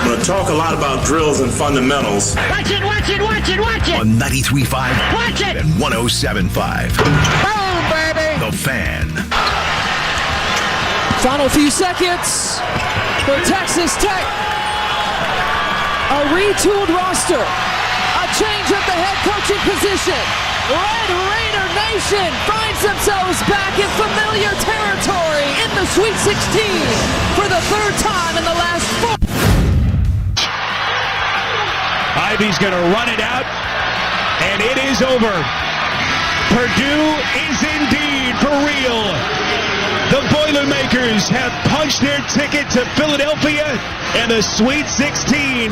going to talk a lot about drills and fundamentals. Watch it, watch it, watch it, watch it. On 93.5 Watch it. and 107.5. Boom, baby. The Fan. Final few seconds for Texas Tech. A retooled roster. A change at the head coaching position. Red Raider Nation finds themselves back in familiar territory in the Sweet 16 for the third time in the last 4. Ivey's going to run it out, and it is over. Purdue is indeed for real. The Boilermakers have punched their ticket to Philadelphia and the Sweet 16,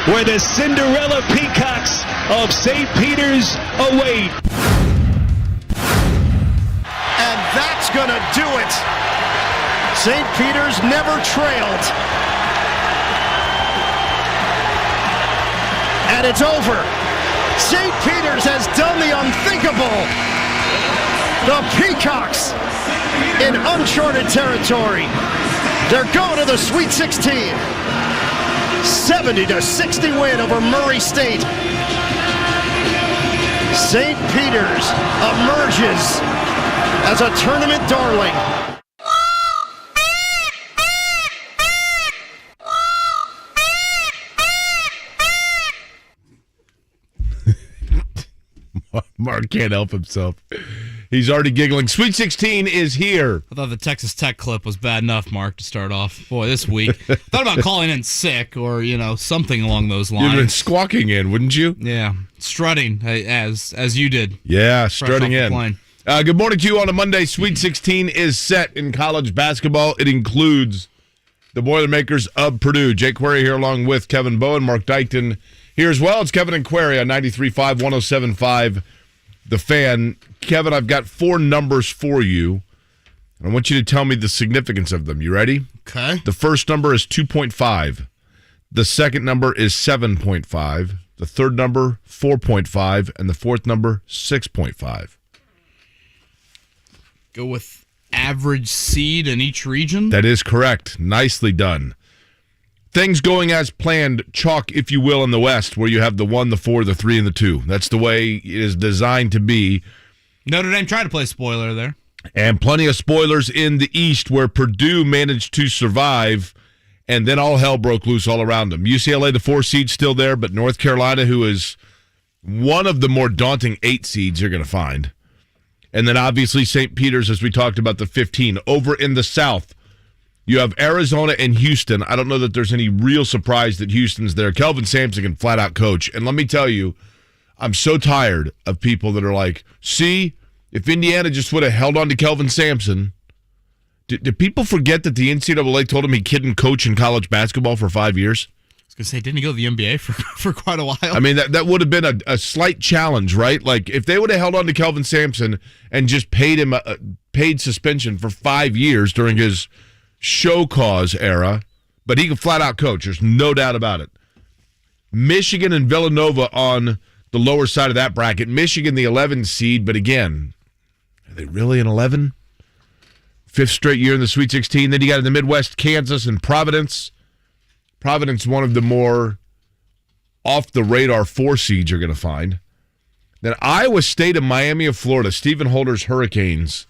where the Cinderella Peacocks of St. Peter's await. And that's going to do it. St. Peter's never trailed. And it's over. St. Peter's has done the unthinkable. The Peacocks in uncharted territory. They're going to the Sweet 16. 70-60 win over Murray State. St. Peter's emerges as a tournament darling. Mark can't help himself. He's already giggling. Sweet 16 is here. I thought the Texas Tech clip was bad enough, Mark, to start off. Boy, this week. Thought about calling in sick or, something along those lines. You'd have been squawking in, wouldn't you? Yeah. Strutting, as you did. Yeah, strutting in. Good morning to you on a Monday. Sweet 16 is set in college basketball. It includes the Boilermakers of Purdue. Jake Query here along with Kevin Bowen, Mark Dykton here as well. It's Kevin and Query on 93.5, 107.5. The Fan. Kevin, I've got 4 numbers for you. I want you to tell me the significance of them. You ready? Okay. The first number is 2.5. The second number is 7.5. The third number, 4.5. And the fourth number, 6.5. Go with average seed in each region? That is correct. Nicely done. Things going as planned, chalk, if you will, in the West, where you have the 1, the 4, the 3, and the 2. That's the way it is designed to be. Notre Dame tried to play spoiler there. And plenty of spoilers in the East, where Purdue managed to survive, and then all hell broke loose all around them. UCLA, the 4 seed, still there, but North Carolina, who is one of the more daunting 8 seeds you're going to find. And then obviously St. Peter's, as we talked about, the 15. Over in the South, you have Arizona and Houston. I don't know that there's any real surprise that Houston's there. Kelvin Sampson can flat out coach. And let me tell you, I'm so tired of people that are like, see, if Indiana just would have held on to Kelvin Sampson. Did people forget that the NCAA told him he couldn't coach in college basketball for 5 years? I was going to say, didn't he go to the NBA for quite a while? I mean, that would have been a slight challenge, right? Like, if they would have held on to Kelvin Sampson and just paid him a paid suspension for 5 years during his show cause era, but he can flat out coach. There's no doubt about it. Michigan and Villanova on the lower side of that bracket. Michigan, the 11 seed, but again, are they really an 11? 5th straight year in the Sweet 16. Then you got in the Midwest, Kansas and Providence. Providence, one of the more off-the-radar 4 seeds you're going to find. Then Iowa State and Miami of Florida, Stephen Holder's Hurricanes,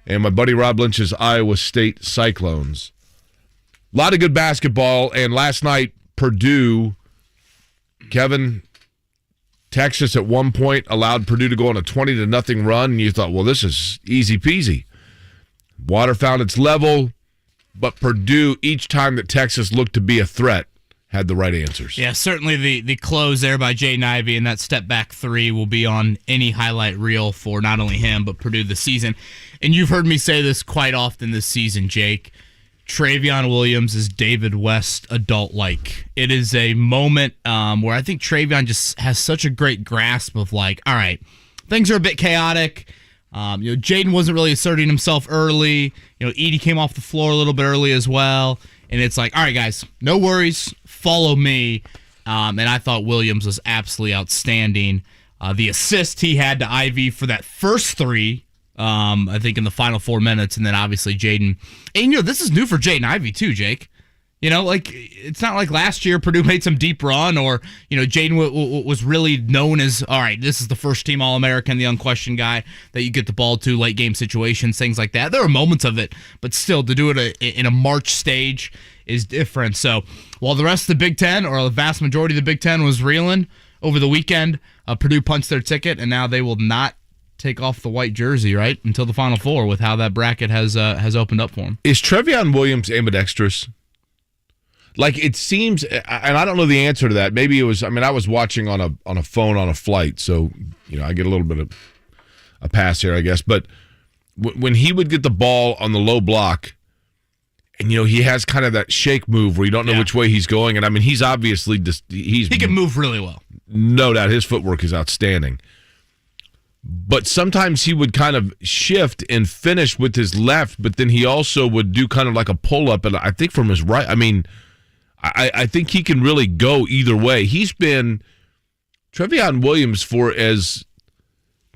and my buddy Rob Lynch's Iowa State Cyclones. A lot of good basketball, and last night, Purdue, Kevin, Texas at one point allowed Purdue to go on a 20-0 run, and you thought, well, this is easy peasy. Water found its level, but Purdue, each time that Texas looked to be a threat, had the right answers. Yeah, certainly the close there by Jayden Ivey and that step-back 3 will be on any highlight reel for not only him, but Purdue this season. And you've heard me say this quite often this season, Jake. Travion Williams is David West adult-like. It is a moment where I think Travion just has such a great grasp of like, all right, things are a bit chaotic. Jayden wasn't really asserting himself early. Edie came off the floor a little bit early as well. And it's like, all right, guys, no worries. Follow me. And I thought Williams was absolutely outstanding. The assist he had to Ivy for that first 3, I think in the final 4 minutes. And then obviously Jayden. And, this is new for Jayden Ivey too, Jake. It's not like last year Purdue made some deep run or, Jayden was really known as, all right, this is the first team All-American, the unquestioned guy that you get the ball to, late game situations, things like that. There are moments of it, but still to do it in a March stage is different. So while the rest of the Big Ten, or the vast majority of the Big Ten, was reeling over the weekend, Purdue punched their ticket, and now they will not take off the white jersey, right, until the Final Four with how that bracket has opened up for them. Is Trevion Williams ambidextrous? Like, it seems, and I don't know the answer to that. Maybe it was, I was watching on a phone on a flight, so, I get a little bit of a pass here, I guess. But when he would get the ball on the low block, and, he has kind of that shake move where you don't know which way he's going. And, he's obviously, he can move really well. No doubt his footwork is outstanding. But sometimes he would kind of shift and finish with his left, but then he also would do kind of like a pull-up, and I think from his right. I think he can really go either way. He's been Trevion Williams, for as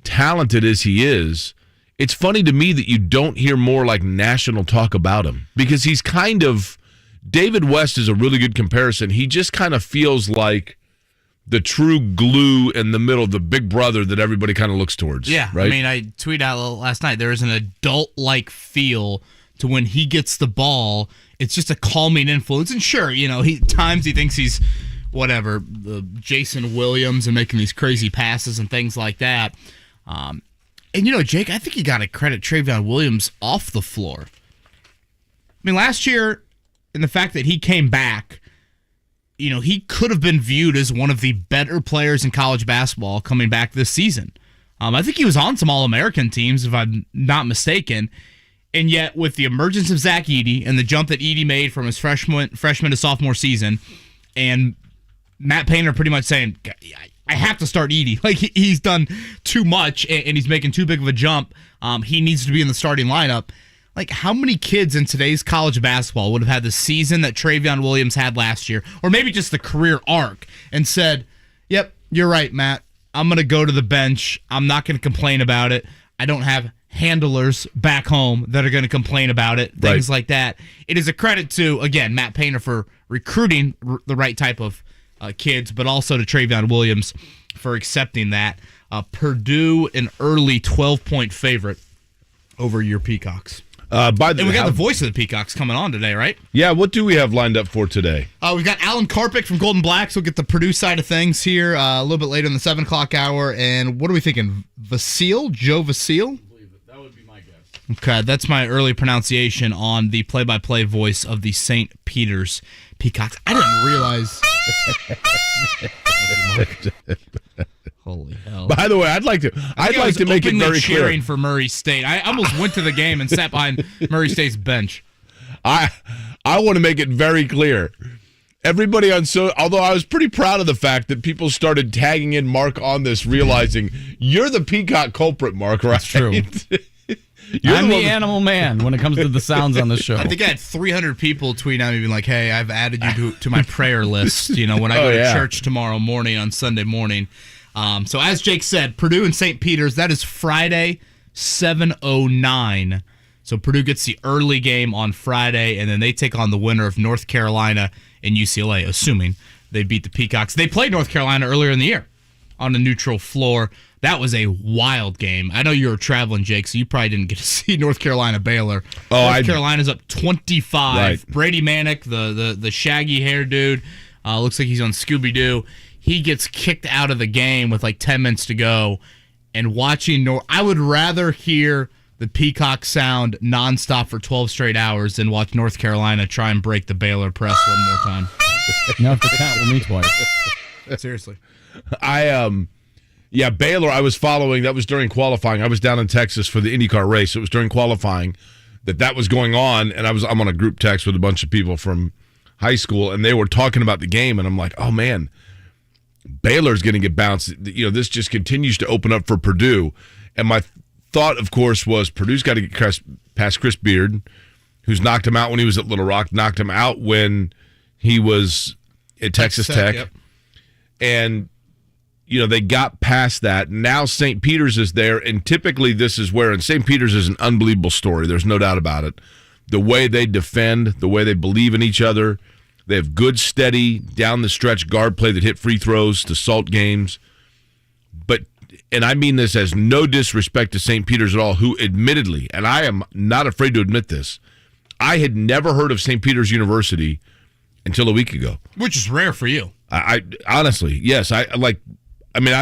talented as he is. It's funny to me that you don't hear more like national talk about him, because he's kind of, David West is a really good comparison. He just kind of feels like the true glue in the middle, the big brother that everybody kind of looks towards. Yeah, right? I tweeted out last night, there is an adult-like feel to when he gets the ball. It's just a calming influence. And sure, he thinks he's whatever, the Jason Williams and making these crazy passes and things like that. And Jake, I think you got to credit Trevion Williams off the floor. Last year, in the fact that he came back, he could have been viewed as one of the better players in college basketball coming back this season. I think he was on some All-American teams, if I'm not mistaken. And yet, with the emergence of Zach Edey and the jump that Edey made from his freshman to sophomore season, and Matt Painter pretty much saying, I have to start Edey. Like, he's done too much, and he's making too big of a jump. He needs to be in the starting lineup. Like, how many kids in today's college basketball would have had the season that Trevion Williams had last year, or maybe just the career arc, and said, yep, you're right, Matt. I'm going to go to the bench. I'm not going to complain about it. I don't have handlers back home that are going to complain about it, things like that. It is a credit to, again, Matt Painter for recruiting the right type of kids, but also to Trevion Williams for accepting that. Purdue, an early 12-point favorite over your Peacocks. And we got the voice of the Peacocks coming on today, right? Yeah, what do we have lined up for today? We've got Alan Karpick from GoldAndBlack, so we'll get the Purdue side of things here a little bit later in the 7 o'clock hour. And what are we thinking? Vasile? Joe Vasile? That would be my guess. Okay, that's my early pronunciation on the play-by-play voice of the St. Peter's Peacocks. I didn't realize... Holy hell! By the way, I'd like to make it very clear. Cheering for Murray State. I almost went to the game and sat behind Murray State's bench. I want to make it very clear. Everybody although I was pretty proud of the fact that people started tagging in Mark on this, realizing you're the Peacock culprit, Mark. Right? That's true. I'm the animal man when it comes to the sounds on the show. I think I had 300 people tweet at me being like, hey, I've added you to my prayer list, when I go to church tomorrow morning on Sunday morning. So as Jake said, Purdue and St. Peter's, that is Friday, 7:09. So Purdue gets the early game on Friday, and then they take on the winner of North Carolina and UCLA, assuming they beat the Peacocks. They played North Carolina earlier in the year on a neutral floor. That was a wild game. I know you were traveling, Jake, so you probably didn't get to see North Carolina Baylor. North Carolina's up 25. Right. Brady Manick, the shaggy hair dude, looks like he's on Scooby-Doo. He gets kicked out of the game with like 10 minutes to go. And watching I would rather hear the Peacock sound nonstop for 12 straight hours than watch North Carolina try and break the Baylor press one more time. You have to count with me twice. Seriously. Baylor, I was following. That was during qualifying. I was down in Texas for the IndyCar race. It was during qualifying that was going on, and I'm on a group text with a bunch of people from high school, and they were talking about the game, and I'm like, oh, man, Baylor's going to get bounced. This just continues to open up for Purdue. And my thought, of course, was Purdue's got to get past Chris Beard, who's knocked him out when he was at Little Rock, knocked him out when he was at Texas Tech. Yep. And, they got past that. Now St. Peter's is there, and typically this is where, and St. Peter's is an unbelievable story. There's no doubt about it. The way they defend, the way they believe in each other, They have good, steady, down-the-stretch guard play that hit free throws to salt games. And I mean this as no disrespect to St. Peter's at all, who admittedly, and I am not afraid to admit this, I had never heard of St. Peter's University until a week ago. Which is rare for you. I honestly, yes. I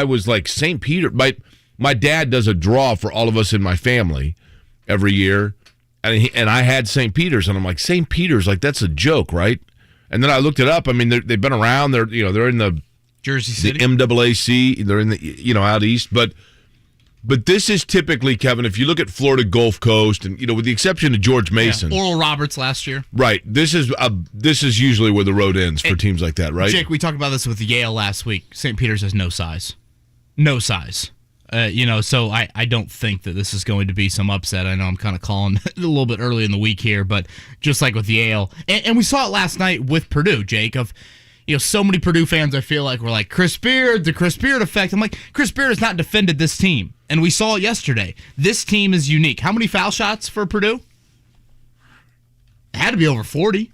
was like, St. Peter. My dad does a draw for all of us in my family every year, and I had St. Peter's, and I'm like, St. Peter's, like, that's a joke, right? And then I looked it up. I mean, they've been around. They're in the Jersey City, the MAAC. They're in the out east, but this is typically, Kevin, if you look at Florida Gulf Coast, and with the exception of George Mason, Oral Roberts last year, right? This is usually where the road ends for teams like that, right? Jake, we talked about this with Yale last week. St. Peter's has no size. So I don't think that this is going to be some upset. I know I'm kind of calling a little bit early in the week here, but just like with Yale, and we saw it last night with Purdue, Jake, of so many Purdue fans, I feel like, were like, Chris Beard, the Chris Beard effect. I'm like, Chris Beard has not defended this team. And we saw it yesterday. This team is unique. How many foul shots for Purdue? It had to be over 40.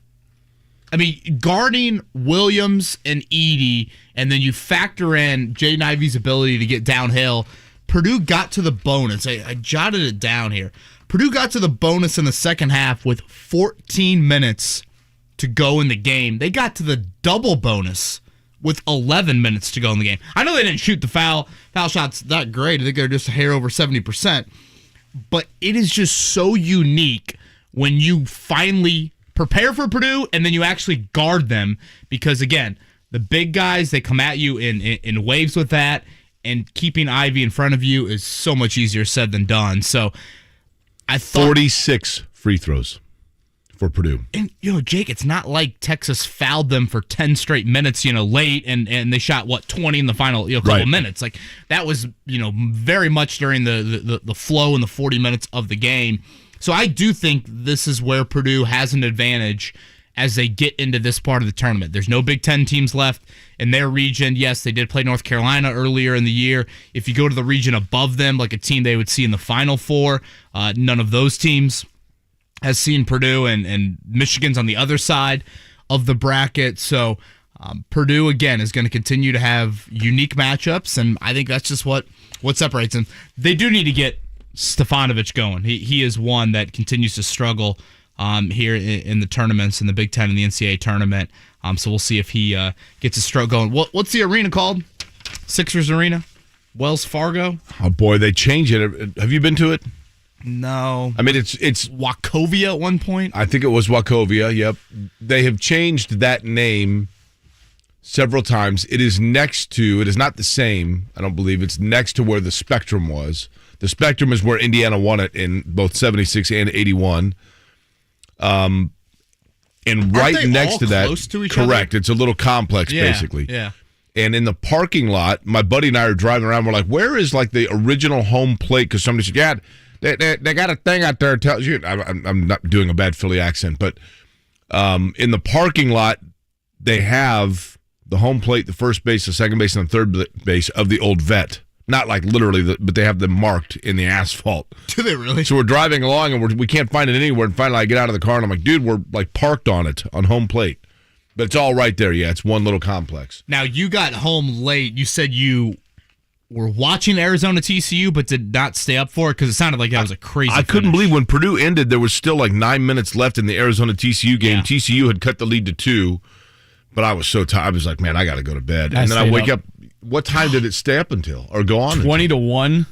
I mean, guarding Williams and Edey, and then you factor in Jayden Ivey's ability to get downhill, Purdue got to the bonus. I jotted it down here. Purdue got to the bonus in the second half with 14 minutes to go in the game. They got to the double bonus with 11 minutes to go in the game. I know they didn't shoot the foul shots that great. I think they're just a hair over 70%. But it is just so unique when you finally prepare for Purdue and then you actually guard them, because, again, the big guys, they come at you in waves with that, and keeping Ivey in front of you is so much easier said than done. So I thought 46 free throws for Purdue. And, Jake, it's not like Texas fouled them for 10 straight minutes, late, and they shot, 20 in the final couple minutes. Like, that was, very much during the flow in the 40 minutes of the game. So I do think this is where Purdue has an advantage as they get into this part of the tournament. There's no Big Ten teams left in their region. Yes, they did play North Carolina earlier in the year. If you go to the region above them, like a team they would see in the Final Four, none of those teams has seen Purdue, and Michigan's on the other side of the bracket. So Purdue, again, is going to continue to have unique matchups, and I think that's just what separates them. They do need to get Stefanovic going. He is one that continues to struggle here in the tournaments, in the Big Ten and the NCAA tournament. So we'll see if he gets his stroke going. What's the arena called? Sixers Arena? Wells Fargo? Oh, boy, they changed it. Have you been to it? No. I mean, it's Wachovia at one point? I think it was Wachovia, yep. They have changed that name several times. It is not the same, I don't believe. It's next to where the Spectrum was. The Spectrum is where Indiana won it in both 76 and 81. And right next to that, to correct. Other? It's a little complex, basically. Yeah. And in the parking lot, my buddy and I are driving around. We're like, where is like the original home plate? Because somebody said, yeah, they got a thing out there that tells you. I'm not doing a bad Philly accent, but in the parking lot, they have the home plate, the first base, the second base, and the third base of the old vet. Not like literally, but they have them marked in the asphalt. Do they really? So we're driving along, and we can't find it anywhere. And finally, I get out of the car, and I'm like, dude, we're like parked on it, on home plate. But it's all right there. Yeah, it's one little complex. Now, you got home late. You said you were watching Arizona TCU, but did not stay up for it because it sounded like that was a crazy I couldn't finish. believe when Purdue ended, there was still like 9 minutes left in the Arizona TCU game. Yeah. TCU had cut the lead to 2, but I was so tired. I was like, man, I got to go to bed. And then I wake up. What time did it stay up until or go on? 20 to 1.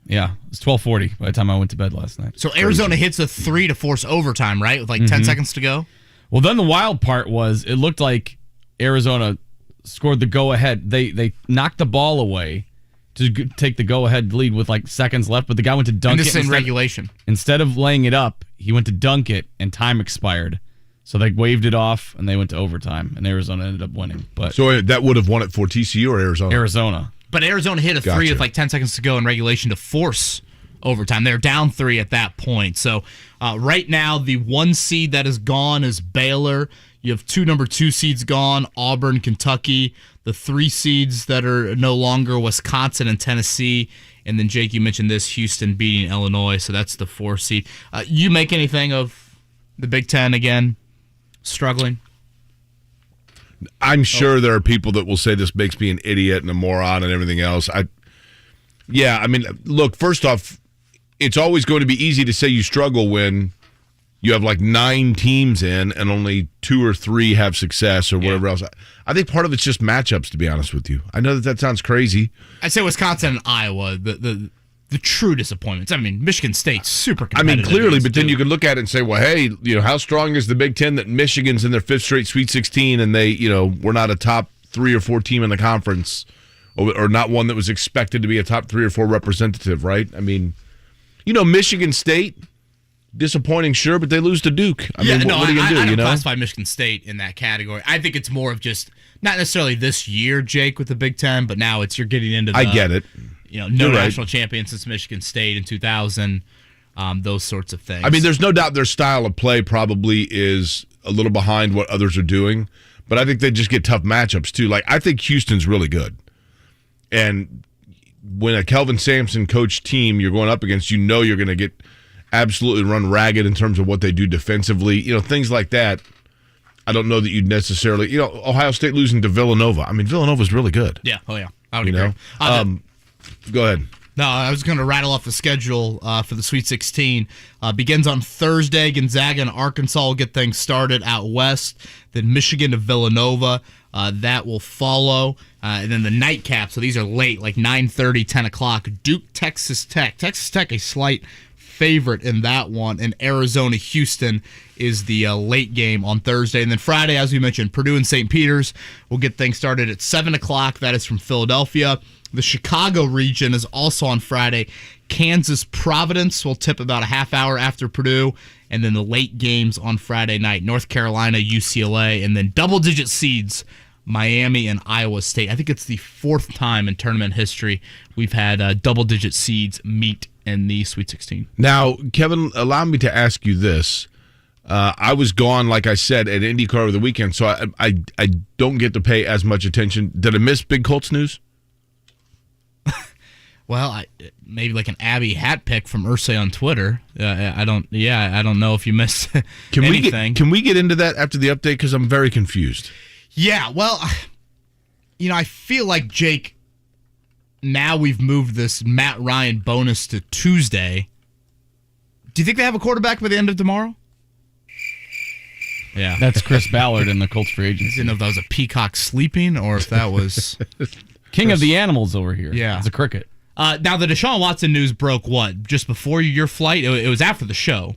Yeah, it's 12:40 by the time I went to bed last night. So Arizona hits a 3 to force overtime, right? With like 10 seconds to go? Well, then the wild part was it looked like Arizona scored the go-ahead. They knocked the ball away to take the go-ahead lead with like seconds left, but the guy went to dunk and it. this is in regulation. Instead of laying it up, he went to dunk it, and time expired. So they waved it off, and they went to overtime, and Arizona ended up winning. But so that would have won it for TCU or Arizona? Arizona. But Arizona hit a 3 with like 10 seconds to go in regulation to force overtime. They're down 3 at that point. So right now, the 1 seed that is gone is Baylor. You have 2 number 2 seeds gone, Auburn, Kentucky. The 3 seeds that are no longer Wisconsin and Tennessee. And then, Jake, you mentioned this, Houston beating Illinois. So that's the 4 seed. You make anything of the Big Ten again struggling? I'm sure there are people that will say this makes me an idiot and a moron and everything else. Look, first off, it's always going to be easy to say you struggle when you have like 9 teams in and only 2 or 3 have success or whatever else. I think part of it's just matchups, to be honest with you. I know that sounds crazy. I'd say Wisconsin and Iowa, the true disappointments. I mean, Michigan State's super competitive. Clearly, but then you can look at it and say, well, hey, how strong is the Big Ten that Michigan's in their 5th straight Sweet 16 and they, were not a top 3 or 4 team in the conference or not one that was expected to be a top 3 or 4 representative, right? I mean, Michigan State, disappointing, sure, but they lose to Duke. What are you going to do? I don't classify Michigan State in that category. I think it's more of just not necessarily this year, Jake, with the Big Ten, but now you're getting into the. I get it. No national champion since Michigan State in 2000. Those sorts of things. I mean, there's no doubt their style of play probably is a little behind what others are doing, but I think they just get tough matchups too. Like I think Houston's really good, and when a Kelvin Sampson coached team you're going up against, you're going to get absolutely run ragged in terms of what they do defensively. Things like that. I don't know that you'd necessarily, Ohio State losing to Villanova. I mean, Villanova's really good. Yeah. Oh, yeah. I would agree. Go ahead. No, I was going to rattle off the schedule for the Sweet 16. Begins on Thursday. Gonzaga and Arkansas will get things started out west. Then Michigan to Villanova. That will follow. And then the nightcap. So these are late, like 9:30, 10 o'clock. Duke, Texas Tech. Texas Tech, a slight favorite in that one. And Arizona, Houston is the late game on Thursday. And then Friday, as we mentioned, Purdue and St. Peter's will get things started at 7 o'clock. That is from Philadelphia. The Chicago region is also on Friday. Kansas Providence will tip about a half hour after Purdue. And then the late games on Friday night. North Carolina, UCLA, and then double-digit seeds, Miami and Iowa State. I think it's the 4th time in tournament history we've had double-digit seeds meet in the Sweet 16. Now, Kevin, allow me to ask you this. I was gone, like I said, at IndyCar over the weekend, so I don't get to pay as much attention. Did I miss big Colts news? Well, maybe like an Abby hat pick from Irsay on Twitter. I don't know if you missed anything. Can we get into that after the update? Because I'm very confused. Yeah, well, I feel like, Jake, now we've moved this Matt Ryan bonus to Tuesday. Do you think they have a quarterback by the end of tomorrow? Yeah. That's Chris Ballard in the Colts free agency. I didn't know if that was a peacock sleeping or if that was... King of the animals over here. Yeah. It's a cricket. Now, the Deshaun Watson news broke, just before your flight? It was after the show.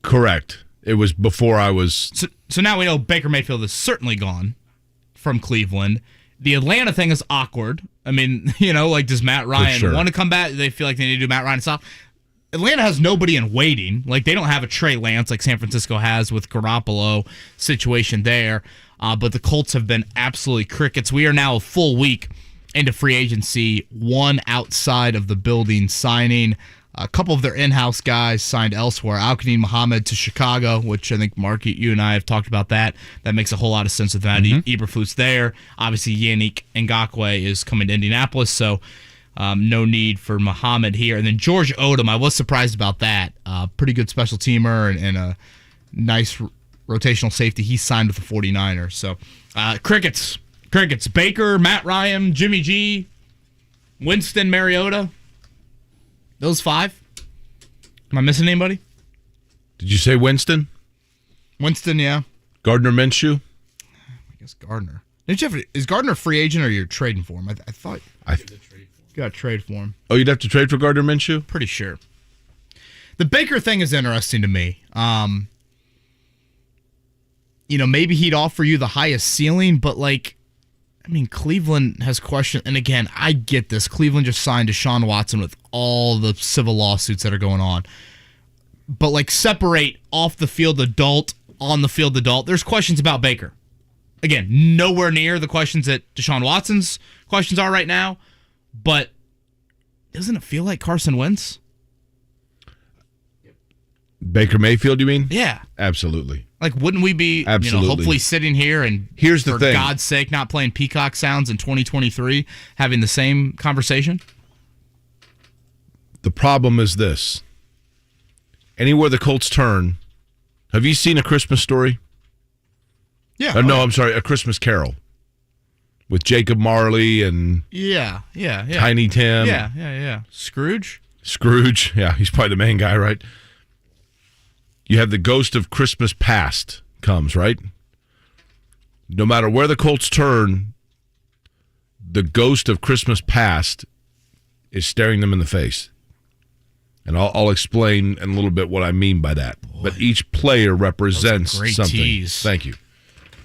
Correct. It was before I was... So now we know Baker Mayfield is certainly gone from Cleveland. The Atlanta thing is awkward. I mean, does Matt Ryan want to come back? They feel like they need to do Matt Ryan stuff. Atlanta has nobody in waiting. Like, they don't have a Trey Lance like San Francisco has with Garoppolo situation there. But the Colts have been absolutely crickets. We are now a full week into free agency, one outside of the building signing. A couple of their in-house guys signed elsewhere. Al-Qadim Muhammad to Chicago, which I think, Mark, you and I have talked about that. That makes a whole lot of sense with that. Eberflus there. Obviously, Yannick Ngakoue is coming to Indianapolis, so no need for Muhammad here. And then George Odom, I was surprised about that. Pretty good special teamer and a nice rotational safety. He signed with the 49ers. So, Crickets. Baker, Matt Ryan, Jimmy G, Winston, Mariota. Those 5. Am I missing anybody? Did you say Winston? Winston, yeah. Gardner Minshew? I guess Gardner. Is Gardner a free agent or you're trading for him? I thought you got to trade for him. Oh, you'd have to trade for Gardner Minshew? Pretty sure. The Baker thing is interesting to me. Maybe he'd offer you the highest ceiling, but Cleveland has questions. And again, I get this. Cleveland just signed Deshaun Watson with all the civil lawsuits that are going on. But separate off the field adult, on the field adult. There's questions about Baker. Again, nowhere near the questions that Deshaun Watson's questions are right now. But doesn't it feel like Carson Wentz? Baker Mayfield, you mean? Yeah. Absolutely. Wouldn't we be hopefully sitting here and, here's the thing, for God's sake, not playing Peacock sounds in 2023, having the same conversation? The problem is this. Anywhere the Colts turn, have you seen A Christmas Story? Yeah. No, I'm sorry, A Christmas Carol with Jacob Marley and Yeah. Tiny Tim. Yeah. Scrooge, yeah, he's probably the main guy, right? You have the ghost of Christmas past comes, right? No matter where the Colts turn, the ghost of Christmas past is staring them in the face. And I'll explain in a little bit what I mean by that. Boy. But each player represents great something. Tease. Thank you.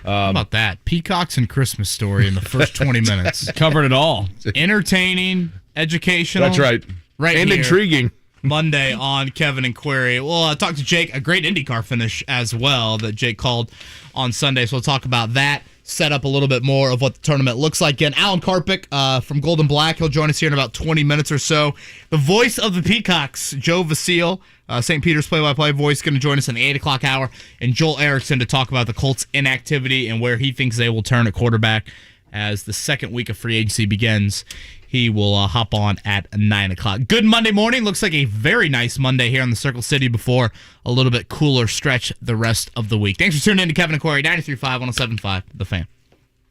How about that? Peacocks and Christmas Story in the first 20 minutes. Covered it all. Entertaining, educational. That's right. Right and here. Intriguing. Monday on Kevin and Query. Well, I talked to Jake, a great IndyCar finish as well that Jake called on Sunday. So we'll talk about that, set up a little bit more of what the tournament looks like. Again, Alan Karpick from GoldAndBlack. He'll join us here in about 20 minutes or so. The voice of the Peacocks, Joe Vasile, St. Peter's play-by-play voice, going to join us in the 8 o'clock hour. And Joel Erickson to talk about the Colts' inactivity and where he thinks they will turn at quarterback as the second week of free agency begins. He will hop on at 9 o'clock. Good Monday morning. Looks like a very nice Monday here in the Circle City before a little bit cooler stretch the rest of the week. Thanks for tuning in to Kevin and Corey, 93.5, 107.5, The Fan.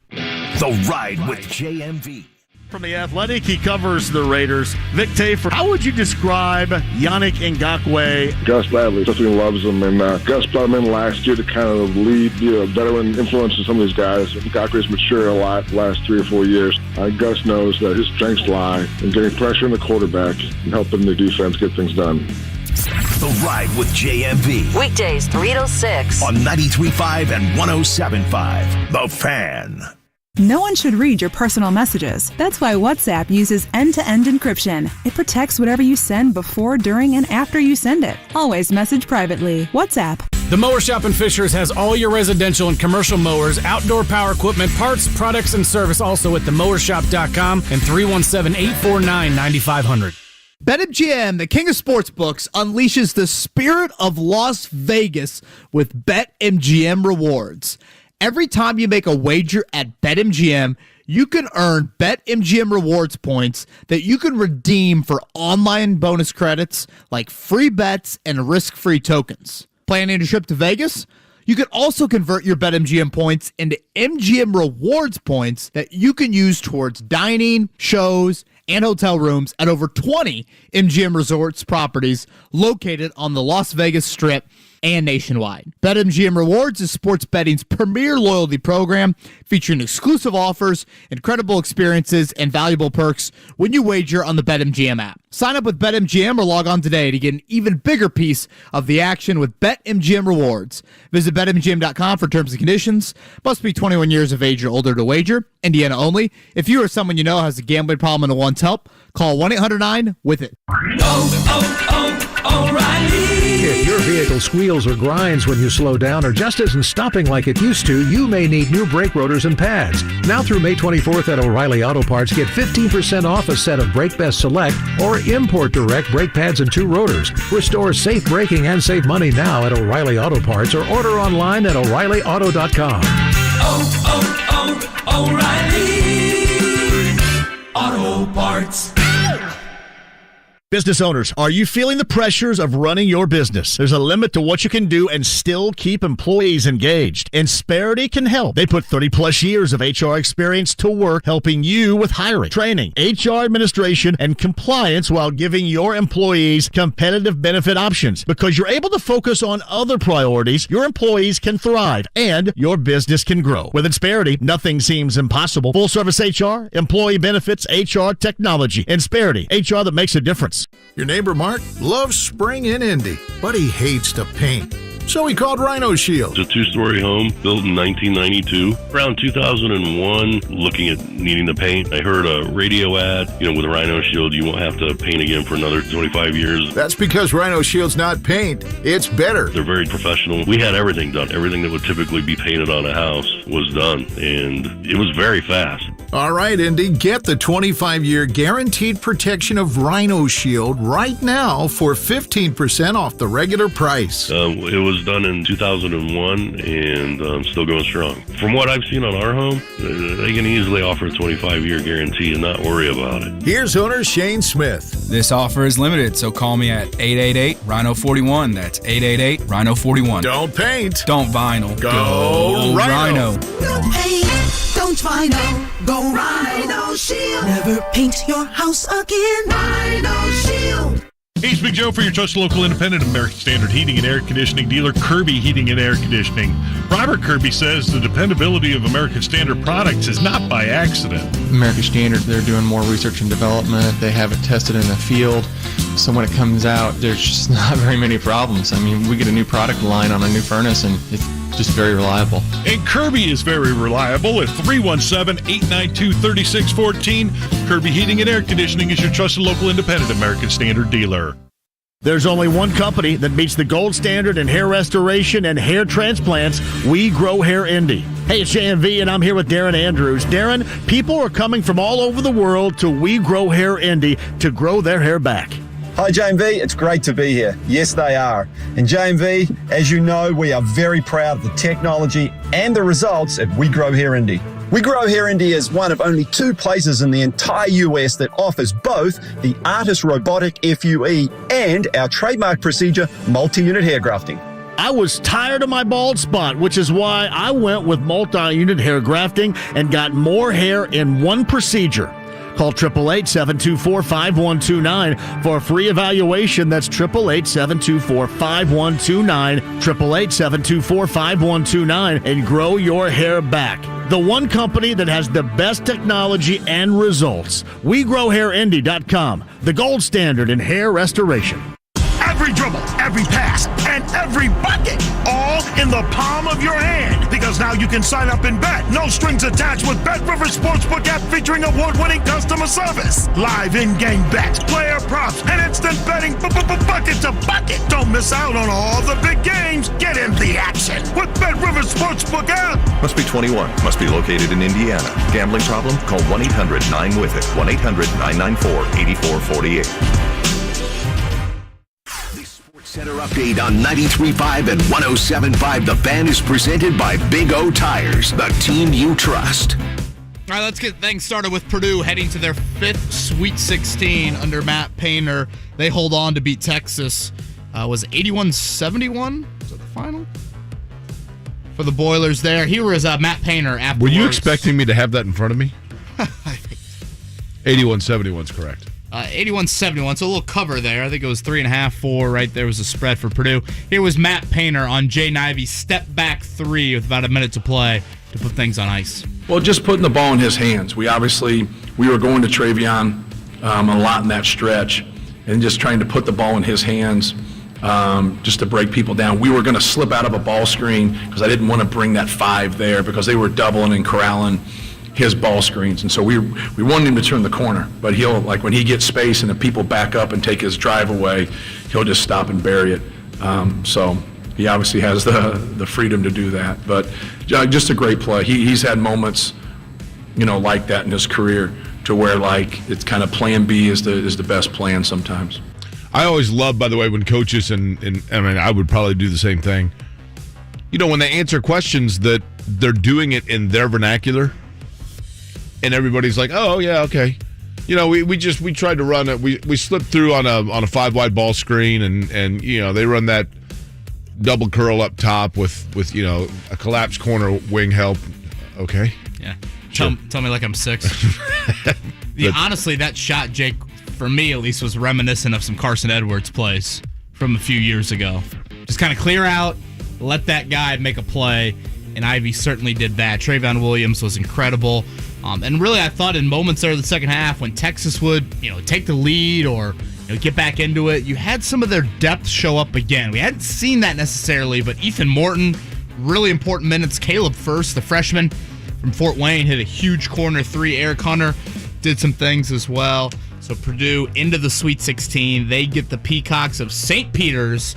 The Ride with JMV. From The Athletic, he covers the Raiders. Vic Tafer, how would you describe Yannick Ngakoue? Gus Bradley definitely loves him, and Gus brought him in last year to kind of lead, veteran influence in some of these guys. Ngakoue's matured a lot the last 3 or 4 years. Gus knows that his strengths lie in getting pressure on the quarterback and helping the defense get things done. The Ride with JMV. Weekdays 3 to 6 on 93.5 and 107.5. The Fan. No one should read your personal messages. That's why WhatsApp uses end-to-end encryption. It protects whatever you send before, during, and after you send it. Always message privately. WhatsApp. The Mower Shop in Fishers has all your residential and commercial mowers, outdoor power equipment, parts, products, and service also at themowershop.com and 317-849-9500. BetMGM, the king of sportsbooks, unleashes the spirit of Las Vegas with BetMGM rewards. Every time you make a wager at BetMGM, you can earn BetMGM rewards points that you can redeem for online bonus credits like free bets and risk-free tokens. Planning a trip to Vegas? You can also convert your BetMGM points into MGM rewards points that you can use towards dining, shows, and hotel rooms at over 20 MGM Resorts properties located on the Las Vegas Strip and nationwide. BetMGM Rewards is sports betting's premier loyalty program featuring exclusive offers, incredible experiences, and valuable perks when you wager on the BetMGM app. Sign up with BetMGM or log on today to get an even bigger piece of the action with BetMGM Rewards. Visit BetMGM.com for terms and conditions. Must be 21 years of age or older to wager. Indiana only. If you or someone you know has a gambling problem and wants help, call 1-800-9-WITH-IT. O'Reilly. If your vehicle squeals or grinds when you slow down or just isn't stopping like it used to, you may need new brake rotors and pads. Now through May 24th at O'Reilly Auto Parts, get 15% off a set of Brake Best Select or Import Direct brake pads and 2 rotors. Restore safe braking and save money now at O'Reilly Auto Parts or order online at O'ReillyAuto.com. O'Reilly Auto Parts. Business owners, are you feeling the pressures of running your business? There's a limit to what you can do and still keep employees engaged. Insperity can help. They put 30-plus years of HR experience to work helping you with hiring, training, HR administration, and compliance while giving your employees competitive benefit options. Because you're able to focus on other priorities, your employees can thrive and your business can grow. With Insperity, nothing seems impossible. Full-service HR, employee benefits, HR technology. Insperity, HR that makes a difference. Your neighbor Mark loves spring in Indy, but he hates to paint. So he called Rhino Shield. It's a 2-story home built in 1992. Around 2001, looking at needing to paint, I heard a radio ad, with Rhino Shield, you won't have to paint again for another 25 years. That's because Rhino Shield's not paint, it's better. They're very professional. We had everything done. Everything that would typically be painted on a house was done, and it was very fast. All right, Indy, get the 25-year guaranteed protection of Rhino Shield right now for 15% off the regular price. It was done in 2001 and still going strong. From what I've seen on our home, they can easily offer a 25-year guarantee and not worry about it. Here's owner Shane Smith. This offer is limited, so call me at 888-RHINO-41. That's 888-RHINO-41. Don't paint. Don't vinyl. Go Rhino. No paint, don't vinyl. Go Rhino Shield. Never paint your house again. Rhino Shield. Hey, it's Big Joe for your trusted local independent American Standard Heating and Air Conditioning dealer, Kirby Heating and Air Conditioning. Robert Kirby says the dependability of American Standard products is not by accident. American Standard, they're doing more research and development. They have it tested in the field. So when it comes out, there's just not very many problems. I mean, we get a new product line on a new furnace, and it's just very reliable. And Kirby is very reliable at 317-892-3614. Kirby Heating and Air Conditioning is your trusted local independent American Standard dealer. There's only one company that meets the gold standard in hair restoration and hair transplants. We Grow Hair Indy. Hey, it's JMV, and I'm here with Darren Andrews. Darren, people are coming from all over the world to We Grow Hair Indy to grow their hair back. Hi JMV, it's great to be here. Yes, they are. And JMV, as you know, we are very proud of the technology and the results at We Grow Hair Indy. We Grow Hair Indy is one of only 2 places in the entire US that offers both the Artist Robotic FUE and our trademark procedure, multi-unit hair grafting. I was tired of my bald spot, which is why I went with multi-unit hair grafting and got more hair in one procedure. Call 888-724-5129 for a free evaluation. That's 888-724-5129, 888-724-5129, and grow your hair back. The one company that has the best technology and results. WeGrowHairIndy.com, the gold standard in hair restoration. Every dribble, every pass, and every bucket, all in the palm of your hand. Because now you can sign up and bet. No strings attached with Bet Rivers Sportsbook app featuring award-winning customer service. Live in-game bets, player props, and instant betting bucket to bucket. Don't miss out on all the big games. Get in the action with Bet Rivers Sportsbook app. Must be 21. Must be located in Indiana. Gambling problem? Call 1-800-9-WITH-IT. 1-800-994-8448. Center update on 93.5 and 107.5. The Fan is presented by Big O Tires, the team you trust. All right, let's get things started with Purdue heading to their 5th Sweet 16 under Matt Painter. They hold on to beat Texas. Was 81-71? Was that the final? For the Boilers there. Here was Matt Painter afterwards. Were you expecting me to have that in front of me? 81-71 is correct. 81-71, so a little cover there. I think it was 3.5, 4 right there was a spread for Purdue. Here was Matt Painter on Jayden Ivey, step back 3 with about a minute to play to put things on ice. Well, just putting the ball in his hands. We were going to Travion a lot in that stretch, and just trying to put the ball in his hands just to break people down. We were going to slip out of a ball screen because I didn't want to bring that 5 there because they were doubling and corralling his ball screens, and so we wanted him to turn the corner, but he'll, like, when he gets space and the people back up and take his drive away, he'll just stop and bury it. So he obviously has the freedom to do that, but just a great play. He's had moments, like that in his career, to where, like, it's kind of plan B is the best plan sometimes. I always love, by the way, when coaches and I mean, I would probably do the same thing. When they answer questions that they're doing it in their vernacular. And everybody's like, oh, yeah, okay. We tried to run it. We slipped through on a 5-wide ball screen, and they run that double curl up top with a collapsed corner wing help. Okay. Yeah. Sure. Tell me like I'm 6. Honestly, that shot, Jake, for me at least, was reminiscent of some Carson Edwards plays from a few years ago. Just kind of clear out, let that guy make a play, and Ivey certainly did that. Travion Williams was incredible. And really, I thought in moments there in the second half when Texas would, take the lead or get back into it, you had some of their depth show up again. We hadn't seen that necessarily, but Ethan Morton, really important minutes. Caleb First, the freshman from Fort Wayne, hit a huge corner 3. Eric Hunter did some things as well. So Purdue into the Sweet 16. They get the Peacocks of St. Peter's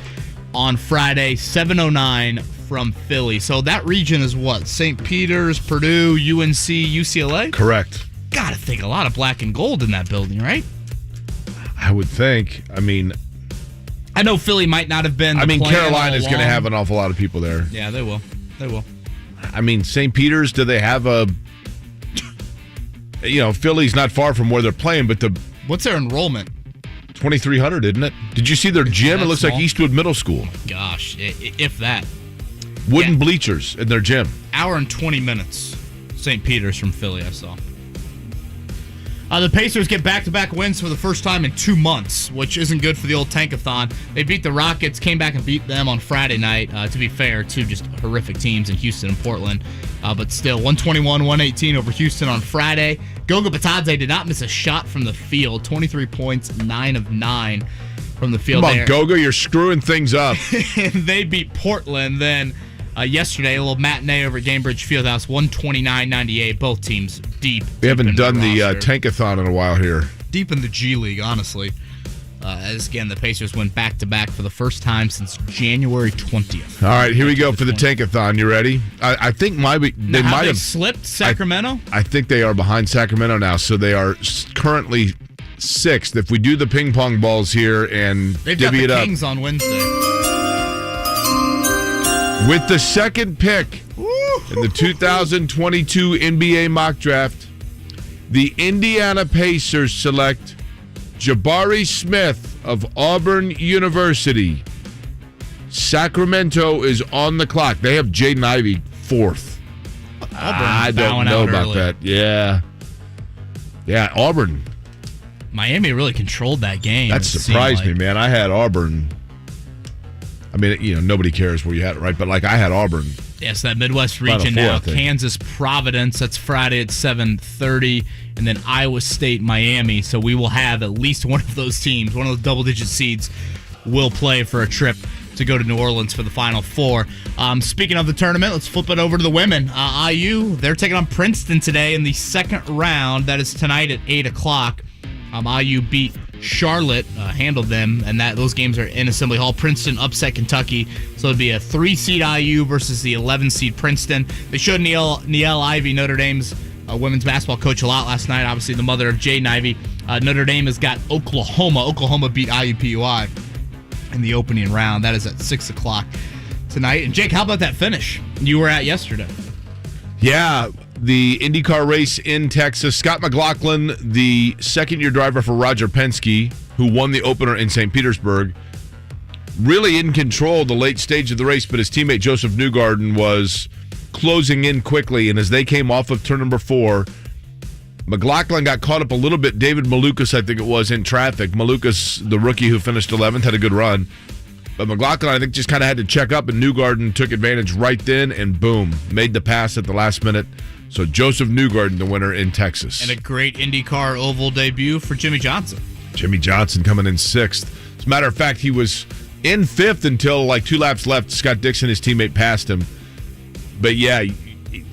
on Friday, 7:09 from Philly. So that region is what? St. Peter's, Purdue, UNC, UCLA? Correct. Gotta think a lot of black and gold in that building, right? I would think. I mean, I know Philly might not have been. Carolina's going to have an awful lot of people there. Yeah, they will. They will. I mean, St. Peter's, do they have a... Philly's not far from where they're playing, but what's their enrollment? 2,300, isn't it? Did you see their gym? It looks small? like Eastwood Middle School. Gosh, if that. Wooden bleachers in their gym. Hour and 20 minutes. St. Peter's from Philly, I saw. The Pacers get back-to-back wins for the first time in 2 months, which isn't good for the old Tankathon. They beat the Rockets, came back and beat them on Friday night. To be fair, two just horrific teams in Houston and Portland. But still, 121-118 over Houston on Friday. Goga Bitadze did not miss a shot from the field. 23 points, 9 of 9 from the field. Come on, Goga, you're screwing things up. They beat Portland then. Yesterday, a little matinee over at Gainbridge Fieldhouse, 129-98. Both teams deep. We haven't done the Tankathon in a while here. Deep in the G League, honestly. As again, the Pacers went back-to-back for the first time since January 20th. All right, here we go for the Tankathon. You ready? I think they might have slipped Sacramento. I think they are behind Sacramento now, so they are currently 6th. If we do the ping pong balls here and They've got divvy the it up. Kings on Wednesday. With the second pick in the 2022 NBA mock draft, the Indiana Pacers select Jabari Smith of Auburn University. Sacramento is on the clock. They have Jayden Ivey 4th. I don't know about that. Yeah, Auburn. Miami really controlled that game. That surprised me, man. I had Auburn. I mean, nobody cares where you had it, right? But, I had Auburn. Yes, that Midwest region now. Kansas, Providence. That's Friday at 7:30. And then Iowa State, Miami. So we will have at least one of those teams, one of those double-digit seeds, will play for a trip to go to New Orleans for the Final Four. Speaking of the tournament, let's flip it over to the women. IU, they're taking on Princeton today in the second round. That is tonight at 8 o'clock. IU beat Charlotte, handled them, and those games are in Assembly Hall. Princeton upset Kentucky, so it'd be a 3-seed IU versus the 11-seed Princeton. They showed Niele Ivey, Notre Dame's women's basketball coach, a lot last night, obviously the mother of Jayden Ivey. Notre Dame has got Oklahoma. Oklahoma beat IUPUI in the opening round. That is at 6 o'clock tonight. And Jake, how about that finish you were at yesterday? Yeah, the IndyCar race in Texas. Scott McLaughlin, the second-year driver for Roger Penske, who won the opener in St. Petersburg, really in control the late stage of the race, but his teammate Joseph Newgarden was closing in quickly, and as they came off of turn number 4, McLaughlin got caught up a little bit. David Malukas, I think it was, in traffic. Malukas, the rookie who finished 11th, had a good run. But McLaughlin, I think, just kind of had to check up, and Newgarden took advantage right then, and boom, made the pass at the last minute. So Joseph Newgarden, the winner in Texas. And a great IndyCar oval debut for Jimmy Johnson. Jimmy Johnson coming in 6th. As a matter of fact, he was in 5th until 2 laps left. Scott Dixon, his teammate, passed him. But yeah,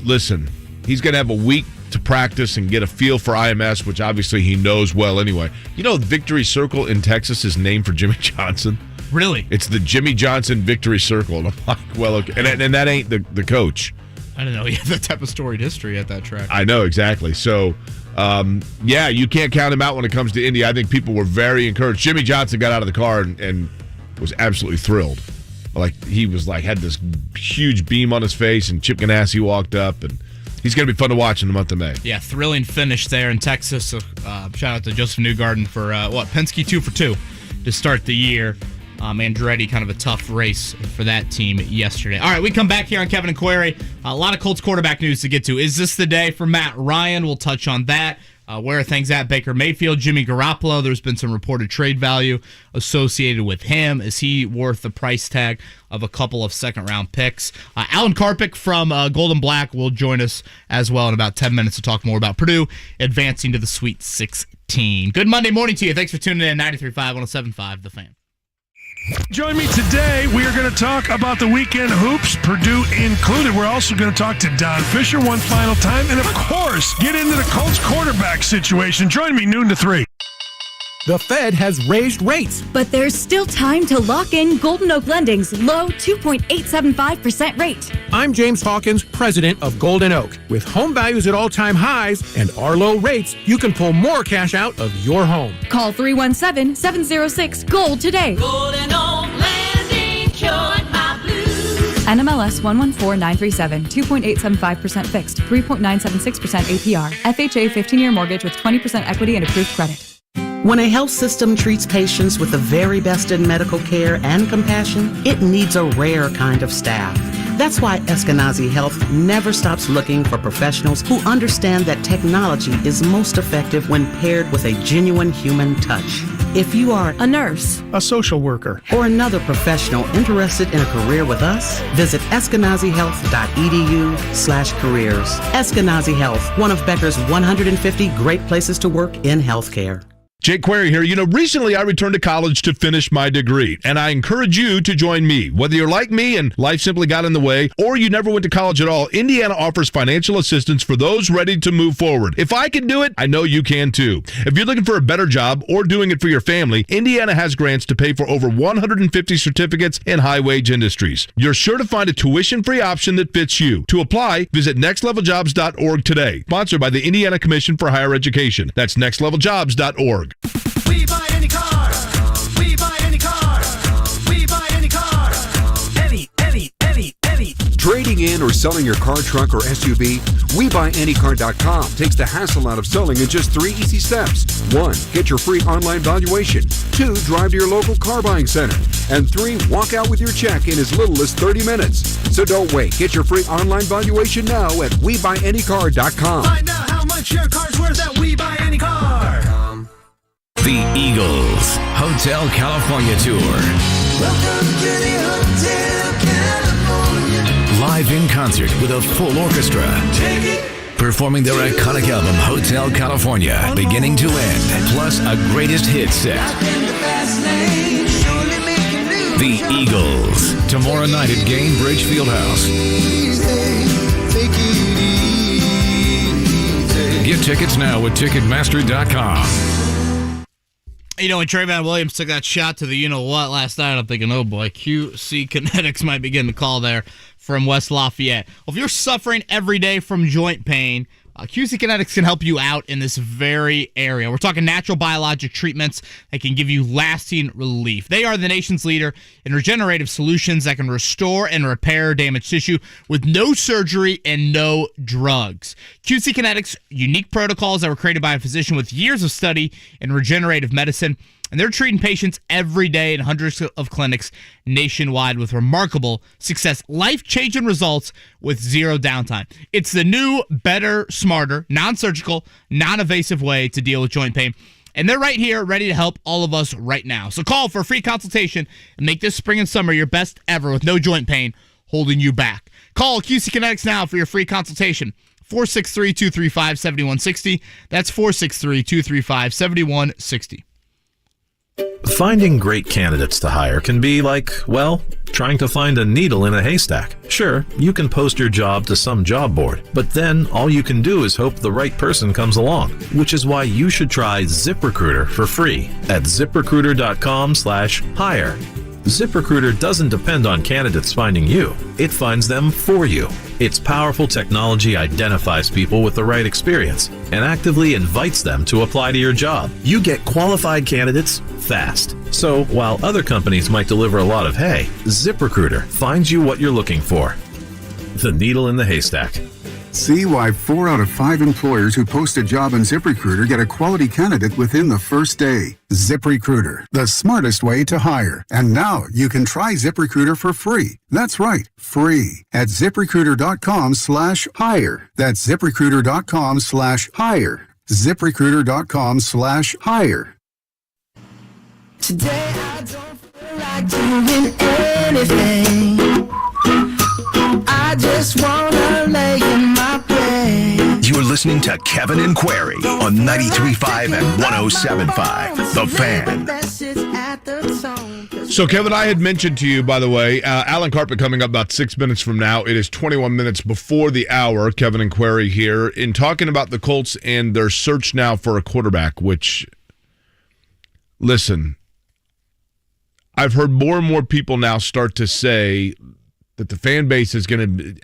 listen, he's going to have a week to practice and get a feel for IMS, which obviously he knows well anyway. Victory Circle in Texas is named for Jimmy Johnson. Really? It's the Jimmy Johnson Victory Circle. And I'm like, well, okay. And that ain't the coach. I don't know. He had that type of storied history at that track. I know, exactly. So, you can't count him out when it comes to Indy. I think people were very encouraged. Jimmy Johnson got out of the car and was absolutely thrilled. He was had this huge beam on his face, and Chip Ganassi walked up, and he's going to be fun to watch in the month of May. Yeah, thrilling finish there in Texas. So, shout out to Joseph Newgarden for, Penske 2 for 2 to start the year. Andretti, kind of a tough race for that team yesterday. All right, we come back here on Kevin and Query. A lot of Colts quarterback news to get to. Is this the day for Matt Ryan? We'll touch on that. Where are things at? Baker Mayfield, Jimmy Garoppolo. There's been some reported trade value associated with him. Is he worth the price tag of a couple of second-round picks? Alan Karpick from GoldAndBlack will join us as well in about 10 minutes to talk more about Purdue advancing to the Sweet 16. Good Monday morning to you. Thanks for tuning in. 93.5, 107.5, The Fan. Join me today. We are going to talk about the weekend hoops, Purdue included. We're also going to talk to Don Fisher one final time. And, of course, get into the Colts quarterback situation. Join me noon to 3. The Fed has raised rates. But there's still time to lock in Golden Oak Lending's low 2.875% rate. I'm James Hawkins, president of Golden Oak. With home values at all-time highs and our low rates, you can pull more cash out of your home. Call 317-706-GOLD today. Golden Oak Lending cured my blues. NMLS 114937, 2.875% fixed, 3.976% APR. FHA 15-year mortgage with 20% equity and approved credit. When a health system treats patients with the very best in medical care and compassion, it needs a rare kind of staff. That's why Eskenazi Health never stops looking for professionals who understand that technology is most effective when paired with a genuine human touch. If you are a nurse, a social worker, or another professional interested in a career with us, visit eskenazihealth.edu/careers. Eskenazi Health, one of Becker's 150 great places to work in healthcare. Jake Query here. Recently I returned to college to finish my degree, and I encourage you to join me. Whether you're like me and life simply got in the way, or you never went to college at all, Indiana offers financial assistance for those ready to move forward. If I can do it, I know you can too. If you're looking for a better job or doing it for your family, Indiana has grants to pay for over 150 certificates in high-wage industries. You're sure to find a tuition-free option that fits you. To apply, visit nextleveljobs.org today. Sponsored by the Indiana Commission for Higher Education. That's nextleveljobs.org. We buy any car. We buy any car. We buy any car. Any. Trading in or selling your car, truck, or SUV? WeBuyAnyCar.com takes the hassle out of selling in just 3 easy steps. 1. Get your free online valuation. 2. Drive to your local car buying center. And 3. Walk out with your check in as little as 30 minutes. So don't wait. Get your free online valuation now at WeBuyAnyCar.com. Find out how much your car's worth at WeBuyAnyCar. The Eagles Hotel California Tour. Welcome to the Hotel California. Live in concert with a full orchestra. Performing their iconic album Hotel California, beginning to end. Plus a greatest hits set. The Eagles. Tomorrow night at Gainbridge Fieldhouse. Get tickets now at Ticketmaster.com. You know, when Trayvon Williams took that shot to the you-know-what last night, I'm thinking, oh boy, QC Kinetics might be getting a call there from West Lafayette. Well, if you're suffering every day from joint pain, QC Kinetics can help you out in this very area. We're talking natural biologic treatments that can give you lasting relief. They are the nation's leader in regenerative solutions that can restore and repair damaged tissue with no surgery and no drugs. QC Kinetics' unique protocols that were created by a physician with years of study in regenerative medicine, and they're treating patients every day in hundreds of clinics nationwide with remarkable success, life-changing results with zero downtime. It's the new, better, smarter, non-surgical, non-invasive way to deal with joint pain. And they're right here, ready to help all of us right now. So call for a free consultation and make this spring and summer your best ever with no joint pain holding you back. Call QC Kinetics now for your free consultation. 463-235-7160. That's 463-235-7160. Finding great candidates to hire can be like, well, trying to find a needle in a haystack. Sure, you can post your job to some job board, but then all you can do is hope the right person comes along, which is why you should try ZipRecruiter for free at ZipRecruiter.com/hire. ZipRecruiter doesn't depend on candidates finding you. It finds them for you. Its powerful technology identifies people with the right experience and actively invites them to apply to your job. You get qualified candidates fast. So while other companies might deliver a lot of hay, ZipRecruiter finds you what you're looking for. The needle in the haystack. See why 4 out of 5 employers who post a job on ZipRecruiter get a quality candidate within the first day. ZipRecruiter, the smartest way to hire. And now you can try ZipRecruiter for free. That's right, free at ZipRecruiter.com/hire. That's ZipRecruiter.com/hire. ZipRecruiter.com/hire. Today I don't feel like doing anything. I just wanna lay in my bed. You're listening to Kevin and Query on 93.5 and 107.5. The Fan. So, Kevin, I had mentioned to you, by the way, Alan Karpick coming up about 6 minutes from now. It is 21 minutes before the hour. Kevin and Query here in talking about the Colts and their search now for a quarterback, which Listen, I've heard more and more people now start to say that the fan base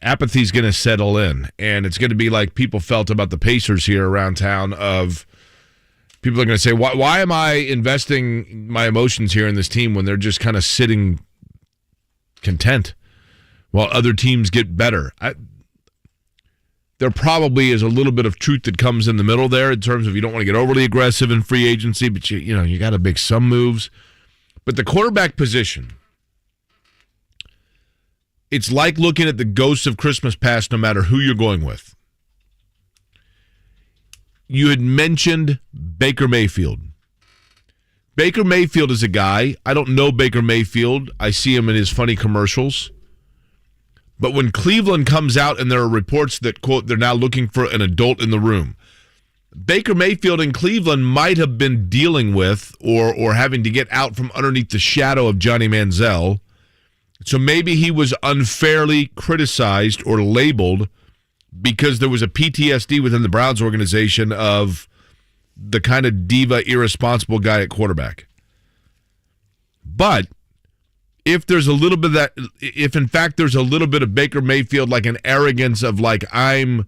apathy is going to settle in, and it's going to be like people felt about the Pacers here around town. Of people are going to say, why am I investing my emotions here in this team when they're just kind of sitting content while other teams get better? There probably is a little bit of truth that comes in the middle there in terms of you don't want to get overly aggressive in free agency, but you got to make some moves. But the quarterback position, it's like looking at the ghosts of Christmas past no matter who you're going with. You had mentioned Baker Mayfield. Baker Mayfield is a guy, I don't know Baker Mayfield. I see him in his funny commercials. But when Cleveland comes out and there are reports that, quote, they're now looking for an adult in the room, Baker Mayfield in Cleveland might have been dealing with or having to get out from underneath the shadow of Johnny Manziel. So maybe he was unfairly criticized or labeled because there was a PTSD within the Browns organization of the kind of diva, irresponsible guy at quarterback. But if there's a little bit of that, if in fact there's a little bit of Baker Mayfield, like an arrogance of like, I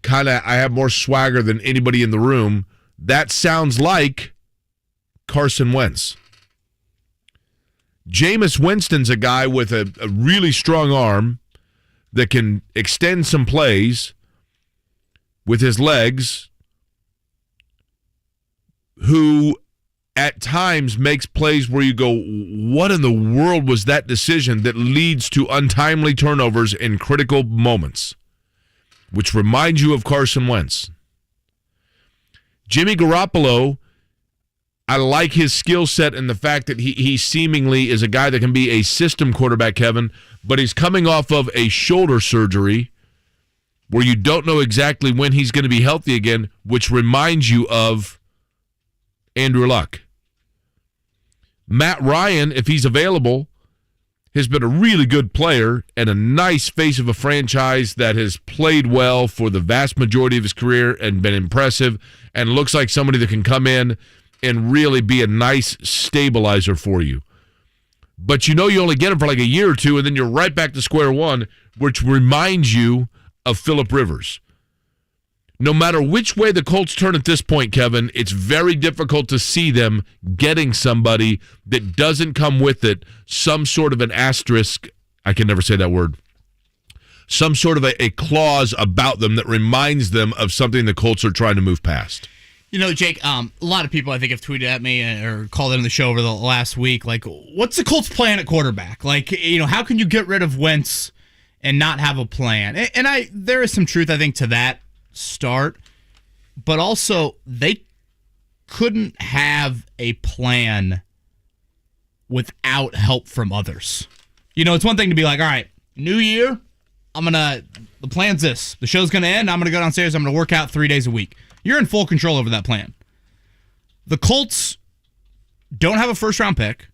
have more swagger than anybody in the room, that sounds like Carson Wentz. Jameis Winston's a guy with a really strong arm that can extend some plays with his legs, who at times makes plays where you go, what in the world was that decision that leads to untimely turnovers in critical moments, which reminds you of Carson Wentz. Jimmy Garoppolo, I like his skill set and the fact that he seemingly is a guy that can be a system quarterback, Kevin, but he's coming off of a shoulder surgery where you don't know exactly when he's going to be healthy again, which reminds you of Andrew Luck. Matt Ryan, if he's available, has been a really good player and a nice face of a franchise that has played well for the vast majority of his career and been impressive and looks like somebody that can come in and really be a nice stabilizer for you. But you only get him for like a year or two, and then you're right back to square one, which reminds you of Phillip Rivers. No matter which way the Colts turn at this point, Kevin, it's very difficult to see them getting somebody that doesn't come with it some sort of an asterisk, I can never say that word, some sort of a clause about them that reminds them of something the Colts are trying to move past. Jake, a lot of people I think have tweeted at me or called in the show over the last week, like, what's the Colts' plan at quarterback? Like, how can you get rid of Wentz and not have a plan? And there is some truth, I think, to that start, but also they couldn't have a plan without help from others. It's one thing to be like, all right, new year, the plan's this. The show's going to end. I'm going to go downstairs. I'm going to work out 3 days a week. You're in full control over that plan. The Colts don't have a first-round pick.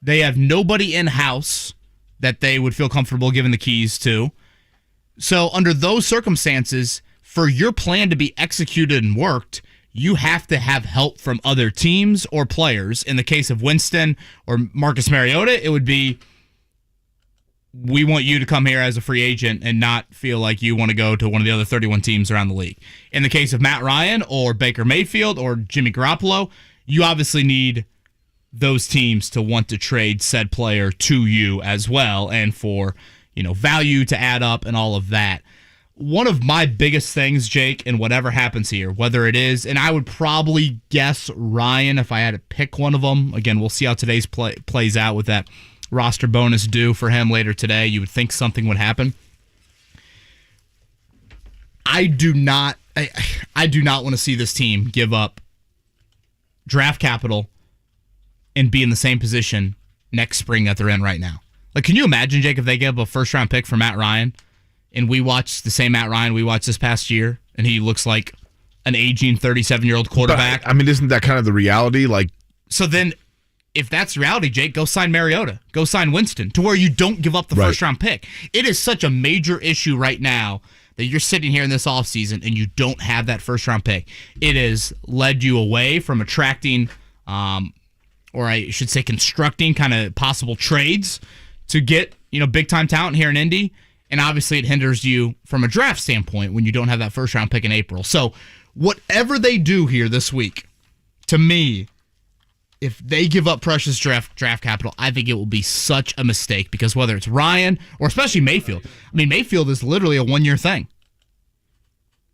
They have nobody in-house that they would feel comfortable giving the keys to. So under those circumstances, for your plan to be executed and worked, you have to have help from other teams or players. In the case of Winston or Marcus Mariota, it would be, we want you to come here as a free agent and not feel like you want to go to one of the other 31 teams around the league. In the case of Matt Ryan or Baker Mayfield or Jimmy Garoppolo, you obviously need those teams to want to trade said player to you as well, and for value to add up and all of that. One of my biggest things, Jake, and whatever happens here, whether it is, and I would probably guess Ryan if I had to pick one of them. Again, we'll see how today's plays out with that roster bonus due for him later today. You would think something would happen. I do not want to see this team give up draft capital and be in the same position next spring that they're in right now. Like, can you imagine, Jake, if they gave up a first-round pick for Matt Ryan and we watched the same Matt Ryan we watched this past year and he looks like an aging 37-year-old quarterback? But, isn't that kind of the reality? So then, if that's reality, Jake, go sign Mariota. Go sign Winston to where you don't give up the first-round pick. It is such a major issue right now that you're sitting here in this offseason and you don't have that first-round pick. It has led you away from attracting or I should say constructing kind of possible trades to get, big-time talent here in Indy. And obviously it hinders you from a draft standpoint when you don't have that first-round pick in April. So whatever they do here this week, to me, if they give up precious draft capital, I think it will be such a mistake because whether it's Ryan or especially Mayfield, Mayfield is literally a one-year thing.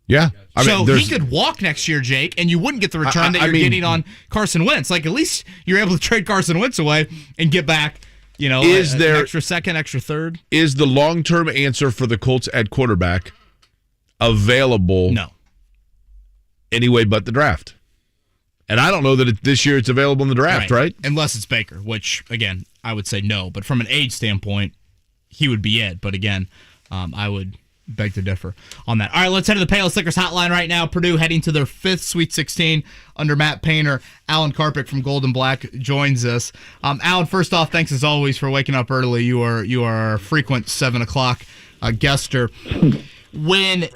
Yeah. He could walk next year, Jake, and you wouldn't get the return that you're getting on Carson Wentz. Like, at least you're able to trade Carson Wentz away and get back, an extra second, extra third. Is the long-term answer for the Colts at quarterback available? No. Anyway but the draft. And I don't know that this year it's available in the draft, right? Unless it's Baker, which, again, I would say no. But from an age standpoint, he would be it. But, again, I would beg to differ on that. All right, let's head to the Payless Liquors hotline right now. Purdue heading to their 5th Sweet 16 under Matt Painter. Alan Karpick from Gold&Black joins us. Alan, first off, thanks as always for waking up early. You are a frequent 7 o'clock guester. When,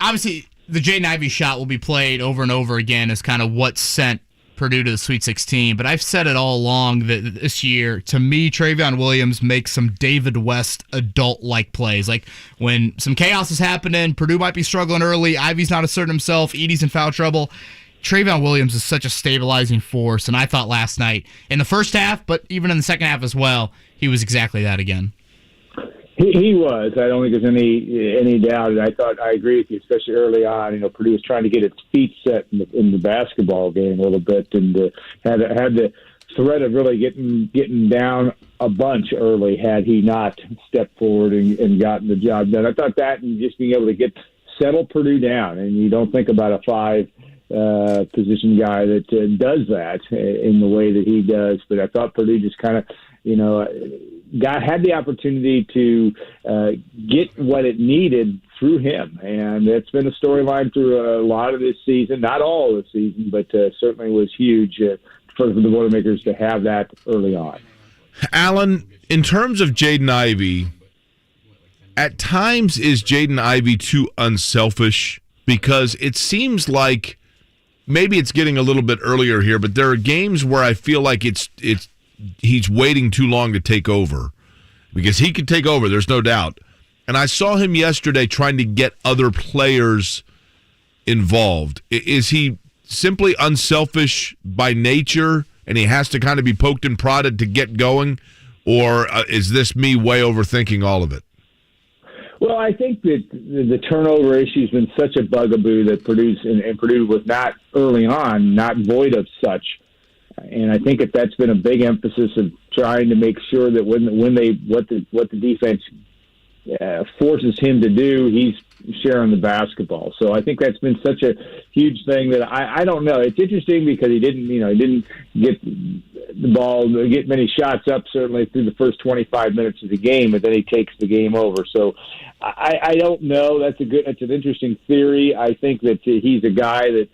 obviously, the Jayden Ivey shot will be played over and over again as kind of what sent Purdue to the Sweet 16, but I've said it all along that this year, to me, Travion Williams makes some David West adult-like plays. Like when some chaos is happening, Purdue might be struggling early, Ivey's not asserting himself, Edey's in foul trouble. Travion Williams is such a stabilizing force, and I thought last night, in the first half, but even in the second half as well, he was exactly that again. He was. I don't think there's any doubt. I agree with you, especially early on. Purdue was trying to get its feet set in the basketball game a little bit, and had the threat of really getting down a bunch early had he not stepped forward and gotten the job done. I thought that and just being able to settle Purdue down, and you don't think about a 5 position guy that does that in the way that he does. But I thought Purdue just kind of, had the opportunity to get what it needed through him, and it's been a storyline through a lot of this season, not all of the season, but certainly was huge for the Boilermakers to have that early on. Alan, in terms of Jayden Ivey, at times is Jayden Ivey too unselfish? Because it seems like maybe it's getting a little bit earlier here, but there are games where I feel like he's waiting too long to take over, because he could take over, there's no doubt. And I saw him yesterday trying to get other players involved. Is he simply unselfish by nature and he has to kind of be poked and prodded to get going? Or is this me way overthinking all of it? Well, I think that the turnover issue has been such a bugaboo that Purdue was not early on, not void of such. And I think that's been a big emphasis of trying to make sure that what the defense forces him to do, he's sharing the basketball. So I think that's been such a huge thing that I don't know. It's interesting because he didn't get the ball, get many shots up certainly through the first 25 minutes of the game, but then he takes the game over. So I don't know. That's an interesting theory. I think that he's a guy that.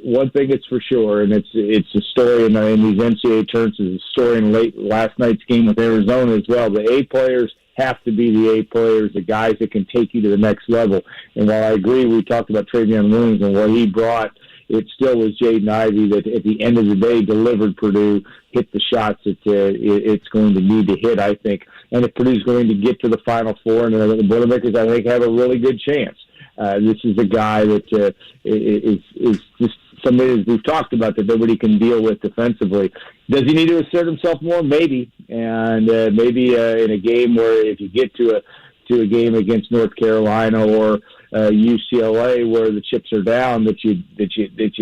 One thing it's for sure, and it's a story in these NCAA tournaments, is a story in last night's game with Arizona as well. The A players have to be the A players, the guys that can take you to the next level. And while I agree, we talked about Travion Williams and what he brought, it still was Jayden Ivey that at the end of the day delivered Purdue, hit the shots that it's going to need to hit, I think. And if Purdue's going to get to the Final Four, and the Boilermakers, I think, have a really good chance. This is a guy that is just somebody, as we've talked about, that nobody can deal with defensively. Does he need to assert himself more? Maybe. And maybe in a game where if you get to a game against North Carolina or UCLA where the chips are down, that you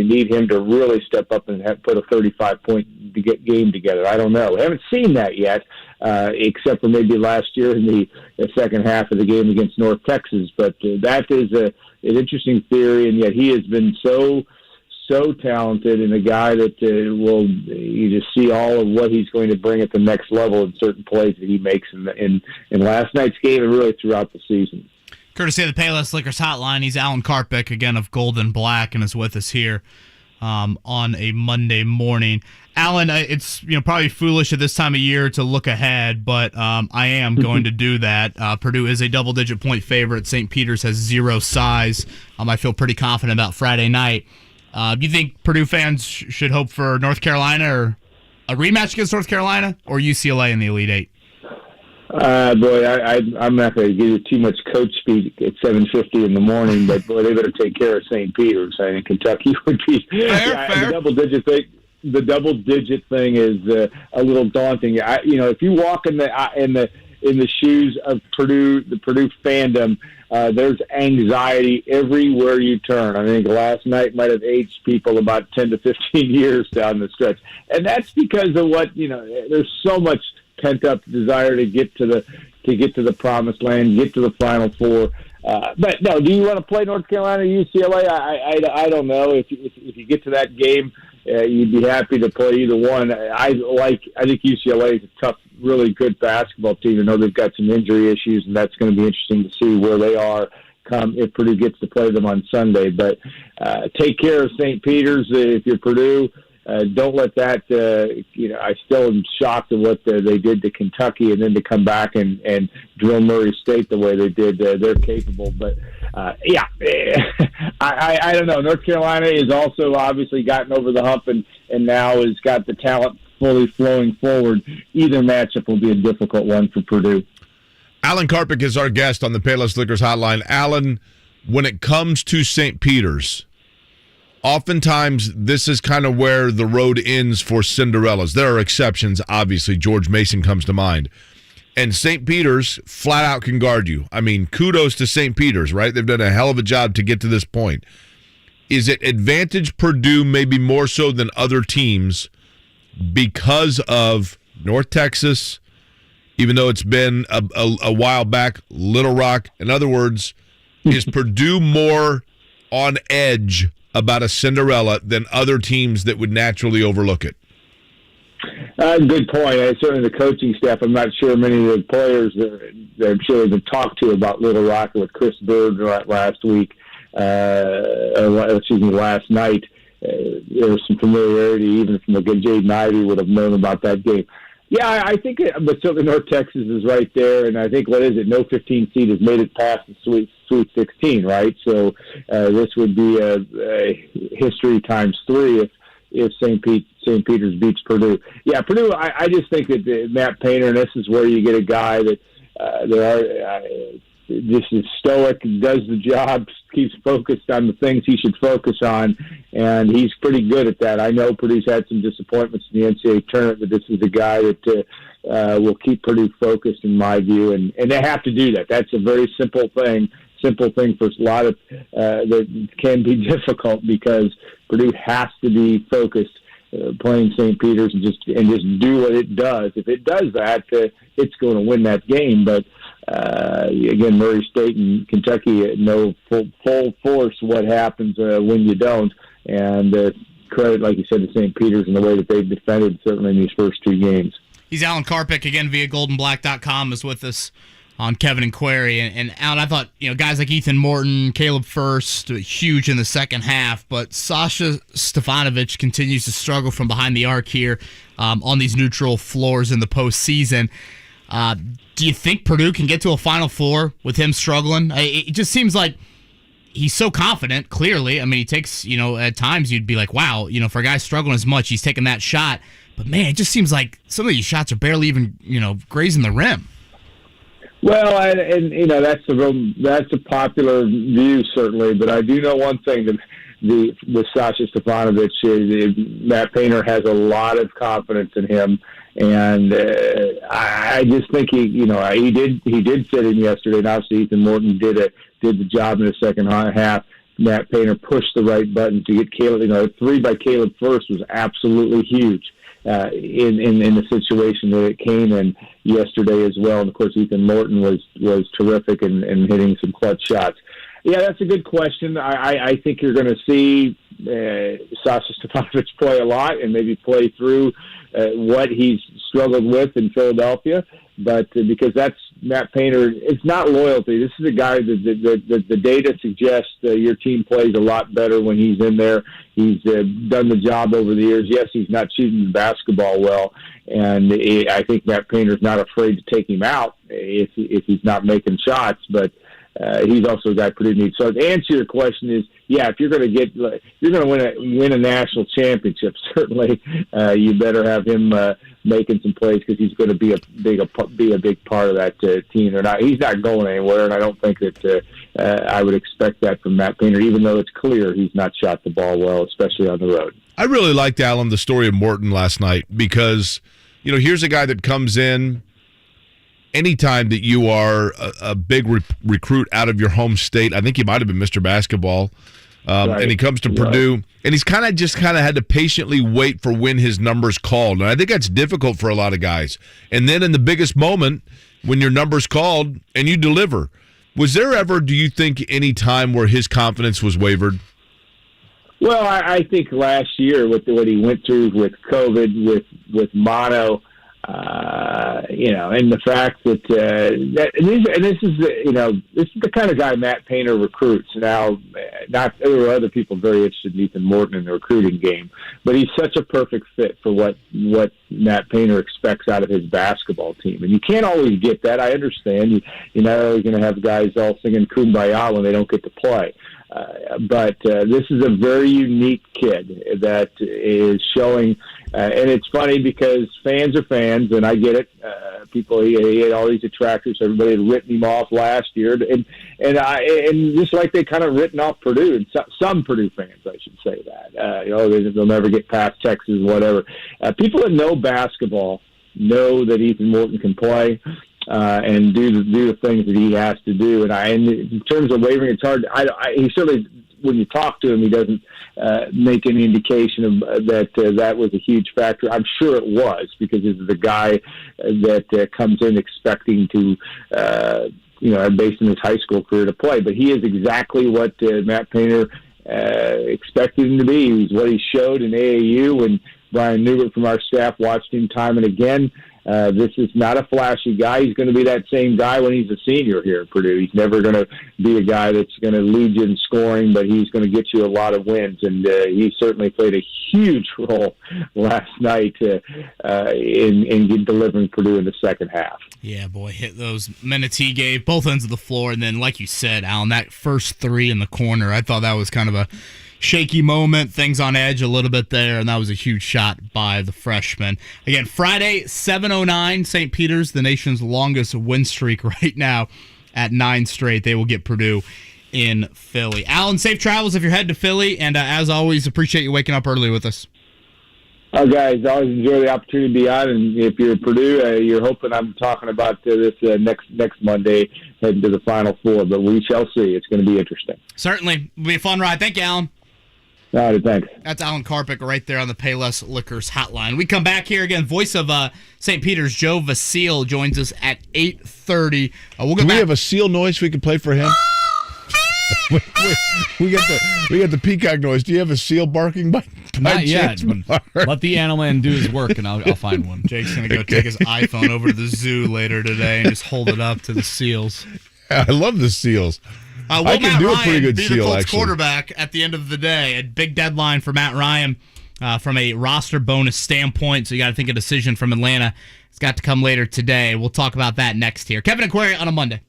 need him to really step up and put a 35-point game together. I don't know. I haven't seen that yet, except for maybe last year in the second half of the game against North Texas. But that is an interesting theory, and yet he has been so talented and a guy that you just see all of what he's going to bring at the next level in certain plays that he makes in last night's game and really throughout the season. Courtesy of the Payless Liquors hotline, he's Alan Karpick, again, of Gold&Black, and is with us here on a Monday morning. Alan, it's probably foolish at this time of year to look ahead, but I am going to do that. Purdue is a double-digit point favorite. St. Peter's has 0 size. I feel pretty confident about Friday night. Do you think Purdue fans should hope for North Carolina or a rematch against North Carolina or UCLA in the Elite Eight? Boy, I'm not going to give you too much coach speak at 7:50 in the morning, but boy, they better take care of St. Peter's. I think Kentucky would be fair. The double digit thing is a little daunting. If you walk in the shoes of Purdue, the Purdue fandom, there's anxiety everywhere you turn. I think last night might have aged people about 10 to 15 years down the stretch, and that's because of what there's so much pent-up desire to get to the promised land, get to the Final Four. But no, do you want to play North Carolina or UCLA? I don't know. If you get to that game, you'd be happy to play either one. I think UCLA is a tough, really good basketball team. I know they've got some injury issues, and that's going to be interesting to see where they are come if Purdue gets to play them on Sunday. But take care of St. Peter's if you're Purdue. Don't let that, I still am shocked at what they did to Kentucky, and then to come back and drill Murray State the way they did. They're capable. But, I don't know. North Carolina is also obviously gotten over the hump and now has got the talent fully flowing forward. Either matchup will be a difficult one for Purdue. Alan Karpick is our guest on the Payless Liquors Hotline. Alan, when it comes to St. Peter's, oftentimes, this is kind of where the road ends for Cinderellas. There are exceptions, obviously. George Mason comes to mind. And St. Peter's flat out can guard you. I mean, kudos to St. Peter's, right? They've done a hell of a job to get to this point. Is it advantage Purdue maybe more so than other teams because of North Texas, even though it's been a while back, Little Rock? In other words, is Purdue more on edge about a Cinderella than other teams that would naturally overlook it? Good point. Certainly the coaching staff, I'm not sure many of the players that I'm sure they've talked to about Little Rock with Chris Bird last week, last night. There was some familiarity, even from the good Jayden Ivey would have known about that game. Yeah, I think, but certainly North Texas is right there, and I think, no 15 seed has made it past the Sweet 16, right? So this would be a history times 3 if St. Peter's beats Purdue. Yeah, Purdue, I just think that Matt Painter, and this is where you get a guy that this is stoic, does the job, keeps focused on the things he should focus on, and he's pretty good at that. I know Purdue's had some disappointments in the NCAA tournament, but this is the guy that will keep Purdue focused, in my view, and they have to do that. That's a very simple thing for a lot of that can be difficult because Purdue has to be focused playing St. Peter's and just do what it does. If it does that, it's going to win that game. But again, Murray State and Kentucky know full force what happens when you don't. And credit, like you said, to St. Peter's and the way that they've defended certainly in these first 2 games. He's Alan Karpick, again, via GoldAndBlack.com, is with us on Kevin and Query. And Alan, I thought, guys like Ethan Morton, Caleb First, huge in the second half, but Sasha Stefanovic continues to struggle from behind the arc here on these neutral floors in the postseason. Do you think Purdue can get to a Final Four with him struggling? It just seems like he's so confident, clearly. I mean, he takes, at times you'd be like, wow, for a guy struggling as much, he's taking that shot. But, man, it just seems like some of these shots are barely even, grazing the rim. Well, that's a popular view, certainly. But I do know one thing, with Sasha Stefanovic, Matt Painter has a lot of confidence in him. And I just think he did fit in yesterday. And obviously Ethan Morton did the job in the second half. Matt Painter pushed the right button to get Caleb. A 3 by Caleb First was absolutely huge in the situation that it came in yesterday as well. And of course Ethan Morton was terrific and hitting some clutch shots. Yeah, that's a good question. I think you're going to see Sasha Stefanovic play a lot and maybe play through what he's struggled with in Philadelphia. But because that's Matt Painter, it's not loyalty. This is a guy that the data suggests your team plays a lot better when he's in there. He's done the job over the years. Yes, he's not shooting the basketball well, and I think Matt Painter's not afraid to take him out if he's not making shots. But he's also a guy Purdue needs. So to answer your question is, yeah, if you're going to win a national championship, certainly you better have him making some plays because he's going to be a big part of that team. He's not going anywhere, and I don't think that I would expect that from Matt Painter, even though it's clear he's not shot the ball well, especially on the road. I really liked, Alan, the story of Morton last night because, here's a guy that comes in anytime that you are a big recruit out of your home state. I think he might have been Mr. Basketball. Right. And he comes to Purdue, and he's kind of had to patiently wait for when his number's called. And I think that's difficult for a lot of guys. And then in the biggest moment, when your number's called and you deliver, was there ever, do you think, any time where his confidence was wavered? Well, I think last year with what he went through with COVID, with mono, and the fact that this is the kind of guy Matt Painter recruits. Now, there were other people very interested in Ethan Morton in the recruiting game, but he's such a perfect fit for what Matt Painter expects out of his basketball team. And you can't always get that. I understand. You're not always going to have guys all singing Kumbaya when they don't get to play. But this is a very unique kid that is showing, and it's funny because fans are fans, and I get it. He had all these detractors. Everybody had written him off last year, and just like they kind of written off Purdue, and some Purdue fans, I should say that. They'll never get past Texas, whatever. People that know basketball know that Ethan Morton can play. And do the things that he has to do. And in terms of wavering, it's hard. He certainly, when you talk to him, he doesn't make any indication of that was a huge factor. I'm sure it was, because he's the guy that comes in expecting to, based on his high school career, to play. But he is exactly what Matt Painter expected him to be. He's what he showed in AAU, and Brian Newbert from our staff watched him time and again. This is not a flashy guy. He's going to be that same guy when he's a senior here at Purdue. He's never going to be a guy that's going to lead you in scoring, but he's going to get you a lot of wins. And he certainly played a huge role last night in delivering Purdue in the second half. Yeah, boy, hit those minutes he gave, both ends of the floor. And then, like you said, Alan, that first three in the corner, I thought that was kind of a shaky moment, things on edge a little bit there, and that was a huge shot by the freshman. Again, Friday, 7:09, St. Peter's, the nation's longest win streak right now at 9 straight. They will get Purdue in Philly. Alan, safe travels if you're heading to Philly, and as always, appreciate you waking up early with us. Oh, guys, always enjoy the opportunity to be on, and if you're at Purdue, you're hoping I'm talking about this next Monday, heading to the Final Four, but we shall see. It's going to be interesting. Certainly. It'll be a fun ride. Thank you, Alan. All right, thanks. That's Alan Karpick right there on the Payless Liquors hotline. We come back here again. Voice of St. Peter's, Joe Vasile, joins us at 8:30. We'll go Do back. we have a seal noise we can play for him? we got the peacock noise. Do you have a seal barking by Not yet. Mark? Let the animal man do his work, and I'll find one. Jake's going to go take his iPhone over to the zoo later today and just hold it up to the seals. I love the seals. Will I can Matt do Ryan a pretty good be seal, the Colts actually. quarterback at the end of the day? A big deadline for Matt Ryan from a roster bonus standpoint, so you got to think a decision from Atlanta. It's got to come later today. We'll talk about that next here. Kevin Aquari on a Monday.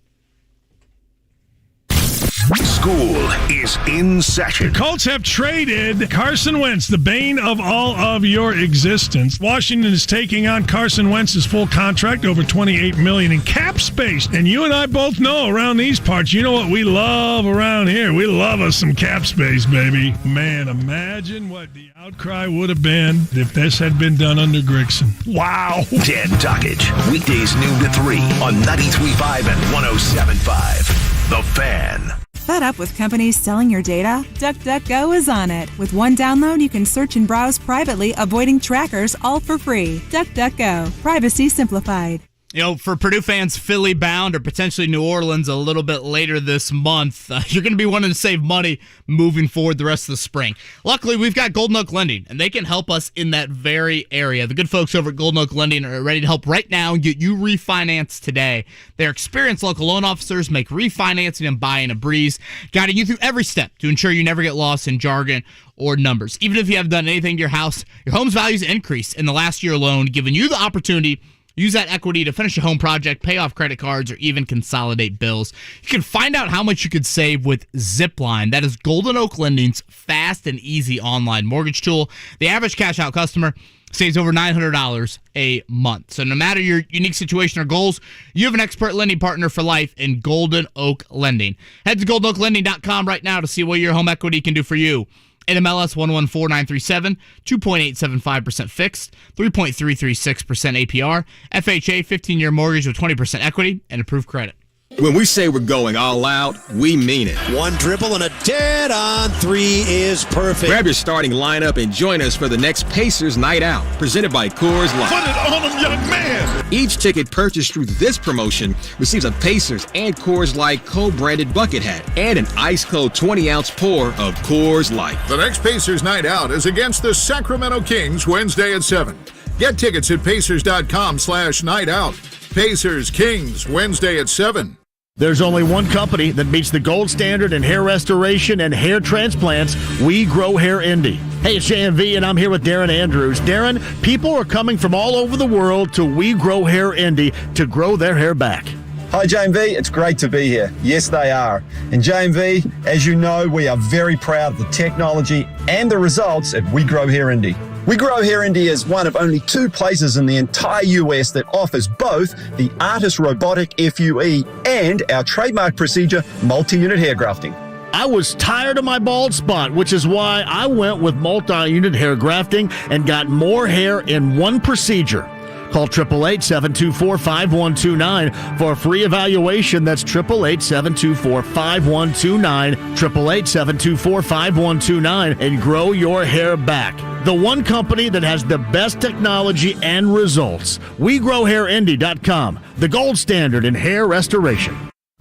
School is in session. The Colts have traded Carson Wentz, the bane of all of your existence. Washington is taking on Carson Wentz's full contract, over $28 million in cap space. And you and I both know around these parts, you know what we love around here? We love us some cap space, baby. Man, imagine what the outcry would have been if this had been done under Grigson. Wow. Dan Duckage, weekdays noon to 3 on 93.5 and 107.5. The Fan. Fed up with companies selling your data? DuckDuckGo is on it. With one download, you can search and browse privately, avoiding trackers, all for free. DuckDuckGo. Privacy simplified. You know, for Purdue fans, Philly bound or potentially New Orleans a little bit later this month, you're going to be wanting to save money moving forward the rest of the spring. Luckily, we've got Golden Oak Lending, and they can help us in that very area. The good folks over at Golden Oak Lending are ready to help right now and get you refinanced today. Their experienced local loan officers make refinancing and buying a breeze, guiding you through every step to ensure you never get lost in jargon or numbers. Even if you haven't done anything to your house, your home's values increased in the last year alone, giving you the opportunity Use that equity to finish a home project, pay off credit cards, or even consolidate bills. You can find out how much you could save with Zipline. That is Golden Oak Lending's fast and easy online mortgage tool. The average cash-out customer saves over $900 a month. So no matter your unique situation or goals, you have an expert lending partner for life in Golden Oak Lending. Head to goldenoaklending.com right now to see what your home equity can do for you. NMLS 114937, 2.875% fixed, 3.336% APR, FHA 15-year mortgage with 20% equity, and approved credit. When we say we're going all out, we mean it. One dribble and a dead-on three is perfect. Grab your starting lineup and join us for the next Pacers Night Out, presented by Coors Light. Put it on him, young man! Each ticket purchased through this promotion receives a Pacers and Coors Light co-branded bucket hat and an ice-cold 20-ounce pour of Coors Light. The next Pacers Night Out is against the Sacramento Kings Wednesday at 7. Get tickets at pacers.com/night out. Pacers Kings Wednesday at 7. There's only one company that meets the gold standard in hair restoration and hair transplants. We Grow Hair Indy. Hey, it's JMV, and I'm here with Darren Andrews. Darren, people are coming from all over the world to We Grow Hair Indy to grow their hair back. Hi, JMV. It's great to be here. Yes, they are. And JMV, as you know, we are very proud of the technology and the results at We Grow Hair Indy. We Grow Hair Indy is one of only 2 places in the entire US that offers both the Artist Robotic FUE and our trademark procedure, multi-unit hair grafting. I was tired of my bald spot, which is why I went with multi-unit hair grafting and got more hair in one procedure. Call 888-724-5129 for a free evaluation. That's 888-724-5129, 888-724-5129, and grow your hair back. The one company that has the best technology and results. WeGrowHairIndy.com, the gold standard in hair restoration.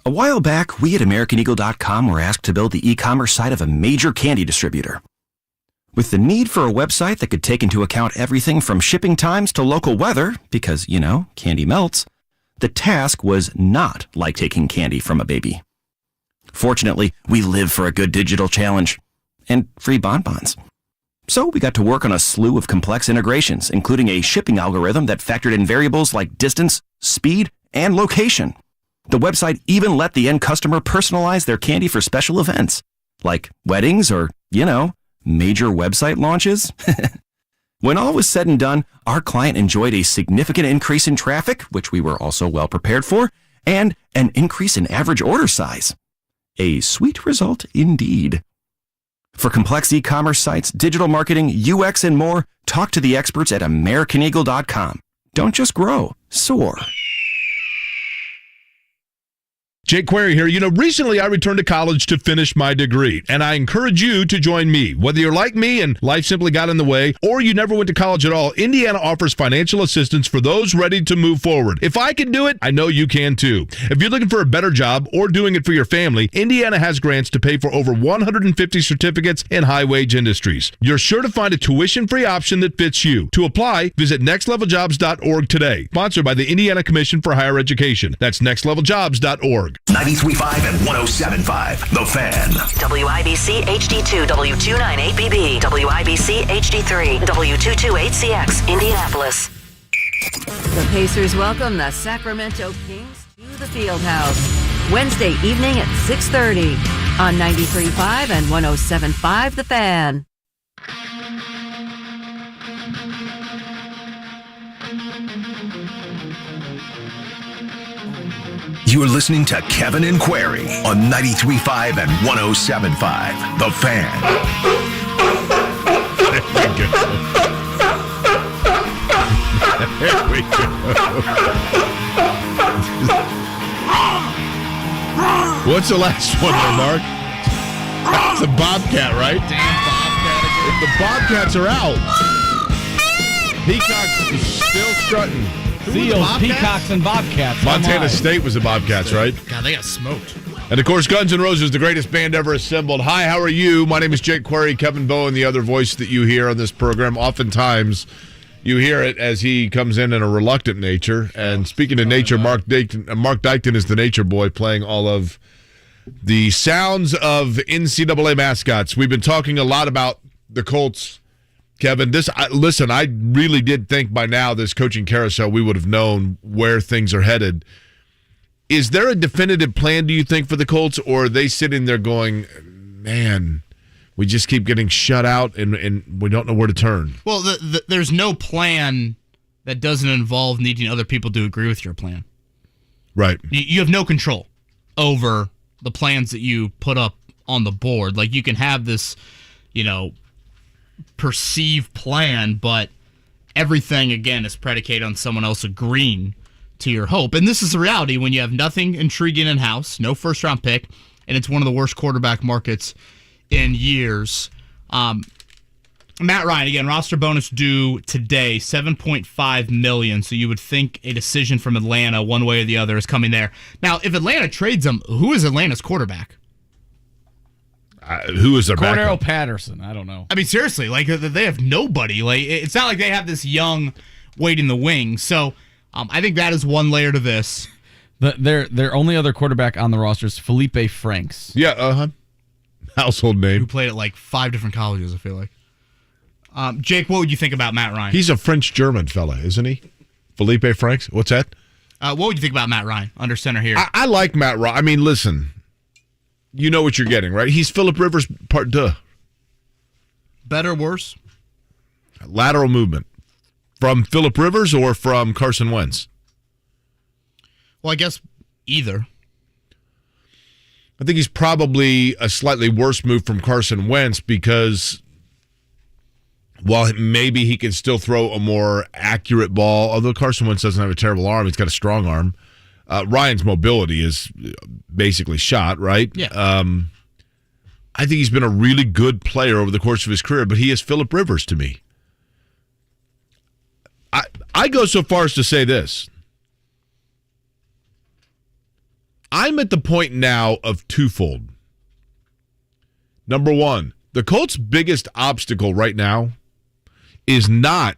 A while back, we at AmericanEagle.com were asked to build the e-commerce site of a major candy distributor. With the need for a website that could take into account everything from shipping times to local weather, because, candy melts, the task was not like taking candy from a baby. Fortunately, we live for a good digital challenge and free bonbons. So we got to work on a slew of complex integrations, including a shipping algorithm that factored in variables like distance, speed, and location. The website even let the end customer personalize their candy for special events, like weddings or, major website launches. When all was said and done, our client enjoyed a significant increase in traffic, which we were also well prepared for, and an increase in average order size. A sweet result indeed. For complex e-commerce sites, digital marketing, UX, and more, talk to the experts at AmericanEagle.com. Don't just grow, soar. Jake Query here. Recently I returned to college to finish my degree, and I encourage you to join me. Whether you're like me and life simply got in the way, or you never went to college at all, Indiana offers financial assistance for those ready to move forward. If I can do it, I know you can too. If you're looking for a better job or doing it for your family, Indiana has grants to pay for over 150 certificates in high-wage industries. You're sure to find a tuition-free option that fits you. To apply, visit nextleveljobs.org today. Sponsored by the Indiana Commission for Higher Education. That's nextleveljobs.org. 93.5 and 107.5, The Fan. WIBC HD2, W298BB, WIBC HD3, W228CX, Indianapolis. The Pacers welcome the Sacramento Kings to the Fieldhouse Wednesday evening at 6:30 on 93.5 and 107.5, The Fan. You're listening to Kevin and Query on 93.5 and 107.5, The Fan. There we go. What's the last one there, Mark? It's a bobcat, right? Damn bobcat again. The bobcats are out. Peacocks is still strutting. Seals, Peacocks, and Bobcats. Montana State was the Bobcats, right? God, they got smoked. And, of course, Guns N' Roses, the greatest band ever assembled. Hi, how are you? My name is Jake Query. Kevin Bowen, the other voice that you hear on this program. Oftentimes, you hear it as he comes in a reluctant nature. And speaking of nature, Mark Dykton is the nature boy playing all of the sounds of NCAA mascots. We've been talking a lot about the Colts Kevin, listen, I really did think by now this coaching carousel we would have known where things are headed. Is there a definitive plan, do you think, for the Colts, or are they sitting there going, man, we just keep getting shut out and we don't know where to turn? Well, there's no plan that doesn't involve needing other people to agree with your plan. Right. You have no control over the plans that you put up on the board. Like, you can have this, perceived plan, but everything, again, is predicated on someone else agreeing to your hope. And this is the reality when you have nothing intriguing in-house, no first-round pick, and it's one of the worst quarterback markets in years. Matt Ryan, again, roster bonus due today, $7.5 million. So you would think a decision from Atlanta, one way or the other, is coming there. Now, if Atlanta trades him, who is Atlanta's quarterback? Who is their Cordarrelle backup? Patterson. I don't know. I mean, seriously, like, they have nobody. Like, it's not like they have this young waiting the wings. So I think that is one layer to this. Their only other quarterback on the roster is Felipe Franks. Yeah, household name. Who played at like 5 different colleges, I feel like. Jake, what would you think about Matt Ryan? He's a French-German fella, isn't he? Felipe Franks? What's that? What would you think about Matt Ryan under center here? I like Matt Ryan. I mean, listen, you know what you're getting, right? He's Phillip Rivers part deux. Better, worse? Lateral movement. From Phillip Rivers or from Carson Wentz? Well, I guess either. I think he's probably a slightly worse move from Carson Wentz because while maybe he can still throw a more accurate ball, although Carson Wentz doesn't have a terrible arm, he's got a strong arm. Ryan's mobility is basically shot, right? Yeah. I think he's been a really good player over the course of his career, but he is Phillip Rivers to me. I go so far as to say this. I'm at the point now of twofold. Number one, the Colts' biggest obstacle right now is not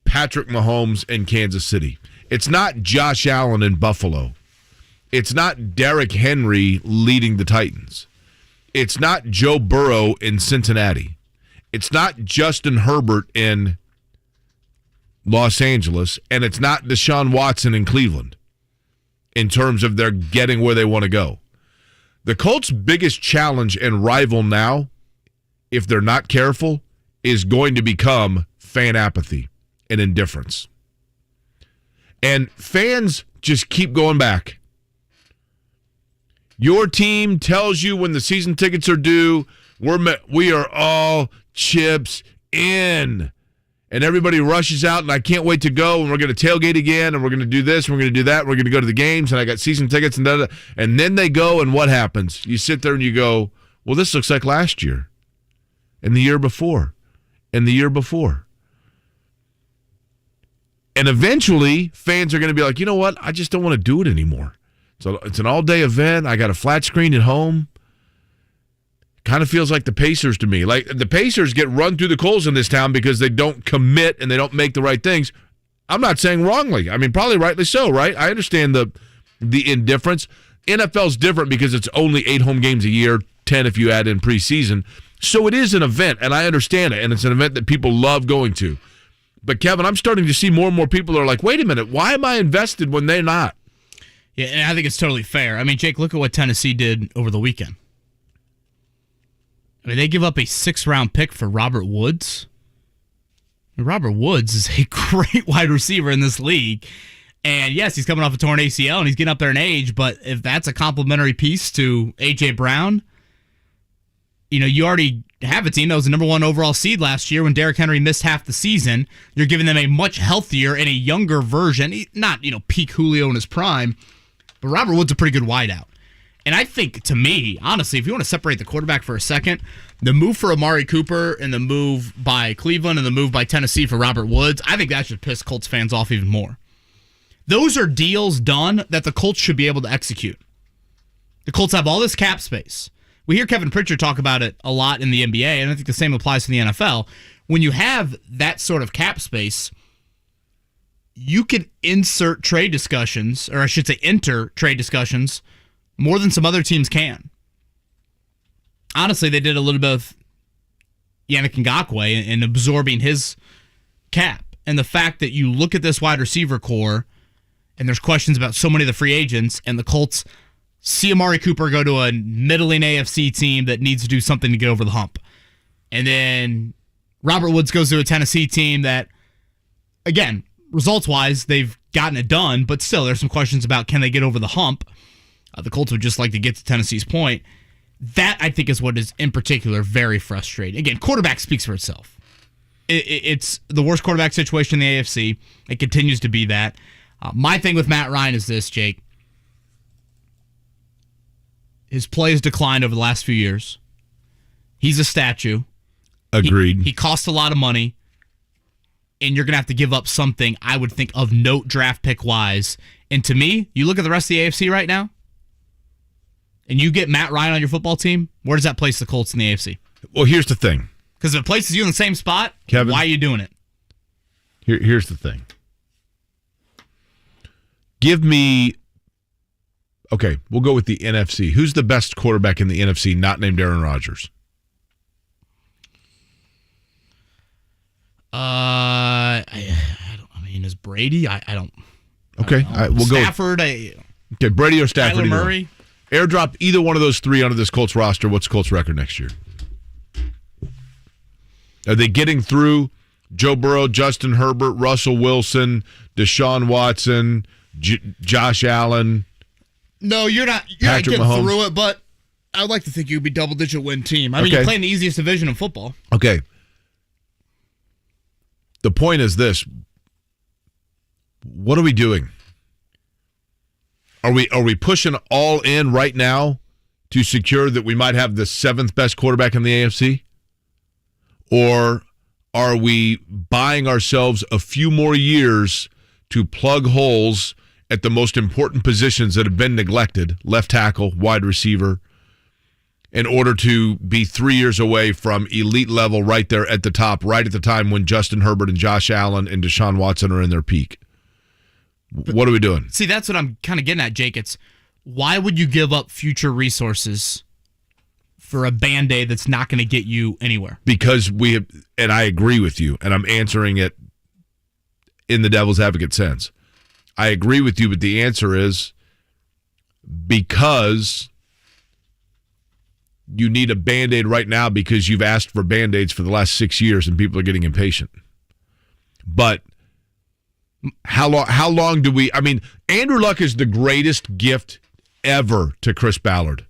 Patrick Mahomes in Kansas City. It's not Josh Allen in Buffalo. It's not Derrick Henry leading the Titans. It's not Joe Burrow in Cincinnati. It's not Justin Herbert in Los Angeles, and it's not Deshaun Watson in Cleveland in terms of their getting where they want to go. The Colts' biggest challenge and rival now, if they're not careful, is going to become fan apathy and indifference. And fans just keep going back. Your team tells you when the season tickets are due, we are all chips in. And everybody rushes out, and I can't wait to go, and we're going to tailgate again, and we're going to do this, and we're going to do that, and we're going to go to the games, and I got season tickets, and da-da. And then they go, and what happens? You sit there and you go, well, this looks like last year, and the year before, and the year before. And eventually, fans are going to be like, you know what? I just don't want to do it anymore. So it's an all-day event. I got a flat screen at home. Kind of feels like the Pacers to me. Like the Pacers get run through the coals in this town because they don't commit and they don't make the right things. I'm not saying wrongly. I mean, probably rightly so, right? I understand the indifference. NFL's different because it's only 8 home games a year, 10 if you add in preseason. So it is an event, and I understand it, and it's an event that people love going to. But, Kevin, I'm starting to see more and more people are like, wait a minute, why am I invested when they're not? Yeah, and I think it's totally fair. I mean, Jake, look at what Tennessee did over the weekend. I mean, they give up a 6th-round pick for Robert Woods. Robert Woods is a great wide receiver in this league. And, yes, he's coming off a torn ACL, and he's getting up there in age, but if that's a complimentary piece to A.J. Brown, you already have a team that was the number 1 overall seed last year when Derrick Henry missed half the season. You're giving them a much healthier and a younger version, not, peak Julio in his prime, but Robert Woods is a pretty good wideout. And I think, to me, honestly, if you want to separate the quarterback for a second, the move for Amari Cooper and the move by Cleveland and the move by Tennessee for Robert Woods, I think that should piss Colts fans off even more. Those are deals done that the Colts should be able to execute. The Colts have all this cap space. We hear Kevin Pritchard talk about it a lot in the NBA, and I think the same applies to the NFL. When you have that sort of cap space, you can insert trade discussions, or I should say enter trade discussions, more than some other teams can. Honestly, they did a little bit of, Yannick Ngakoue and absorbing his cap. And the fact that you look at this wide receiver core and there's questions about so many of the free agents, and the Colts see Amari Cooper go to a middling AFC team that needs to do something to get over the hump. And then Robert Woods goes to a Tennessee team that, again, results-wise, they've gotten it done, but still there's some questions about can they get over the hump. The Colts would just like to get to Tennessee's point. That, I think, is what is, in particular, very frustrating. Again, quarterback speaks for itself. It's the worst quarterback situation in the AFC. It continues to be that. My thing with Matt Ryan is this, Jake. His play has declined over the last few years. He's a statue. Agreed. He costs a lot of money, and you're going to have to give up something, I would think, of note draft pick-wise. And to me, you look at the rest of the AFC right now, and you get Matt Ryan on your football team, where does that place the Colts in the AFC? Well, here's the thing. Because if it places you in the same spot, Kevin, why are you doing it? Here's the thing. Give me... Okay, we'll go with the NFC. Who's the best quarterback in the NFC not named Aaron Rodgers? I mean, is Brady? I don't... Okay, we'll Stafford, go. Okay, Brady or Stafford. Kyler Murray. Airdrop either one of those three onto this Colts roster. What's the Colts record next year? Are they getting through Joe Burrow, Justin Herbert, Russell Wilson, Deshaun Watson, Josh Allen? No, you're not Patrick getting Mahomes. through it, but I'd like to think you'd be double-digit win team. I mean, you're playing the easiest division in football. Okay. The point is this. What are we doing? Are we pushing all in right now to secure that we might have the seventh best quarterback in the AFC? Or are we buying ourselves a few more years to plug holes at the most important positions that have been neglected, left tackle, wide receiver, in order to be 3 years away from elite level right there at the top, right at the time when Justin Herbert and Josh Allen and Deshaun Watson are in their peak? What are we doing? See, that's what I'm kind of getting at, Jake. It's why would you give up future resources for a Band-Aid that's not going to get you anywhere? Because we have, and I agree with you, and I'm answering it in the devil's advocate sense. I agree with you, but the answer is because you need a Band-Aid right now because you've asked for Band-Aids for the last 6 years and people are getting impatient. But how long do we... I mean, Andrew Luck is the greatest gift ever to Chris Ballard.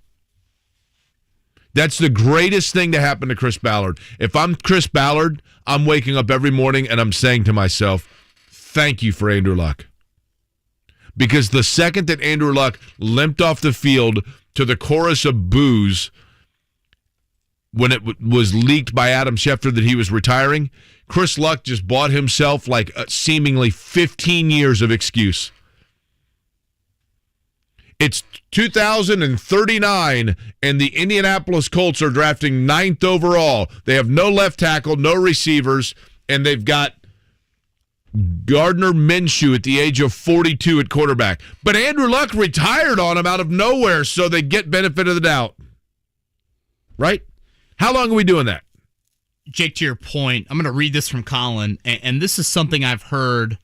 That's the greatest thing to happen to Chris Ballard. If I'm Chris Ballard, I'm waking up every morning and I'm saying to myself, thank you for Andrew Luck. Because the second that Andrew Luck limped off the field to the chorus of boos when it was leaked by Adam Schefter that he was retiring, Chris Luck just bought himself like seemingly 15 years of excuse. It's 2039, and the Indianapolis Colts are drafting 9th overall. They have no left tackle, no receivers, and they've got Gardner Minshew at the age of 42 at quarterback. But Andrew Luck retired on him out of nowhere, so they get benefit of the doubt. Right? How long are we doing that? Jake, to your point, I'm going to read this from Colin, and this is something I've heard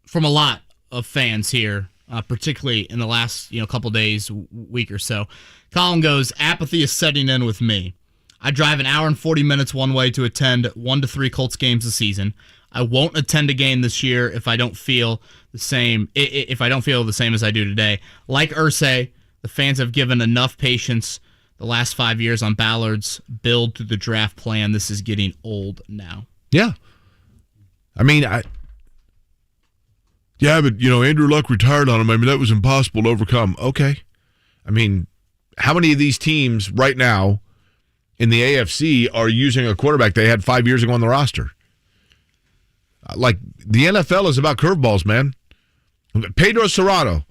from a lot of fans here, particularly in the last couple days, week or so. Colin goes, apathy is setting in with me. I drive an hour and 40 minutes one way to attend 1 to 3 Colts games a season. I won't attend a game this year if I don't feel the same. If I don't feel the same as I do today. Like Irsay, the fans have given enough patience the last 5 years on Ballard's build through the draft plan. This is getting old now. Yeah. I mean, yeah, but, Andrew Luck retired on him. I mean, that was impossible to overcome. Okay. I mean, how many of these teams right now in the AFC are using a quarterback they had 5 years ago on the roster? Like, the NFL is about curveballs, man. Pedro Serrano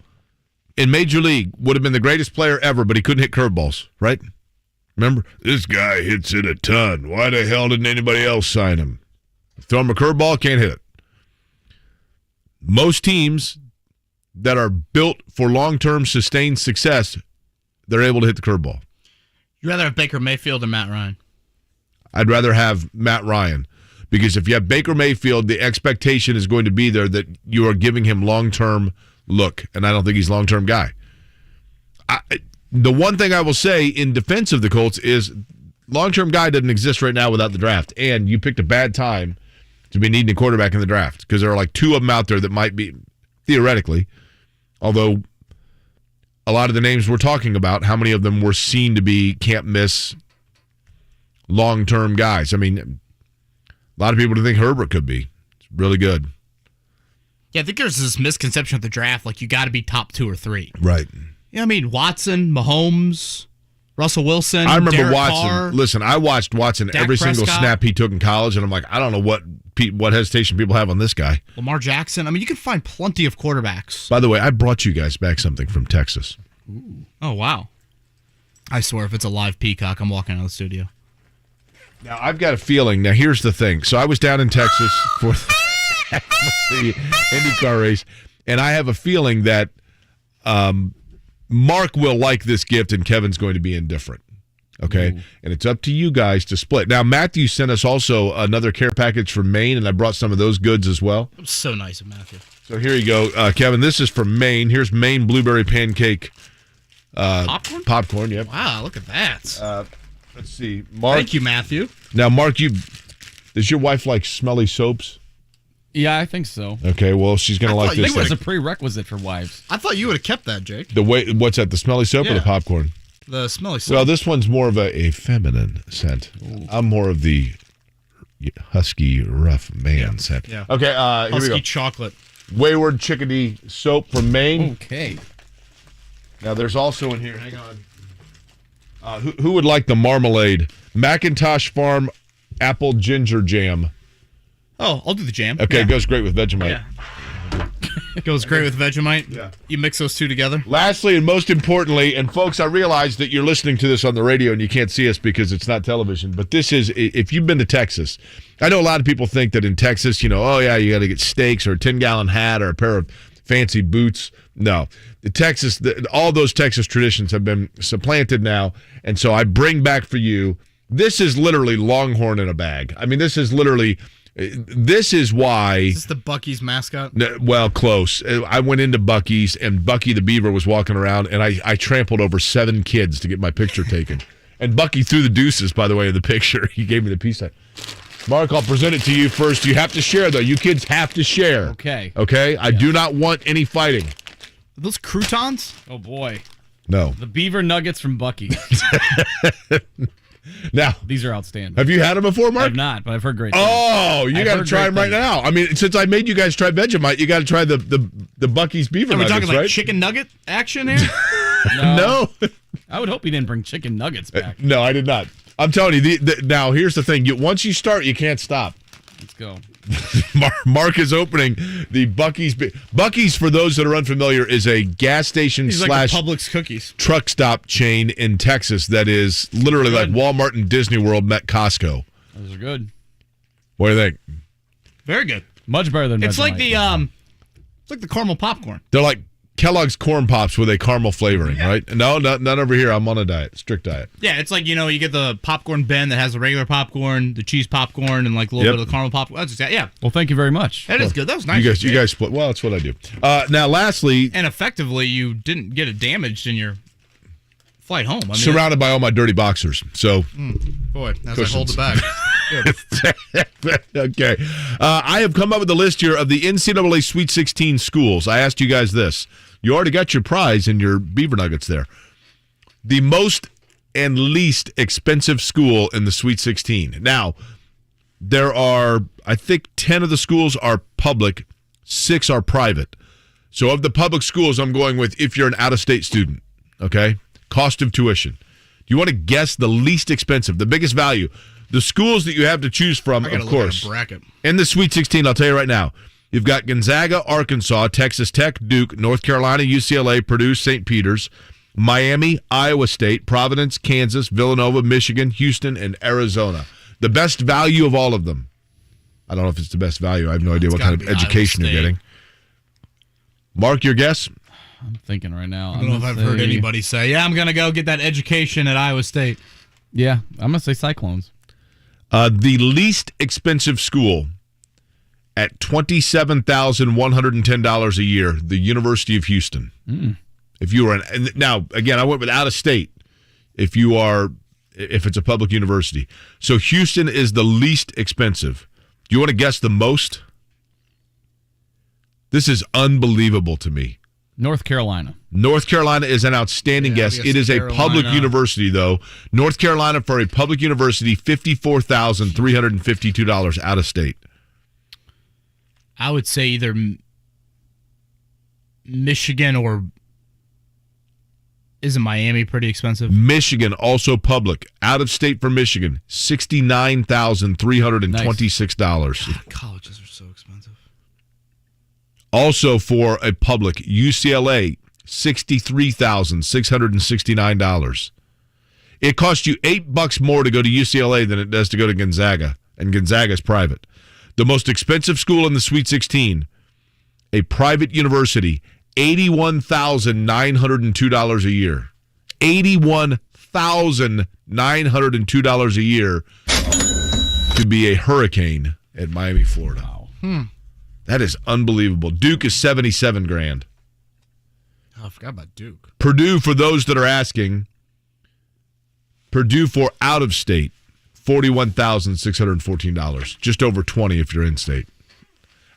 in Major League would have been the greatest player ever, but he couldn't hit curveballs, right? Remember? This guy hits it a ton. Why the hell didn't anybody else sign him? Throw him a curveball, can't hit it. Most teams that are built for long-term sustained success, they're able to hit the curveball. You'd rather have Baker Mayfield or Matt Ryan? I'd rather have Matt Ryan. Because if you have Baker Mayfield, the expectation is going to be there that you are giving him long-term look, and I don't think he's a long-term guy. The one thing I will say in defense of the Colts is long-term guy doesn't exist right now without the draft, and you picked a bad time to be needing a quarterback in the draft because there are like 2 of them out there that might be, theoretically, although a lot of the names we're talking about, how many of them were seen to be can't-miss long-term guys? I mean, a lot of people think Herbert could be. It's really good. Yeah, I think there's this misconception of the draft, like you got to be top 2 or 3. Right. Yeah, I mean, Watson, Mahomes, Russell Wilson, I remember Derek Watson. Carr, Listen, I watched Watson Dak every single Prescott. snap he took in college, and I'm like, I don't know what hesitation people have on this guy. Lamar Jackson. I mean, you can find plenty of quarterbacks. By the way, I brought you guys back something from Texas. Ooh. Oh, wow. I swear, if it's a live peacock, I'm walking out of the studio. Now, I've got a feeling. Now, here's the thing. So I was down in Texas for the IndyCar race, and I have a feeling that Mark will like this gift and Kevin's going to be indifferent. Okay? Ooh. And it's up to you guys to split. Now, Matthew sent us also another care package from Maine, and I brought some of those goods as well. That was so nice of Matthew. So here you go, Kevin. This is from Maine. Here's Maine blueberry pancake popcorn? Popcorn, yep. Wow, look at that. Let's see. Mark. Thank you, Matthew. Now, Mark, does your wife like smelly soaps? Yeah, I think so. Okay, well, she's going to like this. I think it's a prerequisite for wives. I thought you would have kept that, Jake. What's that, the smelly soap or the popcorn? The smelly soap. Well, this one's more of a feminine scent. Ooh. I'm more of the husky, rough man scent. Yeah. Okay, here we go. Husky chocolate. Wayward Chickadee soap from Maine. Okay. Now, there's also in here, hang on. Who would like the marmalade? Macintosh Farm apple ginger jam. Oh, I'll do the jam. Okay, it goes great with Vegemite. Yeah. It goes great with Vegemite. Yeah. You mix those 2 together. Lastly, and most importantly, and folks, I realize that you're listening to this on the radio and you can't see us because it's not television, but this is, if you've been to Texas, I know a lot of people think that in Texas, you got to get steaks or a 10-gallon hat or a pair of fancy boots. No. All those Texas traditions have been supplanted now, and so I bring back for you, this is literally Longhorn in a bag. I mean, this is why... Is this the Buc-ee's mascot? Well, close. I went into Buc-ee's, and Bucky the Beaver was walking around, and I trampled over 7 kids to get my picture taken. And Bucky threw the deuces, by the way, in the picture. He gave me the peace sign. Mark, I'll present it to you first. You have to share, though. You kids have to share. Okay. Okay? I do not want any fighting. Are those croutons? Oh, boy. No. The beaver nuggets from Bucky. Now, these are outstanding. Have you had them before, Mark? I have not, but I've heard great things. Oh, you got to try them right now. I mean, since I made you guys try Vegemite, you got to try the Buc-ee's beaver nuggets, right? Are we talking like chicken nugget action here? No. I would hope you didn't bring chicken nuggets back. No, I did not. I'm telling you, now here's the thing. Once you start, you can't stop. Let's go. Mark is opening the Buc-ee's. Buc-ee's, for those that are unfamiliar, is a gas station / like Publix cookies truck stop chain in Texas that is literally like Walmart and Disney World met Costco. Those are good. What do you think? Very good. Much better than it's Vegemite. Like the caramel popcorn. They're like Kellogg's Corn Pops with a caramel flavoring, right? No, none over here. I'm on a diet, strict diet. Yeah, it's like, you get the popcorn bin that has the regular popcorn, the cheese popcorn, and like a little bit of the caramel popcorn. That's exactly, yeah. Well, thank you very much. That is good. That was nice. You guys split. Well, that's what I do. Now, lastly. And effectively, you didn't get it damaged in your flight home. I mean, surrounded by all my dirty boxers. So, boy, as I hold the bag. Okay. I have come up with a list here of the NCAA Sweet 16 schools. I asked you guys this. You already got your prize in your beaver nuggets there. The most and least expensive school in the Sweet 16. Now, there are, I think, 10 of the schools are public, 6 are private. So of the public schools, I'm going with if you're an out-of-state student, okay? Cost of tuition. Do you want to guess the least expensive, the biggest value? The schools that you have to choose from, of course. Bracket. In the Sweet 16, I'll tell you right now, you've got Gonzaga, Arkansas, Texas Tech, Duke, North Carolina, UCLA, Purdue, St. Peter's, Miami, Iowa State, Providence, Kansas, Villanova, Michigan, Houston, and Arizona. The best value of all of them. I don't know if it's the best value. I have no idea what kind of education you're getting. Mark, your guess? I'm thinking right now. I don't know if I've heard anybody say, I'm going to go get that education at Iowa State. Yeah, I'm going to say Cyclones. The least expensive school at $27,110 a year, the University of Houston. If you are now again, I went with out of state. If it's a public university, so Houston is the least expensive. Do you want to guess the most? This is unbelievable to me. North Carolina. North Carolina is an outstanding guess. It is a public university, though. North Carolina, for a public university, $54,352 out of state. I would say either Michigan or... Isn't Miami pretty expensive? Michigan, also public. Out of state for Michigan, $69,326. God, colleges are so expensive. Also for a public, UCLA, $63,669. It costs you $8 more to go to UCLA than it does to go to Gonzaga, and Gonzaga is private. The most expensive school in the Sweet 16, a private university, $81,902 a year. $81,902 a year to be a hurricane at Miami, Florida. Wow. That is unbelievable. Duke is $77,000. Oh, I forgot about Duke. Purdue, for those that are asking, Purdue for out of state, $41,614. Just over $20 if you're in state.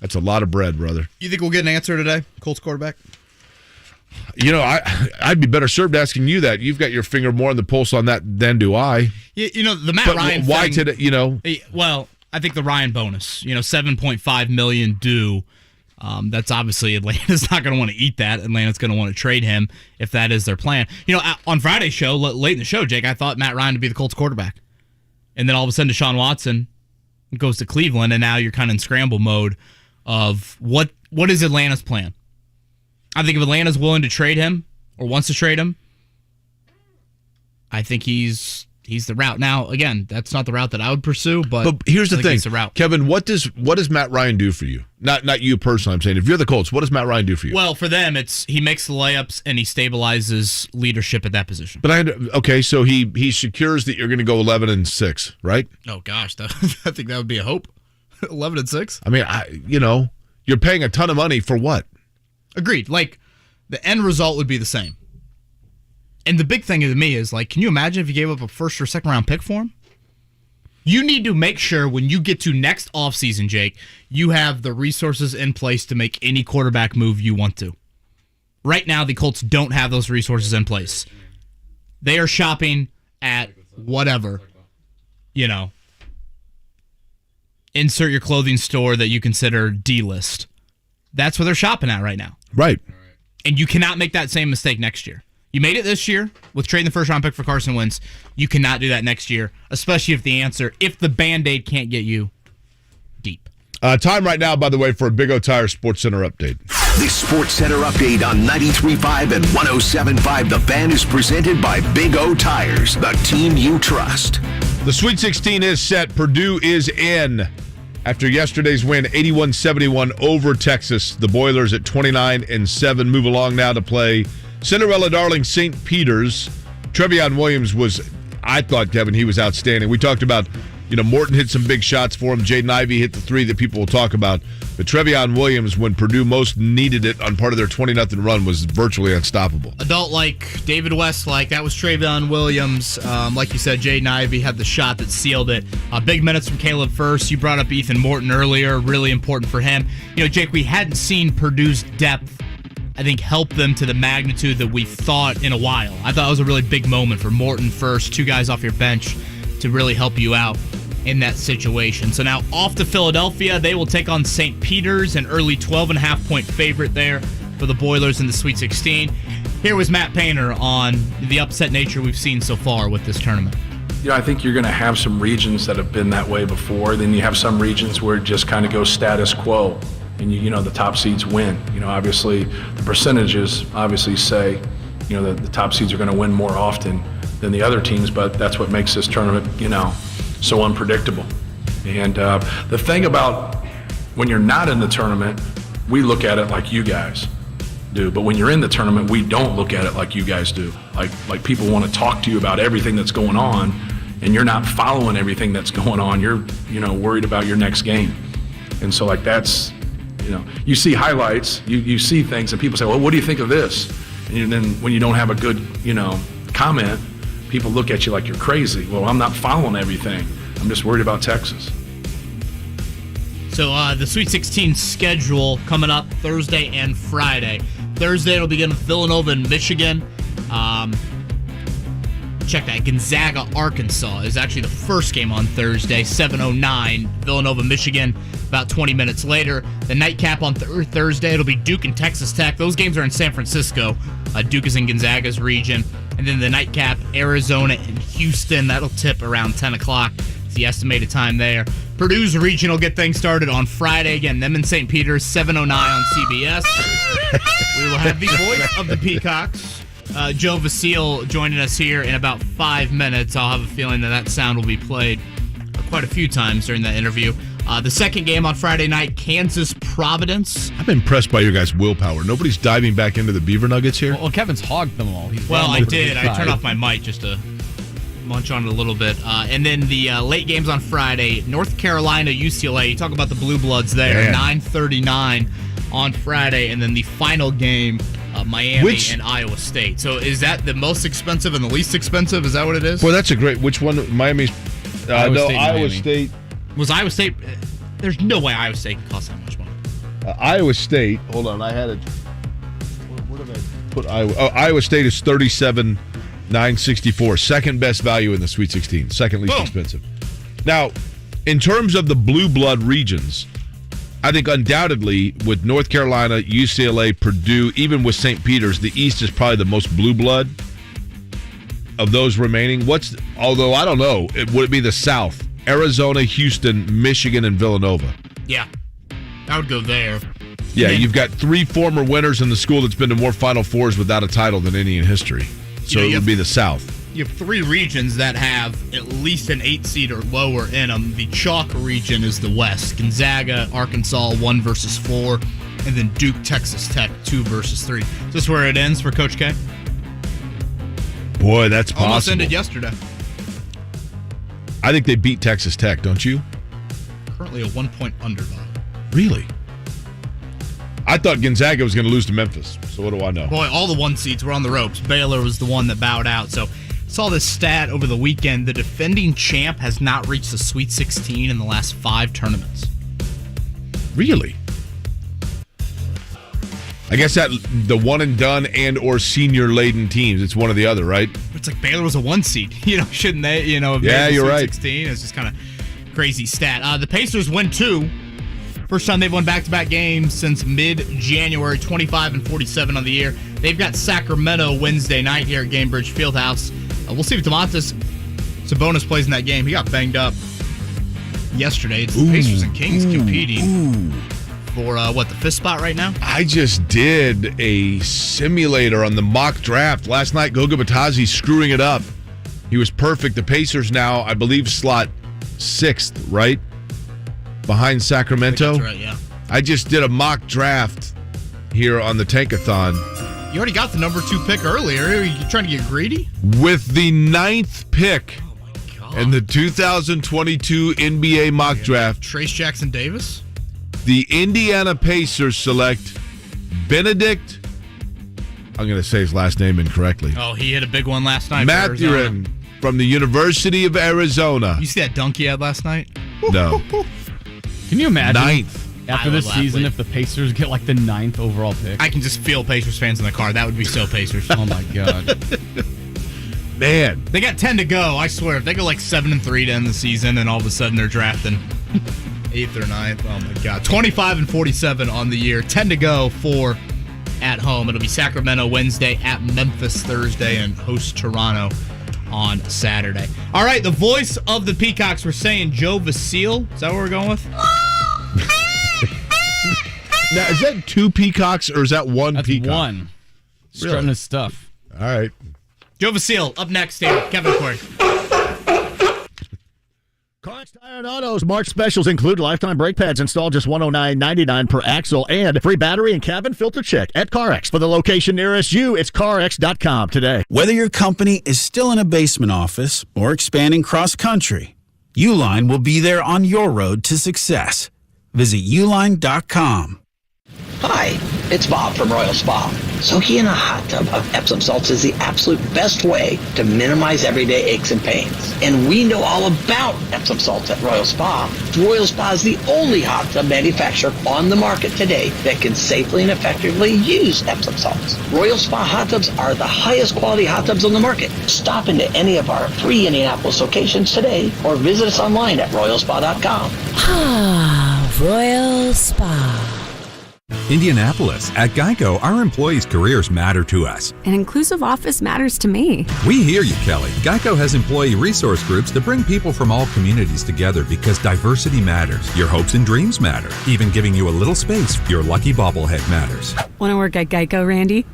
That's a lot of bread, brother. You think we'll get an answer today? Colts quarterback? You know, I'd be better served asking you that. You've got your finger more on the pulse on that than do I. You know, the Matt Ryan why thing, today, you know? Well, I think the Ryan bonus, $7.5 million due. That's obviously Atlanta's not going to want to eat that. Atlanta's going to want to trade him if that is their plan. On Friday's show, late in the show, Jake, I thought Matt Ryan would be the Colts quarterback. And then all of a sudden, Deshaun Watson goes to Cleveland, and now you're kind of in scramble mode of what is Atlanta's plan? I think if Atlanta's willing to trade him or wants to trade him, I think he's the route. Now, again, that's not the route that I would pursue, but here's the thing, he's the route. Kevin, what does Matt Ryan do for you? Not you personally, I'm saying. If you're the Colts, what does Matt Ryan do for you? Well, for them, it's he makes the layups and he stabilizes leadership at that position. But so he secures that you're going to go 11-6, right? Oh gosh, I think that would be a hope. 11-6. I mean, you're paying a ton of money for what? Agreed. Like, the end result would be the same. And the big thing to me is, can you imagine if you gave up a first or second round pick for him? You need to make sure when you get to next offseason, Jake, you have the resources in place to make any quarterback move you want to. Right now, the Colts don't have those resources in place. They are shopping at whatever, insert your clothing store that you consider D-list. That's where they're shopping at right now. Right. And you cannot make that same mistake next year. You made it this year with trading the first round pick for Carson Wentz. You cannot do that next year, especially if the Band-Aid can't get you deep. Time right now, by the way, for a Big O Tires Sportscenter update. The Sportscenter update on 93.5 and 107.5 The Fan is presented by Big O Tires, the team you trust. The Sweet 16 is set. Purdue is in. After yesterday's win, 81-71 over Texas, the Boilers at 29-7 move along now to play Cinderella darling St. Peter's. Trevion Williams I thought, Kevin, he was outstanding. We talked about, Morton hit some big shots for him. Jayden Ivey hit the three that people will talk about. But Trevion Williams, when Purdue most needed it on part of their 20-0 run, was virtually unstoppable. Adult-like, David West-like, that was Trevion Williams. Like you said, Jayden Ivey had the shot that sealed it. Big minutes from Caleb First. You brought up Ethan Morton earlier. Really important for him. Jake, we hadn't seen Purdue's depth, I think, help them to the magnitude that we thought in a while. I thought it was a really big moment for Morton First, two guys off your bench to really help you out in that situation. So now off to Philadelphia. They will take on St. Peter's, an early 12.5-point favorite there for the Boilers in the Sweet 16. Here was Matt Painter on the upset nature we've seen so far with this tournament. I think you're going to have some regions that have been that way before. Then you have some regions where it just kind of goes status quo. And the top seeds win. Obviously the percentages obviously say, that the top seeds are going to win more often than the other teams, but that's what makes this tournament, so unpredictable. And the thing about when you're not in the tournament, we look at it like you guys do. But when you're in the tournament, we don't look at it like you guys do. Like people want to talk to you about everything that's going on, and you're not following everything that's going on. You're, worried about your next game. And so like that's, you see highlights, you see things, and people say, well, what do you think of this? And then when you don't have a good, comment, people look at you like you're crazy. Well, I'm not following everything. I'm just worried about Texas. So the Sweet 16 schedule coming up Thursday and Friday. Thursday it'll begin with Villanova and Michigan. Check that. Gonzaga, Arkansas is actually the first game on Thursday, 7:09. Villanova, Michigan, about 20 minutes later. The nightcap on Thursday, it'll be Duke and Texas Tech. Those games are in San Francisco. Duke is in Gonzaga's region. And then the nightcap, Arizona and Houston. That'll tip around 10 o'clock. It's the estimated time there. Purdue's region will get things started on Friday. Again, them in St. Peter's, 7:09 on CBS. We will have the voice of the Peacocks, Joe Vasile, joining us here in about 5 minutes. I'll have a feeling that sound will be played quite a few times during that interview. The second game on Friday night, Kansas-Providence. I'm impressed by your guys' willpower. Nobody's diving back into the Beaver Nuggets here. Well, Kevin's hogged them all. I did. I turned off my mic just to munch on it a little bit. And then the late games on Friday, North Carolina, UCLA. You talk about the Blue Bloods there, 9:39 on Friday. And then the final game, Miami and Iowa State. So is that the most expensive and the least expensive? Is that what it is? Well, that's a great. Which one? Miami's. Iowa State. Was Iowa State? There's no way Iowa State can cost that much money. Iowa State. Hold on, I had it. Where did I put Iowa? Oh, Iowa State is $37,964. Second best value in the Sweet 16. Second least expensive. Now, in terms of the blue blood regions, I think undoubtedly with North Carolina, UCLA, Purdue, even with St. Peter's, the East is probably the most blue blood of those remaining. Although I don't know, would it be the South? Arizona, Houston, Michigan, and Villanova. Yeah, I would go there. Yeah, you've got 3 former winners in the school that's been to more Final Fours without a title than any in history. So it would be the South. You have 3 regions that have at least an 8 seed or lower in them. The chalk region is the West. Gonzaga, Arkansas, 1 versus 4. And then Duke, Texas Tech, 2 versus 3. Is this where it ends for Coach K? Boy, that's possible. Almost ended yesterday. I think they beat Texas Tech, don't you? Currently a 1-point underdog. Really? I thought Gonzaga was going to lose to Memphis, so what do I know? Boy, all the 1 seeds were on the ropes. Baylor was the one that bowed out. So saw this stat over the weekend. The defending champ has not reached the Sweet 16 in the last 5 tournaments. Really? I guess that the one and done and or senior laden teams, it's one or the other, right? It's like Baylor was a 1 seed. Shouldn't they? Yeah, you're right. 16. It's just kind of crazy stat. The Pacers win 2. First time they've won back-to-back games since mid-January, 25-47 on the year. They've got Sacramento Wednesday night here at Gainbridge Fieldhouse. We'll see if Domantas Sabonis plays in that game. He got banged up yesterday. It's the Pacers and Kings competing for, the 5th spot right now? I just did a simulator on the mock draft. Last night, Goga Batadze screwing it up. He was perfect. The Pacers now, I believe, slot 6th, right? Behind Sacramento. That's right, yeah. I just did a mock draft here on the Tankathon. You already got the number 2 pick earlier. Are you trying to get greedy? With the 9th pick in the 2022 NBA mock draft. Trace Jackson Davis? The Indiana Pacers select Benedict. I'm going to say his last name incorrectly. Oh, he hit a big one last night. Mathurin from the University of Arizona. You see that dunk he had last night? No. Can you imagine 9th after this season if the Pacers get like the 9th overall pick? I can just feel Pacers fans in the car. That would be so Pacers. Oh my God. Man. They got 10 to go, I swear. If they go like 7-3 to end the season and all of a sudden they're drafting 8th or 9th, oh my God. 25-47 on the year. 10 to go for at home. It'll be Sacramento Wednesday, at Memphis Thursday, and host Toronto on Saturday. All right, the voice of the Peacocks, we're saying Joe Vasile. Is that what we're going with? Now, is that 2 peacocks or is that 1 That's peacock? 1. Strutting his stuff. All right. Joe Vasile up next here. Kevin Corey. RX Tire and Auto's March specials include lifetime brake pads installed just $109.99 per axle and free battery and cabin filter check at CarX. For the location nearest you, it's CarX.com today. Whether your company is still in a basement office or expanding cross-country, Uline will be there on your road to success. Visit uline.com. Hi, it's Bob from Royal Spa. Soaking in a hot tub of Epsom salts is the absolute best way to minimize everyday aches and pains. And we know all about Epsom salts at Royal Spa. Royal Spa is the only hot tub manufacturer on the market today that can safely and effectively use Epsom salts. Royal Spa hot tubs are the highest quality hot tubs on the market. Stop into any of our 3 Indianapolis locations today or visit us online at royalspa.com. Royal Spa. Indianapolis, at Geico, our employees' careers matter to us. An inclusive office matters to me. We hear you, Kelly. Geico has employee resource groups that bring people from all communities together because diversity matters. Your hopes and dreams matter. Even giving you a little space, your lucky bobblehead matters. Want to work at Geico, Randy?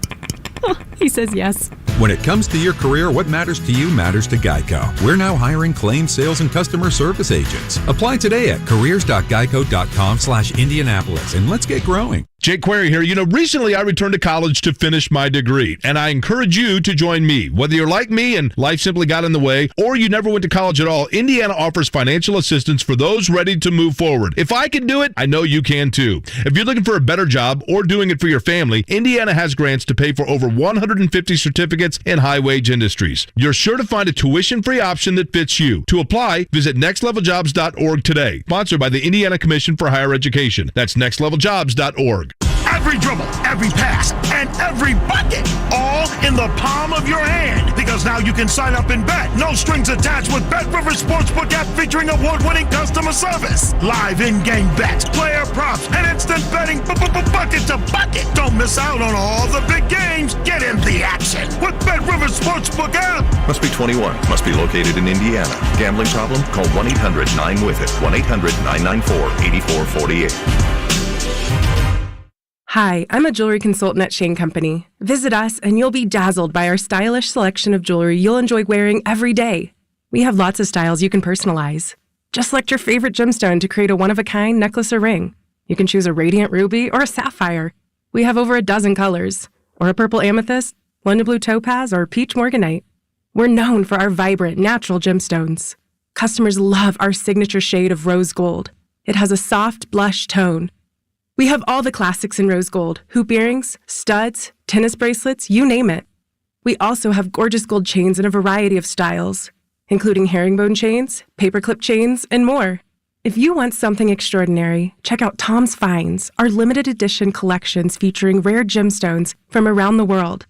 He says yes. When it comes to your career, what matters to you matters to Geico. We're now hiring claims, sales, and customer service agents. Apply today at careers.geico.com/Indianapolis and let's get growing. Jake Query here. You know, recently I returned to college to finish my degree, and I encourage you to join me. Whether you're like me and life simply got in the way, or you never went to college at all, Indiana offers financial assistance for those ready to move forward. If I can do it, I know you can too. If you're looking for a better job or doing it for your family, Indiana has grants to pay for over 150 certificates in high-wage industries. You're sure to find a tuition-free option that fits you. To apply, visit nextleveljobs.org today. Sponsored by the Indiana Commission for Higher Education. That's nextleveljobs.org. Every dribble, every pass, and every bucket, all in the palm of your hand. Because now you can sign up and bet. No strings attached with BetRiver Sportsbook app featuring award-winning customer service. Live in-game bets, player props, and instant betting bucket to bucket. Don't miss out on all the big games. Get in the action with BetRiver Sportsbook app. Must be 21. Must be located in Indiana. Gambling problem? Call 1-800-9-WITH-IT. 1-800-994-8448. Hi, I'm a jewelry consultant at Shane Company. Visit us and you'll be dazzled by our stylish selection of jewelry you'll enjoy wearing every day. We have lots of styles you can personalize. Just select your favorite gemstone to create a one-of-a-kind necklace or ring. You can choose a radiant ruby or a sapphire. We have over a dozen colors, or a purple amethyst, London blue topaz, or peach morganite. We're known for our vibrant, natural gemstones. Customers love our signature shade of rose gold. It has a soft blush tone. We have all the classics in rose gold, hoop earrings, studs, tennis bracelets, you name it. We also have gorgeous gold chains in a variety of styles, including herringbone chains, paperclip chains, and more. If you want something extraordinary, check out Tom's Finds, our limited edition collections featuring rare gemstones from around the world.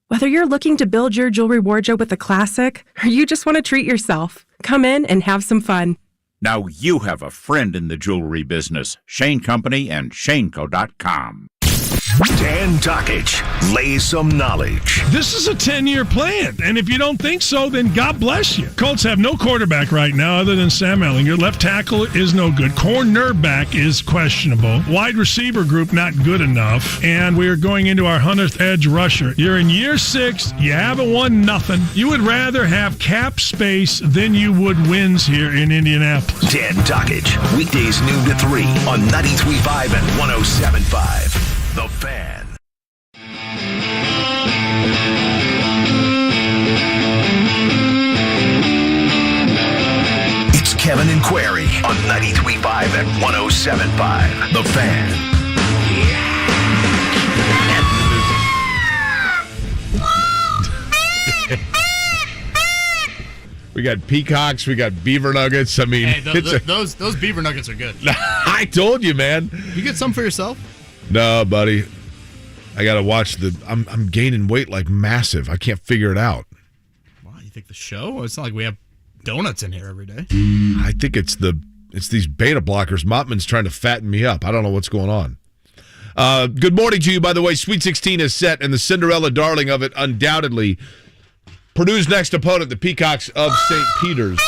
Whether you're looking to build your jewelry wardrobe with a classic, or you just want to treat yourself, come in and have some fun. Now you have a friend in the jewelry business. Shane Company and ShaneCo.com. Dan Dockich lays some knowledge. This is a 10-year plan, and if you don't think so, then God bless you. Colts have no quarterback right now other than Sam Ehlinger. Left tackle is no good. Cornerback is questionable. Wide receiver group not good enough, and we are going into our 100th edge rusher. You're in year 6. You haven't won nothing. You would rather have cap space than you would wins here in Indianapolis. Dan Dockich, weekdays noon to 3 on 93.5 and 107.5. The Fan. It's Kevin and Query on 93.5 and 107.5. The Fan. We got peacocks. We got beaver nuggets. I mean, Hey, those beaver nuggets are good. I told you, man. You get some for yourself? No, buddy. I got to watch I'm gaining weight like massive. I can't figure it out. Wow, you think the show? It's not like we have donuts in here every day. I think it's these beta blockers. Mottman's trying to fatten me up. I don't know what's going on. Good morning to you, by the way. Sweet 16 is set, and the Cinderella darling of it, undoubtedly, Purdue's next opponent, the Peacocks of St. Peter's.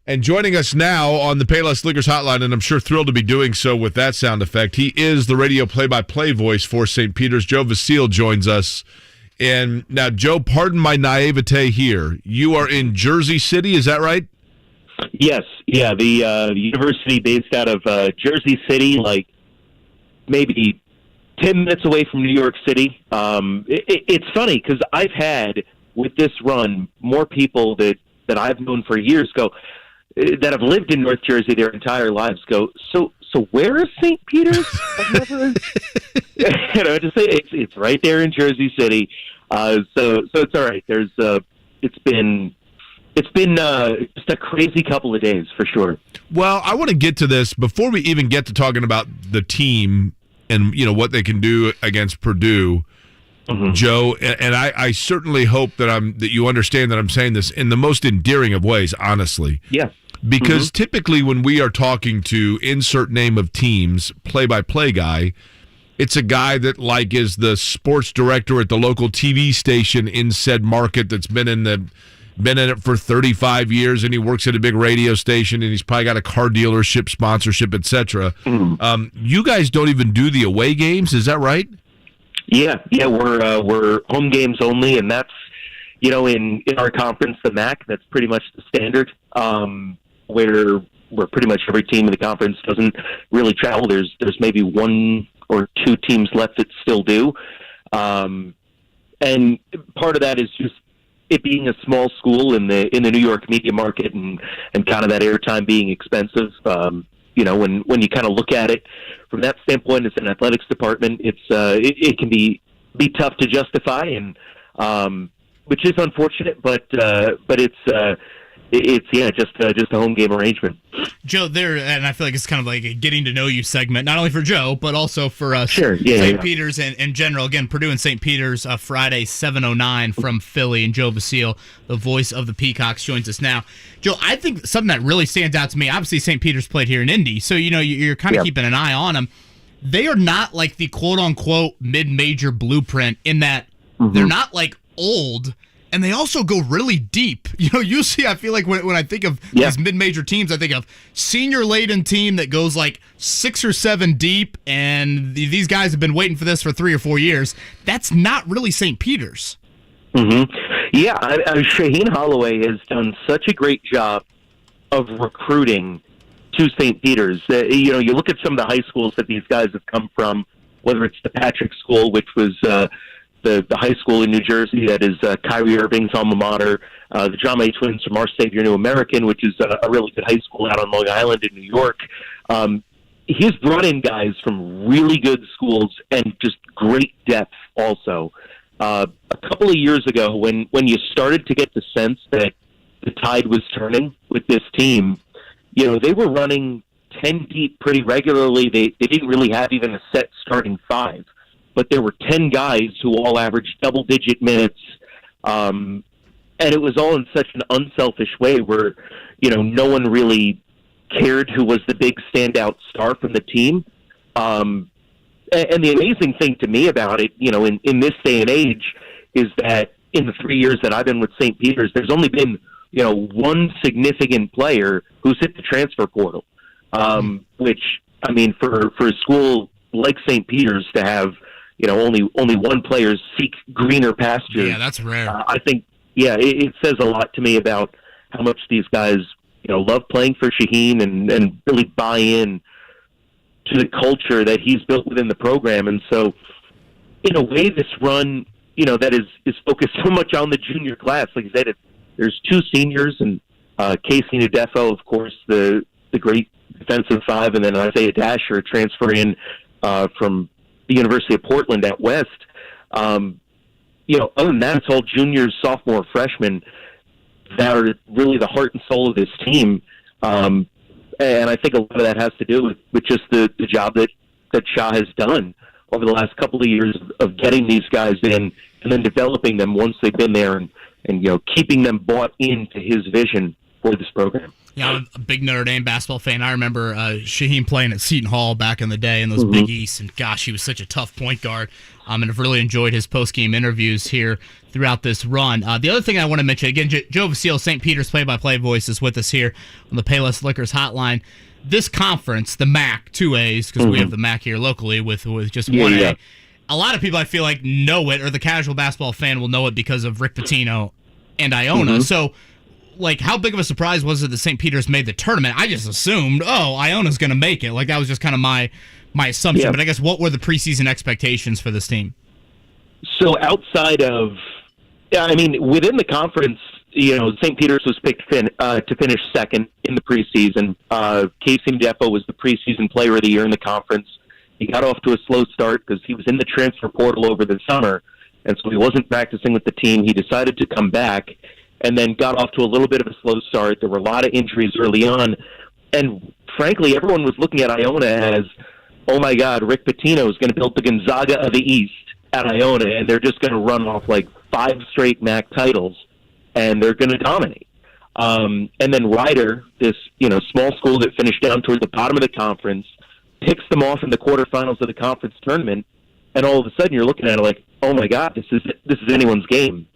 And joining us now on the Payless Liquors Hotline, and I'm sure thrilled to be doing so with that sound effect, he is the radio play-by-play voice for St. Peter's. Joe Vasile joins us And now, Joe, pardon my naivete here. You are in Jersey City, is that right? Yes. Yeah, the university based out of Jersey City, like maybe 10 minutes away from New York City. It's funny because I've had, with this run, more people that I've known for years go, that have lived in North Jersey their entire lives go, so where is St. Peter's? I've never, just say it's right there in Jersey City. So it's all right. It's been just a crazy couple of days for sure. Well, I want to get to this before we even get to talking about the team and what they can do against Purdue, Joe. And I certainly hope that you understand that I'm saying this in the most endearing of ways, honestly. Yeah. Because typically when we are talking to insert name of teams, play-by-play guy, it's a guy that is the sports director at the local TV station in said market that's been in it for 35 years, and he works at a big radio station, and he's probably got a car dealership, sponsorship, etc. You guys don't even do the away games, is that right? Yeah, we're home games only, and that's in our conference, the MAC. That's pretty much the standard. Where pretty much every team in the conference doesn't really travel. There's maybe one or two teams left that still do, and part of that is just it being a small school in the New York media market and kind of that airtime being expensive. When you kind of look at it from that standpoint, as an athletics department, it can be tough to justify, and which is unfortunate, but it's just a home game arrangement. Joe, and I feel like it's kind of like a getting to know you segment, not only for Joe, but also for us. Sure, yeah, St. Peter's and in general. Again, Purdue and St. Peter's, Friday, 7:09 from Philly, and Joe Vasile, the voice of the Peacocks, joins us now. Joe, I think something that really stands out to me, obviously St. Peter's played here in Indy, so you're kind of keeping an eye on them. They are not like the quote-unquote mid-major blueprint in that they're not like old, and they also go really deep. Usually I feel like when I think of these mid-major teams, I think of senior-laden team that goes like 6 or 7 deep, and these guys have been waiting for this for 3 or 4 years. That's not really St. Peter's. Yeah, Shaheen Holloway has done such a great job of recruiting to St. Peter's. You look at some of the high schools that these guys have come from, whether it's the Patrick School, which was the high school in New Jersey that is Kyrie Irving's alma mater, the Jame twins from Our Savior New American, which is a really good high school out on Long Island in New York. He's brought in guys from really good schools and just great depth also. A couple of years ago, when you started to get the sense that the tide was turning with this team, they were running 10 deep pretty regularly. They didn't really have even a set starting 5. But there were 10 guys who all averaged double-digit minutes, and it was all in such an unselfish way where, no one really cared who was the big standout star from the team. And the amazing thing to me about it, in this day and age, is that in the 3 years that I've been with St. Peter's, there's only been, one significant player who's hit the transfer portal, which, for a school like St. Peter's to have, only one player seek greener pastures. Yeah, that's rare. I think, it says a lot to me about how much these guys, love playing for Shaheen and really buy in to the culture that he's built within the program. And so, in a way, this run, that is focused so much on the junior class. Like you said, there's 2 seniors, and Casey Ndefo, of course, the great defensive 5, and then Isaiah Dasher, transfer in from the University of Portland at West. Other than that, it's all juniors, sophomore, freshmen that are really the heart and soul of this team. And I think a lot of that has to do with just the job that Shah has done over the last couple of years of getting these guys in and then developing them once they've been there and keeping them bought into his vision for this program. Yeah, I'm a big Notre Dame basketball fan. I remember Shaheen playing at Seton Hall back in the day in those Big East, and gosh, he was such a tough point guard. And I've really enjoyed his post-game interviews here throughout this run. The other thing I want to mention, again, Joe Vasile, St. Peter's play-by-play voice, is with us here on the Payless Liquors hotline. This conference, the MAC, 2As, because we have the MAC here locally with just 1A. a lot of people I feel like know it, or the casual basketball fan will know it because of Rick Pitino and Iona. So, like, how big of a surprise was it that St. Peter's made the tournament? I just assumed, Iona's going to make it. Like, that was just kind of my assumption. But I guess what were the preseason expectations for this team? So outside of, within the conference, St. Peter's was picked to finish second in the preseason. Casey Defo was the preseason player of the year in the conference. He got off to a slow start because he was in the transfer portal over the summer, and so he wasn't practicing with the team. He decided to come back and then got off to a little bit of a slow start. There were a lot of injuries early on, and frankly, everyone was looking at Iona as, oh my God, Rick Pitino is going to build the Gonzaga of the East at Iona, and they're just going to run off like 5 straight MAC titles, and they're going to dominate. And then Ryder, this small school that finished down towards the bottom of the conference, picks them off in the quarterfinals of the conference tournament, and all of a sudden you're looking at it like, oh my God, this is anyone's game.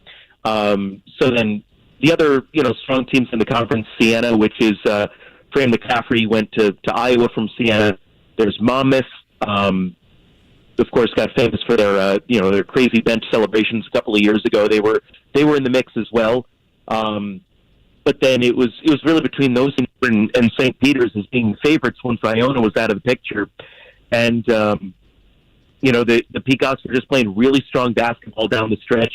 So then the other strong teams in the conference, Siena, which is Fran McCaffrey went to Iowa from Siena. There's Monmouth, of course, got famous for their their crazy bench celebrations a couple of years ago. They were in the mix as well. But then it was really between those and St. Peter's as being favorites once Iona was out of the picture. And the Peacocks were just playing really strong basketball down the stretch.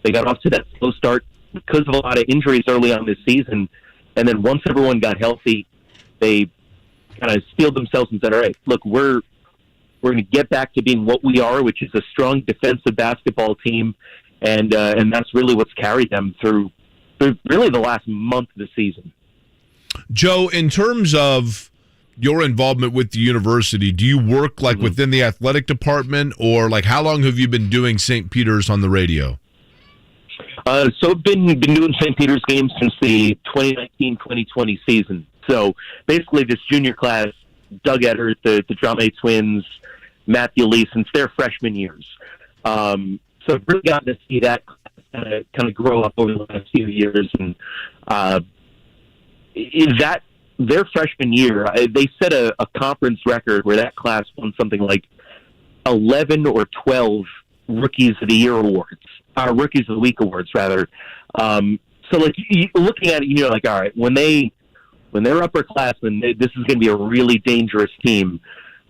They got off to that slow start because of a lot of injuries early on this season. And then once everyone got healthy, they kind of steeled themselves and said, all right, look, we're going to get back to being what we are, which is a strong defensive basketball team. And that's really what's carried them through really the last month of the season. Joe, in terms of your involvement with the university, do you work like within the athletic department, or like how long have you been doing St. Peter's on the radio? So I've been doing St. Peter's games since the 2019-2020 season. So basically this junior class, Doug Eddard, the Drame twins, Matthew Lee, since their freshman years. So I've really gotten to see that kind of grow up over the last few years. And that their freshman year, they set a conference record where that class won something like 11 or 12 Rookies of the Year awards, Rookies of the Week awards, rather. So like looking at it, like, all right, when they're upperclassmen, this is going to be a really dangerous team,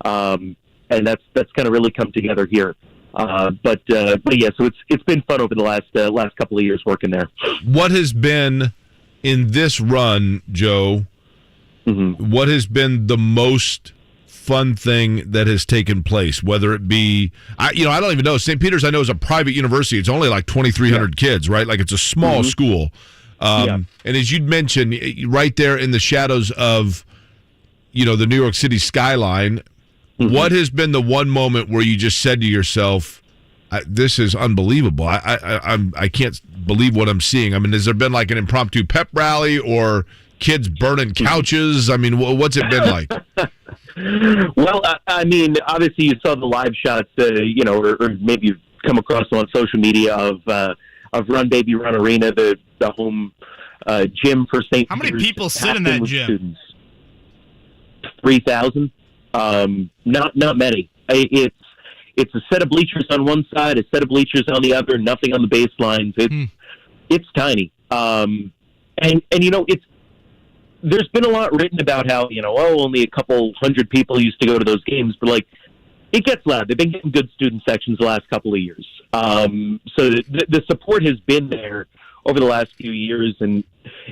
and that's kind of really come together here. But yeah, so it's been fun over the last couple of years working there. What has been in this run, Joe? What has been the most fun thing that has taken place? Whether it be, I don't even know. St. Peter's, I know, is a private university. It's only like 2,300 kids, right? Like it's a small school. And as you'd mentioned, right there in the shadows of, the New York City skyline. What has been the one moment where you just said to yourself, "This is unbelievable. I can't believe what I'm seeing." I mean, has there been like an impromptu pep rally or kids burning couches? I mean, what's it been like? Well, I mean, obviously you saw the live shots, or maybe you've come across them on social media of Run Baby Run Arena, the home gym for St. How many people sit in that gym? 3,000. Not many. It's a set of bleachers on one side, a set of bleachers on the other, nothing on the baselines. It's tiny. And there's been a lot written about how, only a couple hundred people used to go to those games, but like, it gets loud. They've been getting good student sections the last couple of years. So the support has been there over the last few years, and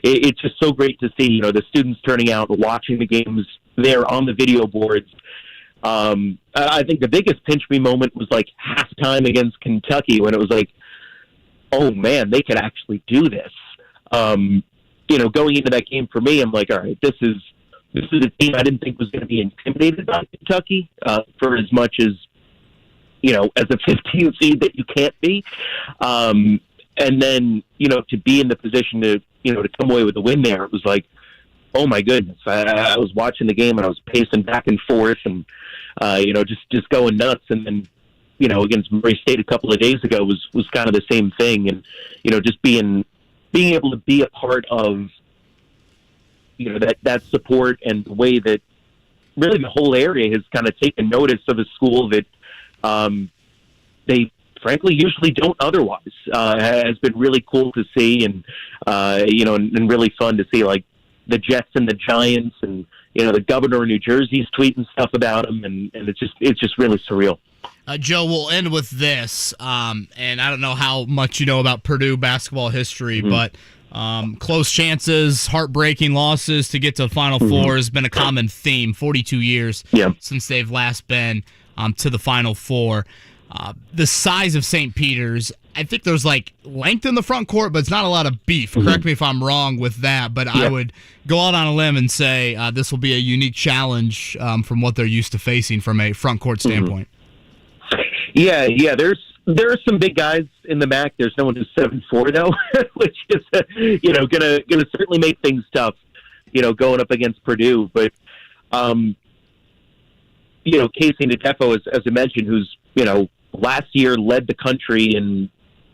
it's just so great to see, the students turning out and watching the games there on the video boards. I think the biggest pinch me moment was like halftime against Kentucky, when it was like, oh man, they could actually do this. Going into that game for me, I'm like, all right, this is a team I didn't think was going to be intimidated by Kentucky, for as much as, as a 15 seed that you can't be. And then, to be in the position to come away with a win there, it was like, oh my goodness. I was watching the game and I was pacing back and forth and, just going nuts. And then, against Murray State a couple of days ago was kind of the same thing. And, just being able to be a part of, that support and the way that really the whole area has kind of taken notice of a school that, they frankly usually don't otherwise. Has been really cool to see, and and really fun to see, like the Jets and the Giants, and the governor of New Jersey's tweeting stuff about him, and it's just really surreal. Joe, we'll end with this, and I don't know how much you know about Purdue basketball history, but close chances, heartbreaking losses to get to the Final Four has been a common theme. 42 years since they've last been to the Final Four. The size of St. Peter's, I think there's like length in the front court, but it's not a lot of beef. Correct me if I'm wrong with that, but I would go out on a limb and say this will be a unique challenge from what they're used to facing from a front court standpoint. Yeah. There are some big guys in the MAC. There's no one who's 7'4" though, which is gonna certainly make things tough. Going up against Purdue, but Casey Ndefo, as I mentioned, who's last year led the country in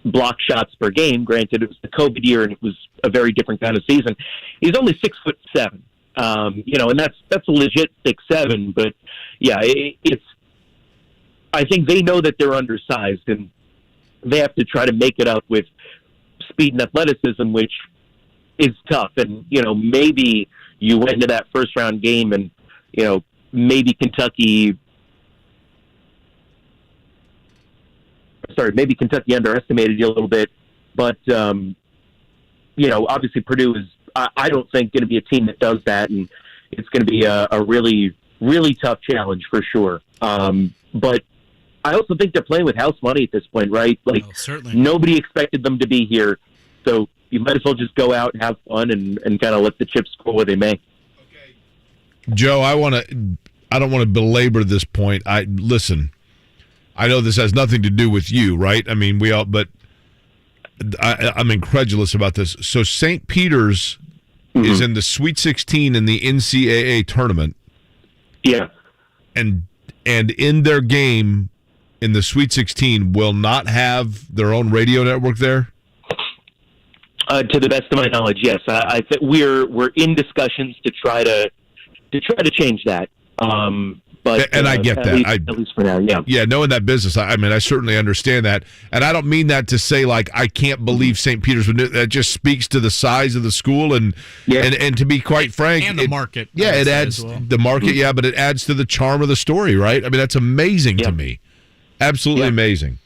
block shots per game. Granted, it was the COVID year and it was a very different kind of season. He's only 6'7", and that's a legit 6'7". But it's. I think they know that they're undersized, and they have to try to make it up with speed and athleticism, which is tough. And, maybe you went into that first round game and, maybe Kentucky underestimated you a little bit. But, obviously Purdue is, I don't think, going to be a team that does that, and it's going to be a really, really tough challenge for sure. But I also think they're playing with house money at this point, right? Like, certainly. Nobody expected them to be here, so you might as well just go out and have fun and kind of let the chips fall where they may. Joe, I don't want to belabor this point. Listen, I know this has nothing to do with you, right? I mean, but I'm incredulous about this. So St. Peter's is in the Sweet 16 in the NCAA tournament. Yeah. And in their game in the Sweet 16 will not have their own radio network there? To the best of my knowledge, yes. I think we're in discussions to try to change that. But I get that. At least for now, yeah. Yeah, knowing that business, I mean, I certainly understand that, and I don't mean that to say like I can't believe St. Peter's would do that. Just speaks to the size of the school and to be quite frank, and the market. Yeah, it adds the market. Yeah, but it adds to the charm of the story, right? I mean, that's amazing to me. Absolutely amazing.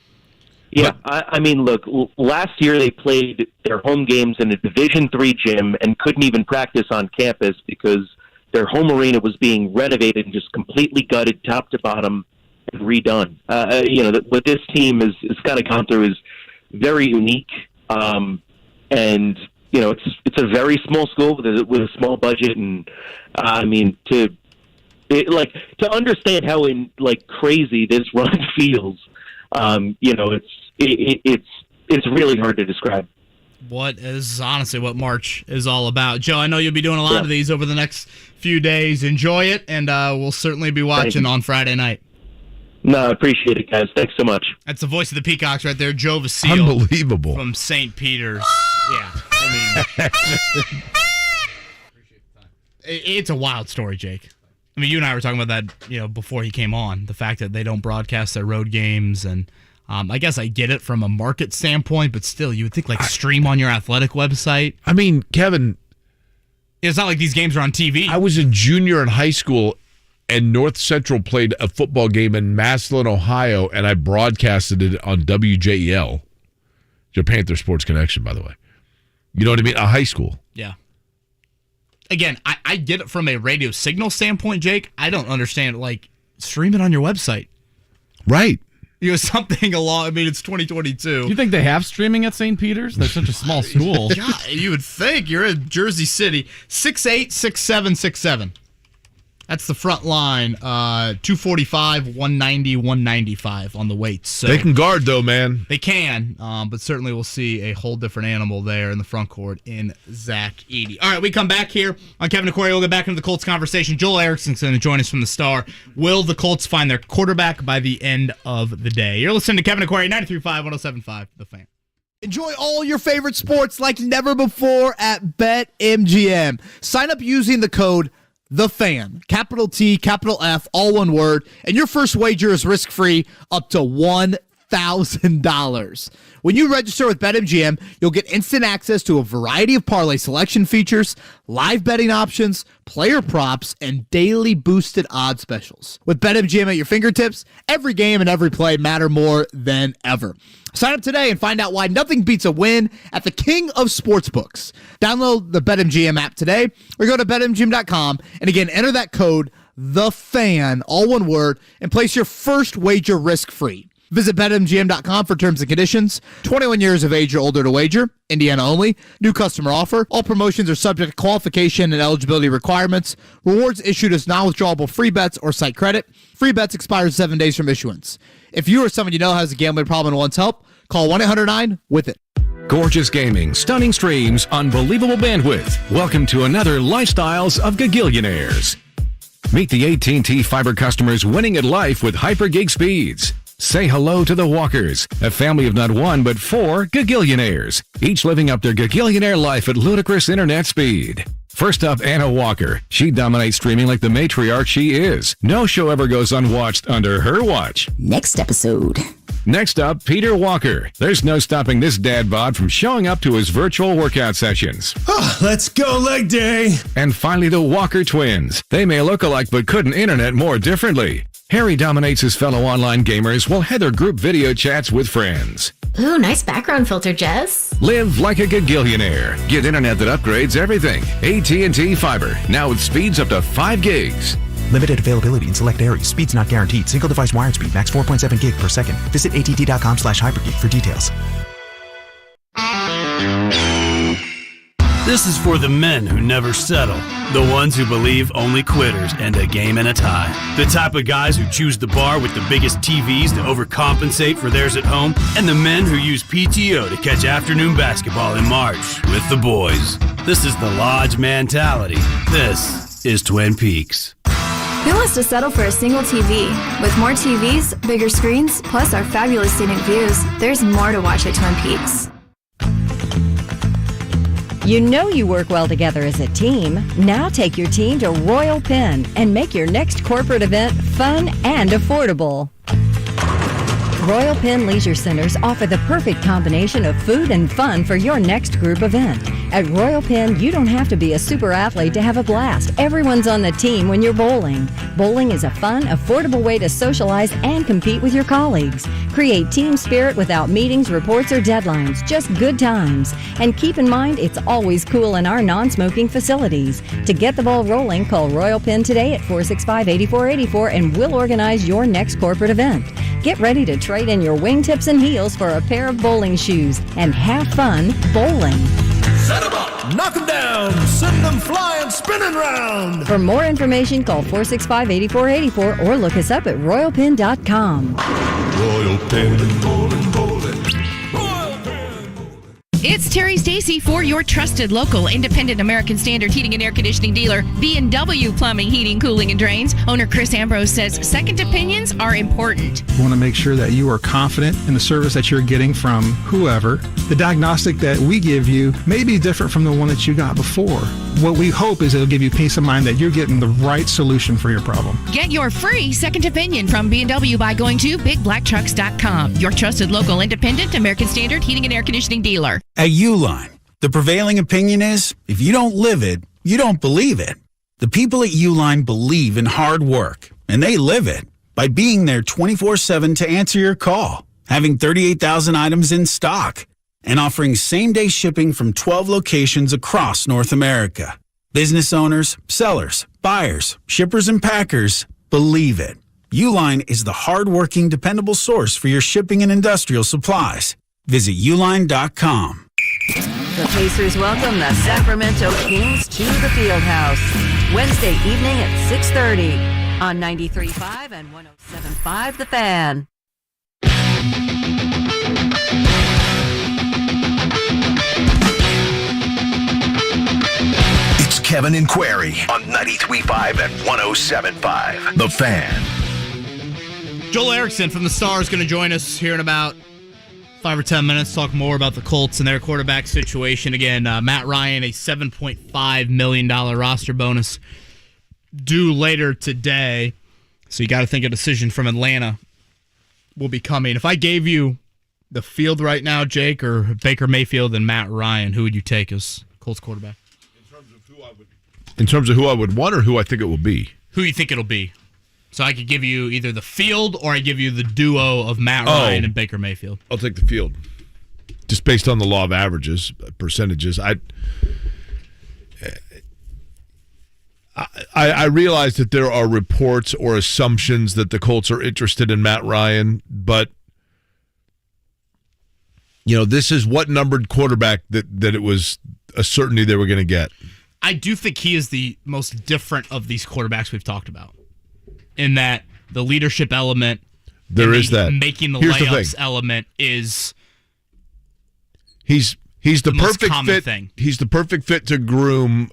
Yeah, I mean, look, last year they played their home games in a Division III gym and couldn't even practice on campus because their home arena was being renovated and just completely gutted top to bottom and redone. What this team has kind of gone through is very unique. And, it's a very small school with a small budget. And, to understand how crazy this run feels, it's really hard to describe. What is honestly what March is all about. Joe, I know you'll be doing a lot of these over the next few days. Enjoy it, and we'll certainly be watching on Friday night. No, I appreciate it, guys. Thanks so much. That's the voice of the Peacocks right there, Joe Vasile. Unbelievable. From St. Peter's. Yeah. It's a wild story, Jake. I mean, you and I were talking about that, before he came on, the fact that they don't broadcast their road games, and I guess I get it from a market standpoint, but still, you would think stream on your athletic website. I mean, Kevin, it's not like these games are on TV. I was a junior in high school, and North Central played a football game in Massillon, Ohio, and I broadcasted it on WJEL, your Panther Sports Connection, by the way. You know what I mean? A high school. Yeah. Again, I get it from a radio signal standpoint, Jake. I don't understand, stream it on your website. Right. Something along, it's 2022. Do you think they have streaming at St. Peter's? They're such a small school. God, you would think. You're in Jersey City. 6'8", 6'7", 6'7". That's the front line. 245, 190, 195 on the weights. So they can guard, though, man. They can, but certainly we'll see a whole different animal there in the front court in Zach Edey. All right, we come back here on Kevin and Corey. We'll get back into the Colts conversation. Joel Erickson's going to join us from the Star. Will the Colts find their quarterback by the end of the day? You're listening to Kevin and Corey, 93.5, 107.5, The Fan. Enjoy all your favorite sports like never before at BetMGM. Sign up using the code THEFAN, capital T, capital F, all one word, and your first wager is risk-free up to $1,000. $1,000. When you register with BetMGM, you'll get instant access to a variety of parlay selection features, live betting options, player props, and daily boosted odds specials. With BetMGM at your fingertips, every game and every play matter more than ever. Sign up today and find out why nothing beats a win at the king of sportsbooks. Download the BetMGM app today or go to BetMGM.com and again, enter that code, THEFAN, all one word, and place your first wager risk-free. Visit BetMGM.com for terms and conditions. 21 years of age or older to wager. Indiana only. New customer offer. All promotions are subject to qualification and eligibility requirements. Rewards issued as non-withdrawable free bets or site credit. Free bets expire 7 days from issuance. If you or someone you know has a gambling problem and wants help, call 1-800-9-WITH-IT. Gorgeous gaming, stunning streams, unbelievable bandwidth. Welcome to another Lifestyles of Gagillionaires. Meet the AT&T Fiber customers winning at life with hyper gig speeds. Say hello to the Walkers, a family of not one but 4 Gagillionaires, each living up their Gagillionaire life at ludicrous internet speed. First up, Anna Walker. She dominates streaming like the matriarch she is. No show ever goes unwatched under her watch. Next episode. Next up, Peter Walker. There's no stopping this dad bod from showing up to his virtual workout sessions. Let's go leg day. And finally, the Walker twins. They may look alike but couldn't internet more differently. Harry dominates his fellow online gamers while Heather group video chats with friends. Ooh, nice background filter, Jess. Live like a Gagillionaire. Get internet that upgrades everything. AT&T Fiber, now with speeds up to 5 gigs. Limited availability in select areas. Speeds not guaranteed. Single device wired speed. Max 4.7 gig per second. Visit att.com/hypergig for details. This is for the men who never settle. The ones who believe only quitters end a game in a tie. The type of guys who choose the bar with the biggest TVs to overcompensate for theirs at home. And the men who use PTO to catch afternoon basketball in March with the boys. This is the Lodge mentality. This is Twin Peaks. Who wants to settle for a single TV? With more TVs, bigger screens, plus our fabulous scenic views, there's more to watch at Twin Peaks. You know you work well together as a team. Now take your team to Royal Pen and make your next corporate event fun and affordable. Royal Pen Leisure Centers offer the perfect combination of food and fun for your next group event. At Royal Pen, you don't have to be a super athlete to have a blast. Everyone's on the team when you're bowling. Bowling is a fun, affordable way to socialize and compete with your colleagues. Create team spirit without meetings, reports, or deadlines. Just good times. And keep in mind, it's always cool in our non-smoking facilities. To get the ball rolling, call Royal Pen today at 465-8484 and we'll organize your next corporate event. Get ready to trade in your wingtips and heels for a pair of bowling shoes and have fun bowling. Set them up, knock them down, send them flying, spinning round. For more information, call 465-8484 or look us up at royalpin.com. Royal Pen, bowling, bowling. It's Terry Stacy for your trusted local independent American Standard heating and air conditioning dealer, B&W Plumbing, Heating, Cooling, and Drains. Owner Chris Ambrose says second opinions are important. We want to make sure that you are confident in the service that you're getting from whoever. The diagnostic that we give you may be different from the one that you got before. What we hope is it'll give you peace of mind that you're getting the right solution for your problem. Get your free second opinion from B&W by going to BigBlackTrucks.com. Your trusted local independent American Standard heating and air conditioning dealer. At Uline, the prevailing opinion is, if you don't live it, you don't believe it. The people at Uline believe in hard work, and they live it by being there 24/7 to answer your call, having 38,000 items in stock, and offering same-day shipping from 12 locations across North America. Business owners, sellers, buyers, shippers, and packers believe it. Uline is the hard-working, dependable source for your shipping and industrial supplies. Visit uline.com. The Pacers welcome the Sacramento Kings to the Fieldhouse Wednesday evening at 6:30 on 93.5 and 107.5 The Fan. It's Kevin and Query on 93.5 and 107.5 The Fan. Joel Erickson from the Stars going to join us here in about 5 or 10 minutes, talk more about the Colts and their quarterback situation. Again, Matt Ryan, a $7.5 million roster bonus due later today. So you got to think a decision from Atlanta will be coming. If I gave you the field right now, Jake, or Baker Mayfield and Matt Ryan, who would you take as Colts quarterback? In terms of who I would want or who I think it will be? Who you think it'll be? So I could give you either the field or I give you the duo of Matt Ryan and Baker Mayfield. I'll take the field. Just based on the law of averages, percentages. I realize that there are reports or assumptions that the Colts are interested in Matt Ryan, but this is what numbered quarterback that it was a certainty they were going to get. I do think he is the most different of these quarterbacks we've talked about, in that the leadership element, there is that making the layups element is. He's the perfect fit. Thing. He's the perfect fit to groom.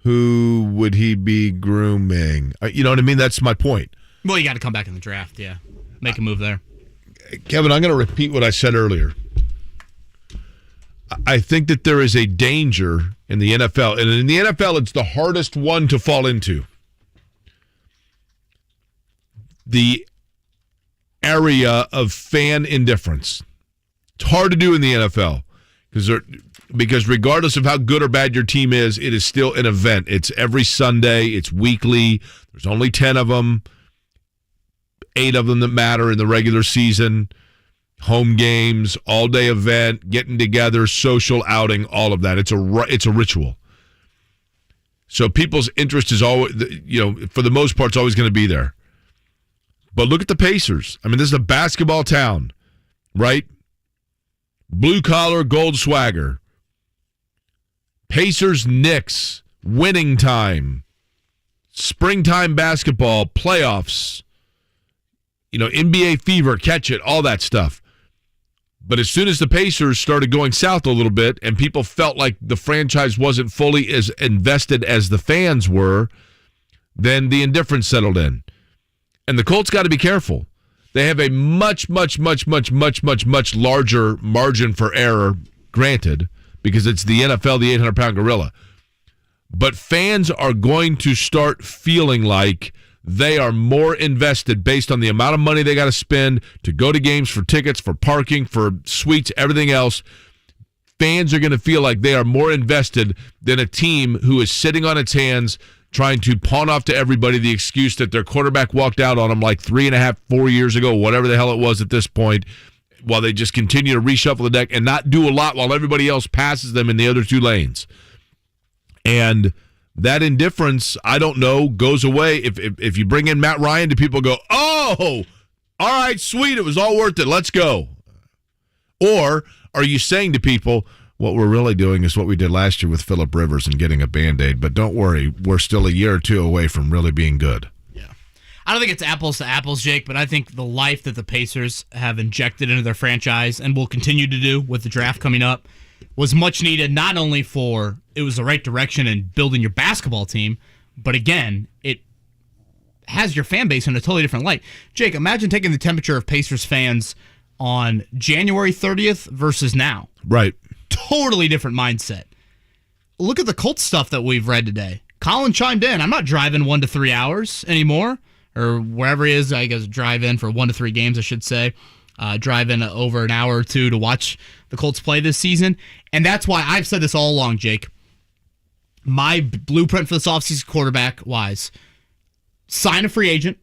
Who would he be grooming? You know what I mean? That's my point. Well, you got to come back in the draft, yeah. Make a move there. Kevin, I'm going to repeat what I said earlier. I think that there is a danger in the NFL, and in the NFL, it's the hardest one to fall into. The area of fan indifference. It's hard to do in the NFL because regardless of how good or bad your team is, it is still an event. It's every Sunday. It's weekly. There's only 10 of them. 8 of them that matter in the regular season. Home games, all-day event, getting together, social outing, all of that. It's a ritual. So people's interest is always, for the most part, it's always going to be there. But look at the Pacers. I mean, this is a basketball town, right? Blue-collar, gold swagger. Pacers, Knicks, winning time. Springtime basketball, playoffs. NBA fever, catch it, all that stuff. But as soon as the Pacers started going south a little bit and people felt like the franchise wasn't fully as invested as the fans were, then the indifference settled in. And the Colts got to be careful. They have a much, much, much, much, much, much, much larger margin for error, granted, because it's the NFL, the 800-pound gorilla. But fans are going to start feeling like they are more invested based on the amount of money they got to spend to go to games, for tickets, for parking, for suites, everything else. Fans are going to feel like they are more invested than a team who is sitting on its hands trying to pawn off to everybody the excuse that their quarterback walked out on them like 3.5, 4 years ago, whatever the hell it was at this point, while they just continue to reshuffle the deck and not do a lot while everybody else passes them in the other 2 lanes. And that indifference, I don't know, goes away. If you bring in Matt Ryan, do people go, oh, all right, sweet, it was all worth it, let's go? Or are you saying to people, what we're really doing is what we did last year with Phillip Rivers and getting a Band-Aid, but don't worry, we're still a year or 2 away from really being good? Yeah. I don't think it's apples to apples, Jake, but I think the life that the Pacers have injected into their franchise and will continue to do with the draft coming up was much needed, not only for it was the right direction in building your basketball team, but again, it has your fan base in a totally different light. Jake, imagine taking the temperature of Pacers fans on January 30th versus now. Right. Totally different mindset. Look at the Colts stuff that we've read today. Colin chimed in. I'm not driving 1 to 3 hours anymore, or wherever he is. I guess drive in for 1 to 3 games, I should say. Drive in over an hour or 2 to watch the Colts play this season. And that's why I've said this all along, Jake. My blueprint for this offseason quarterback-wise, sign a free agent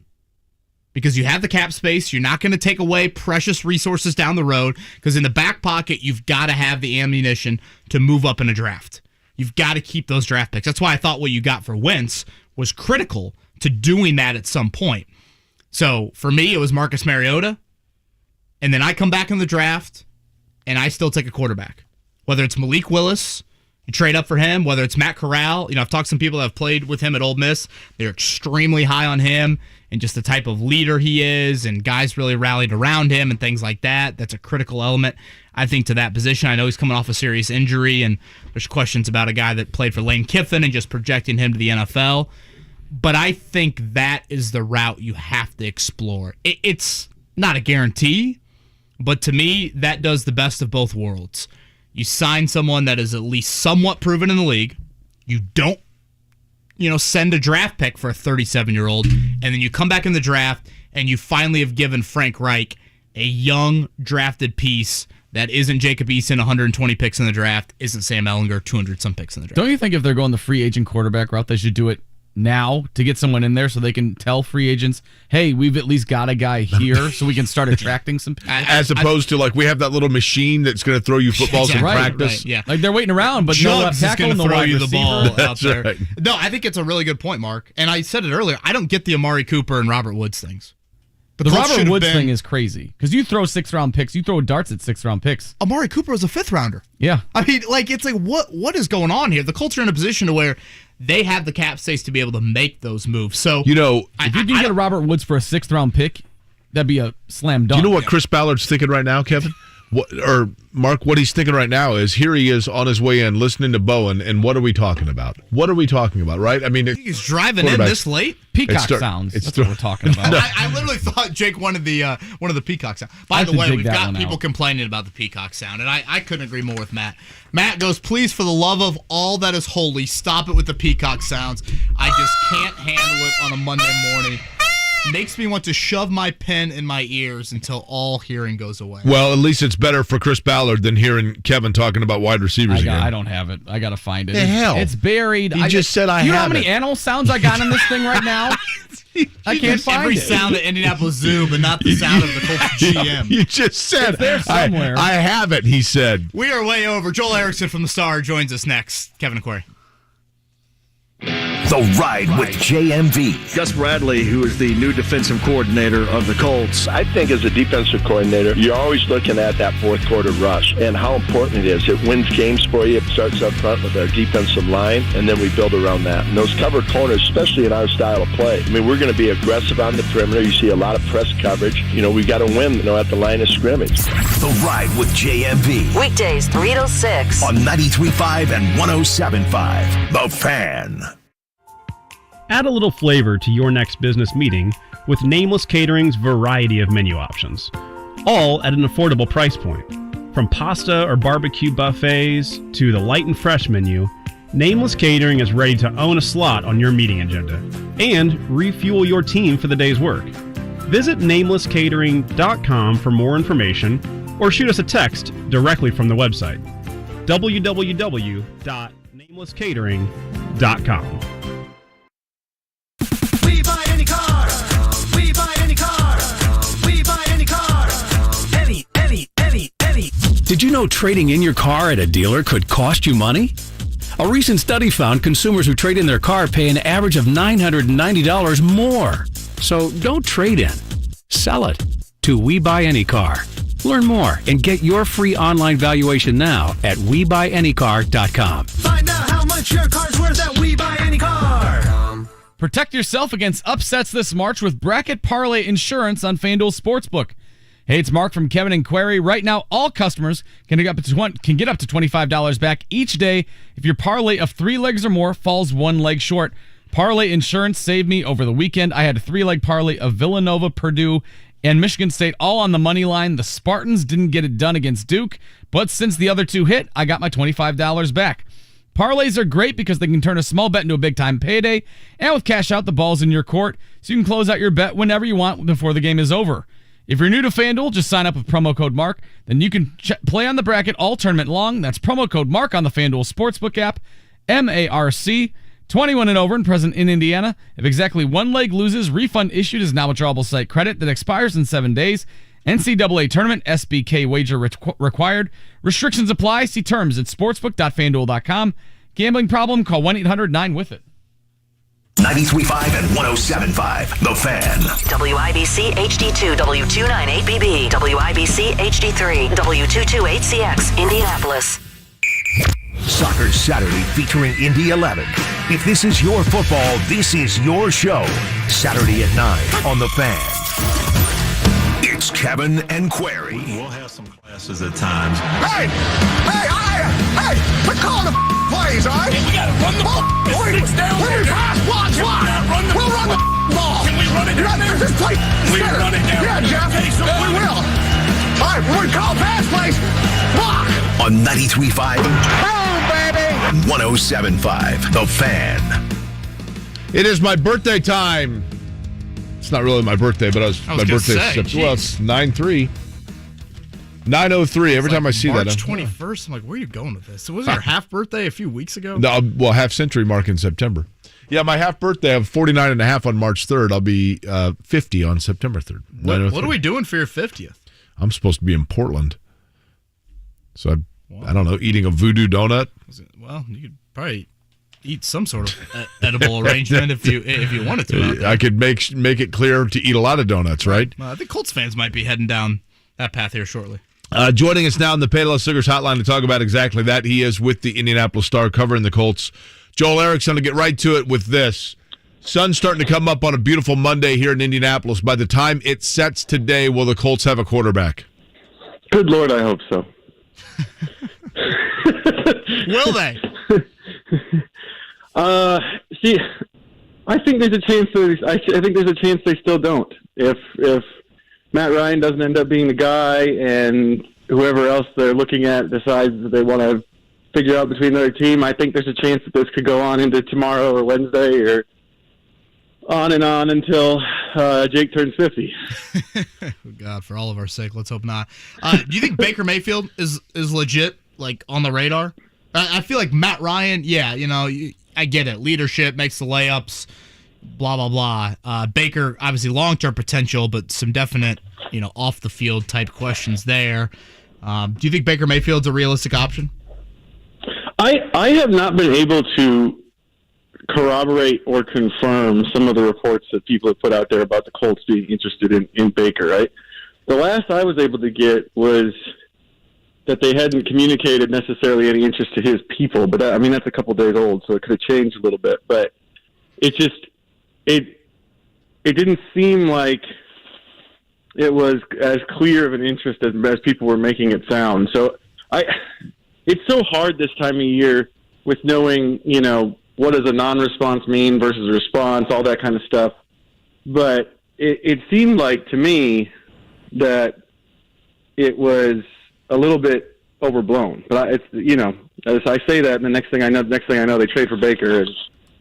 because you have the cap space. You're not going to take away precious resources down the road because in the back pocket, you've got to have the ammunition to move up in a draft. You've got to keep those draft picks. That's why I thought what you got for Wentz was critical to doing that at some point. So for me, it was Marcus Mariota. And then I come back in the draft, and I still take a quarterback. Whether it's Malik Willis, you trade up for him. Whether it's Matt Corral. I've talked to some people that have played with him at Ole Miss. They're extremely high on him and just the type of leader he is, and guys really rallied around him and things like that. That's a critical element, I think, to that position. I know he's coming off a serious injury, and there's questions about a guy that played for Lane Kiffin and just projecting him to the NFL. But I think that is the route you have to explore. It's not a guarantee, but to me, that does the best of both worlds. You sign someone that is at least somewhat proven in the league. You don't send a draft pick for a 37-year-old, and then you come back in the draft and you finally have given Frank Reich a young drafted piece that isn't Jacob Eason, 120 picks in the draft, isn't Sam Ehlinger, 200-some picks in the draft. Don't you think if they're going the free agent quarterback route, they should do it now to get someone in there so they can tell free agents, hey, we've at least got a guy here so we can start attracting some people? As opposed to, like, we have that little machine that's going to throw you footballs in practice. Right, yeah. Like, they're waiting around, but Jugs no left tackle is going to throw you the ball out there. Right. No, I think it's a really good point, Mark. And I said it earlier. I don't get the Amari Cooper and Robert Woods things. The Robert Woods thing is crazy because you throw 6th-round picks. You throw darts at 6th-round picks. Amari Cooper was a 5th-rounder. Yeah. I mean, like, it's like, what is going on here? The Colts are in a position to where they have the cap space to be able to make those moves. So, if you can get a Robert Woods for a 6th-round pick, that'd be a slam dunk. Do you know what Chris Ballard's thinking right now, Kevin? Or Mark, what he's thinking right now is here he is on his way in listening to Bowen, and what are we talking about? What are we talking about, right? I mean, he's driving in this late? Peacock sounds. That's what we're talking about. No. I literally thought Jake wanted one of the Peacock sounds. By the way, we've got people complaining about the Peacock sound, and I couldn't agree more with Matt. Matt goes, please, for the love of all that is holy, stop it with the Peacock sounds. I just can't handle it on a Monday morning. Makes me want to shove my pen in my ears until all hearing goes away. Well, at least it's better for Chris Ballard than hearing Kevin talking about wide receivers again. I don't have it. I got to find it. The hell? It's buried. He just said I have it. You know how many animal sounds I got in this thing right now? I can't find every it. sound at Indianapolis Zoo, but not the sound of the Colts GM. You just said it's there somewhere. I have it, he said. We are way over. Joel Erickson from the Star joins us next. Kevin and Query. The Ride with JMV. Gus Bradley, who is the new defensive coordinator of the Colts. I think as a defensive coordinator, you're always looking at that fourth quarter rush and how important it is. It wins games for you. It starts up front with our defensive line, and then we build around that. And those covered corners, especially in our style of play, I mean, we're going to be aggressive on the perimeter. You see a lot of press coverage. We got to win, at the line of scrimmage. The Ride with JMV. Weekdays 3 to 6. On 93.5 and 107.5. The Fan. Add a little flavor to your next business meeting with Nameless Catering's variety of menu options, all at an affordable price point. From pasta or barbecue buffets to the light and fresh menu, Nameless Catering is ready to own a slot on your meeting agenda and refuel your team for the day's work. Visit namelesscatering.com for more information or shoot us a text directly from the website, www.namelesscatering.com. We buy any car. We buy any car. We buy any car. Any. Did you know trading in your car at a dealer could cost you money? A recent study found consumers who trade in their car pay an average of $990 more. So don't trade in. Sell it to We Buy Any Car. Learn more and get your free online valuation now at WeBuyAnyCar.com. Find out how much your car's worth at We Buy Any Car. Protect yourself against upsets this March with Bracket Parlay Insurance on FanDuel Sportsbook. Hey, it's Mark from Kevin and Query. Right now, all customers can get up to $25 back each day if your parlay of 3 legs or more falls 1 leg short. Parlay Insurance saved me over the weekend. I had a 3-leg parlay of Villanova, Purdue, and Michigan State all on the money line. The Spartans didn't get it done against Duke, but since the other two hit, I got my $25 back. Parlays are great because they can turn a small bet into a big-time payday, and with cash out, the ball's in your court, so you can close out your bet whenever you want before the game is over. If you're new to FanDuel, just sign up with promo code MARK. Then you can play on the bracket all tournament long. That's promo code MARK on the FanDuel Sportsbook app, MARC. 21 and over and present in Indiana. If exactly 1 leg loses, refund issued is now withdrawable site credit that expires in 7 days. NCAA Tournament, SBK wager required. Restrictions apply. See terms at sportsbook.fanduel.com. Gambling problem? Call 1-800-9-WITH-IT. 93.5 and 107.5. The Fan. WIBC HD2 W298BB. WIBC HD3 W228CX. Indianapolis. Soccer Saturday featuring Indy 11. If this is your football, this is your show. Saturday at 9 on The Fan. It's Kevin and Query. We'll have some classes at times. Hey! We're calling the plays, all right? Hey, we gotta run the ball. It's down there. Pass, block. We'll run the ball. Can we run it down there? Just play. We run it down. Yeah, Jeff. Okay, so we will. All right, when we call pass plays, block. On 93.5 Boom, baby. and 107.5. The Fan. It is my birthday time. It's not really my birthday, but my birthday is well, it's 9/3. 9:03. Every time I see March that. March 21st. I'm like, where are you going with this? So was your half birthday a few weeks ago? No, well, half century mark in September. Yeah, my half birthday. I'm 49 and a half on March 3rd. I'll be 50 on September 3rd. What are we doing for your 50th? I'm supposed to be in Portland. So I don't know, eating a voodoo donut. Well, you could probably eat some sort of edible arrangement if you wanted to. I could make it clear to eat a lot of donuts, right? I think Colts fans might be heading down that path here shortly. Joining us now on the Payless Liquors Hotline to talk about exactly that, he is with the Indianapolis Star covering the Colts. Joel Erickson, to get right to it with this. Sun's starting to come up on a beautiful Monday here in Indianapolis. By the time it sets today, will the Colts have a quarterback? Good Lord, I hope so. Will they? See, I think there's a chance. I think there's a chance they still don't. If Matt Ryan doesn't end up being the guy, and whoever else they're looking at decides that they want to figure out between their team, I think there's a chance that this could go on into tomorrow or Wednesday or on and on until Jake turns 50. Oh God, for all of our sake, let's hope not. Do you think Baker Mayfield is legit, like on the radar? I feel like Matt Ryan, I get it. Leadership makes the layups, blah, blah, blah. Baker, obviously long-term potential, but some definite, off-the-field type questions there. Do you think Baker Mayfield's a realistic option? I have not been able to corroborate or confirm some of the reports that people have put out there about the Colts being interested in Baker, right? The last I was able to get was that they hadn't communicated necessarily any interest to his people, but that's a couple days old, so it could have changed a little bit. But it didn't seem like it was as clear of an interest as people were making it sound. So it's so hard this time of year with knowing, what does a non-response mean versus a response, all that kind of stuff. But it seemed like to me that it was a little bit overblown. But as I say that, and the next thing I know, they trade for Baker and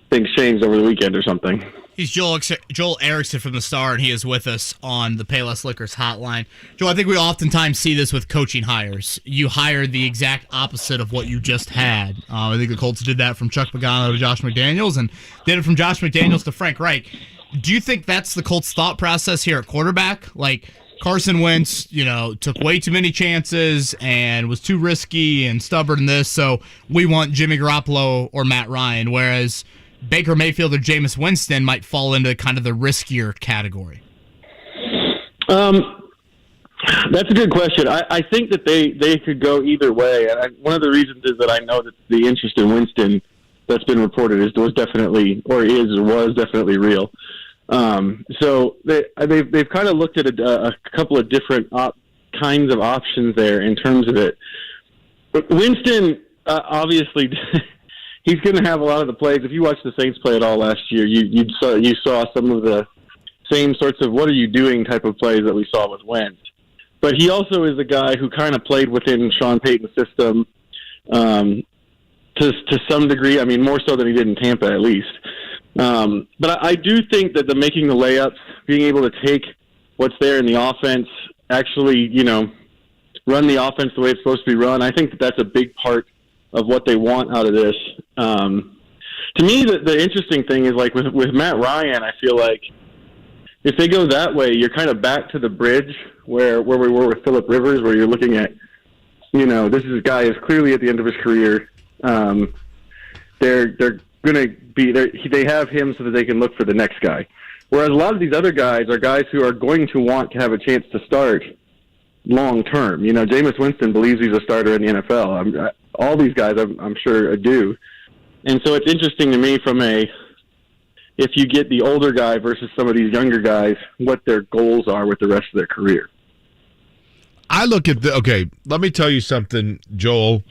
things changed over the weekend or something. He's Joel Erickson from the Star, and he is with us on the Payless Liquors hotline. Joel, I think we oftentimes see this with coaching hires. You hire the exact opposite of what you just had. I think the Colts did that from Chuck Pagano to Josh McDaniels, and did it from Josh McDaniels to Frank Reich. Do you think that's the Colts' thought process here at quarterback? Like, Carson Wentz, took way too many chances and was too risky and stubborn in this, so we want Jimmy Garoppolo or Matt Ryan, whereas Baker Mayfield or Jameis Winston might fall into kind of the riskier category. That's a good question. I think that they could go either way. And one of the reasons is that I know that the interest in Winston that's been reported was definitely real. So they've kind of looked at a couple of different kinds of options there in terms of it. But Winston, obviously, he's going to have a lot of the plays. If you watched the Saints play at all last year, you saw some of the same sorts of "what are you doing" type of plays that we saw with Wentz. But he also is a guy who kind of played within Sean Payton's system to some degree. I mean, more so than he did in Tampa, at least. But I do think that the making the layups, being able to take what's there in the offense, actually, run the offense the way it's supposed to be run, I think that that's a big part of what they want out of this. To me, the interesting thing is, like, with Matt Ryan, I feel like if they go that way, you're kind of back to the bridge where we were with Phillip Rivers, where you're looking at, this is a guy who's clearly at the end of his career. They're going to be there. They have him so that they can look for the next guy. Whereas a lot of these other guys are guys who are going to want to have a chance to start long term. Jameis Winston believes he's a starter in the NFL. All these guys, I'm sure, do. And so it's interesting to me if you get the older guy versus some of these younger guys, what their goals are with the rest of their career. I look at let me tell you something, Joel,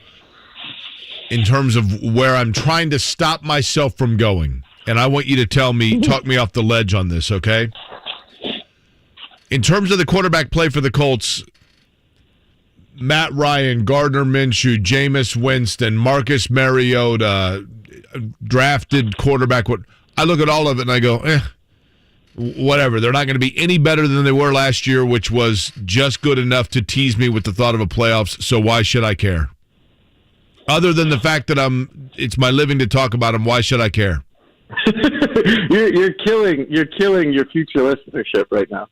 in terms of where I'm trying to stop myself from going. And I want you to talk me off the ledge on this, okay? In terms of the quarterback play for the Colts, Matt Ryan, Gardner Minshew, Jameis Winston, Marcus Mariota, drafted quarterback. I look at all of it and I go, whatever. They're not going to be any better than they were last year, which was just good enough to tease me with the thought of a playoffs. So why should I care? Other than the fact that it's my living to talk about them, why should I care? You're killing your future listenership right now.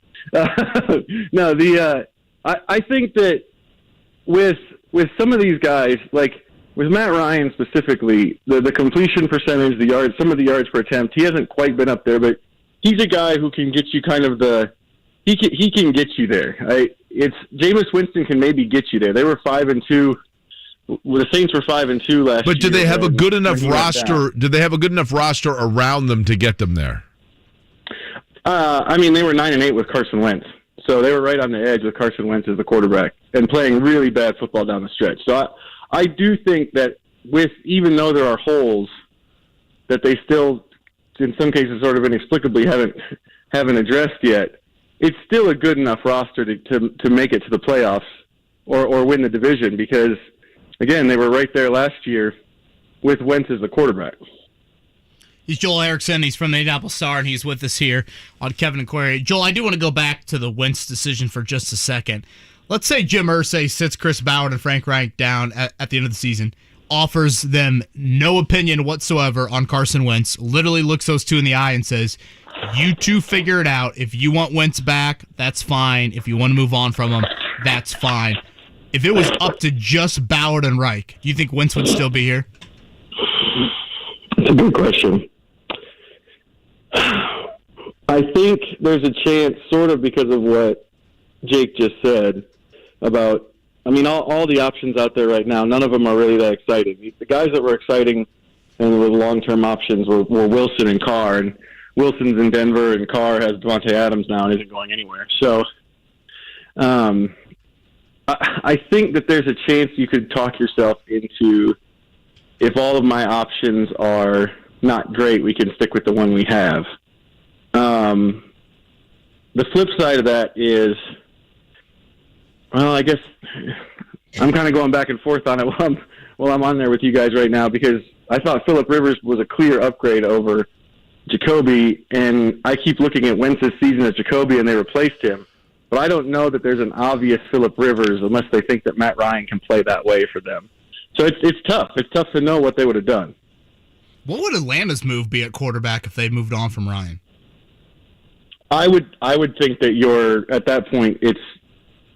No, I think that with some of these guys, like with Matt Ryan specifically, the completion percentage, the yards, some of the yards per attempt, he hasn't quite been up there, but he's a guy who can get you kind of he can get you there. Jameis Winston can maybe get you there. They were 5-2. The Saints were 5-2 last year. But do they have a good enough roster? Do they have a good enough roster around them to get them there? They were 9-8 with Carson Wentz, so they were right on the edge with Carson Wentz as the quarterback and playing really bad football down the stretch. So I do think that even though there are holes, that they still, in some cases, sort of inexplicably haven't addressed yet. It's still a good enough roster to make it to the playoffs or win the division because. Again, they were right there last year with Wentz as the quarterback. He's Joel Erickson. He's from the Indianapolis Star, and he's with us here on Kevin and Query. Joel, I do want to go back to the Wentz decision for just a second. Let's say Jim Irsay sits Chris Ballard and Frank Reich down at the end of the season, offers them no opinion whatsoever on Carson Wentz, literally looks those two in the eye and says, you two figure it out. If you want Wentz back, that's fine. If you want to move on from him, that's fine. If it was up to just Ballard and Reich, do you think Wentz would still be here? That's a good question. I think there's a chance, sort of because of what Jake just said about, all the options out there right now, none of them are really that exciting. The guys that were exciting and were long-term options were Wilson and Carr, and Wilson's in Denver, and Carr has Devontae Adams now and isn't going anywhere. So, I think that there's a chance you could talk yourself into, if all of my options are not great, we can stick with the one we have. The flip side of that is, I guess I'm kind of going back and forth on it while I'm on there with you guys right now because I thought Phillip Rivers was a clear upgrade over Jacoby, and I keep looking at Wentz's season as Jacoby, and they replaced him. But I don't know that there's an obvious Phillip Rivers unless they think that Matt Ryan can play that way for them. So it's tough. It's tough to know what they would have done. What would Atlanta's move be at quarterback if they moved on from Ryan? I would think that you're at that point.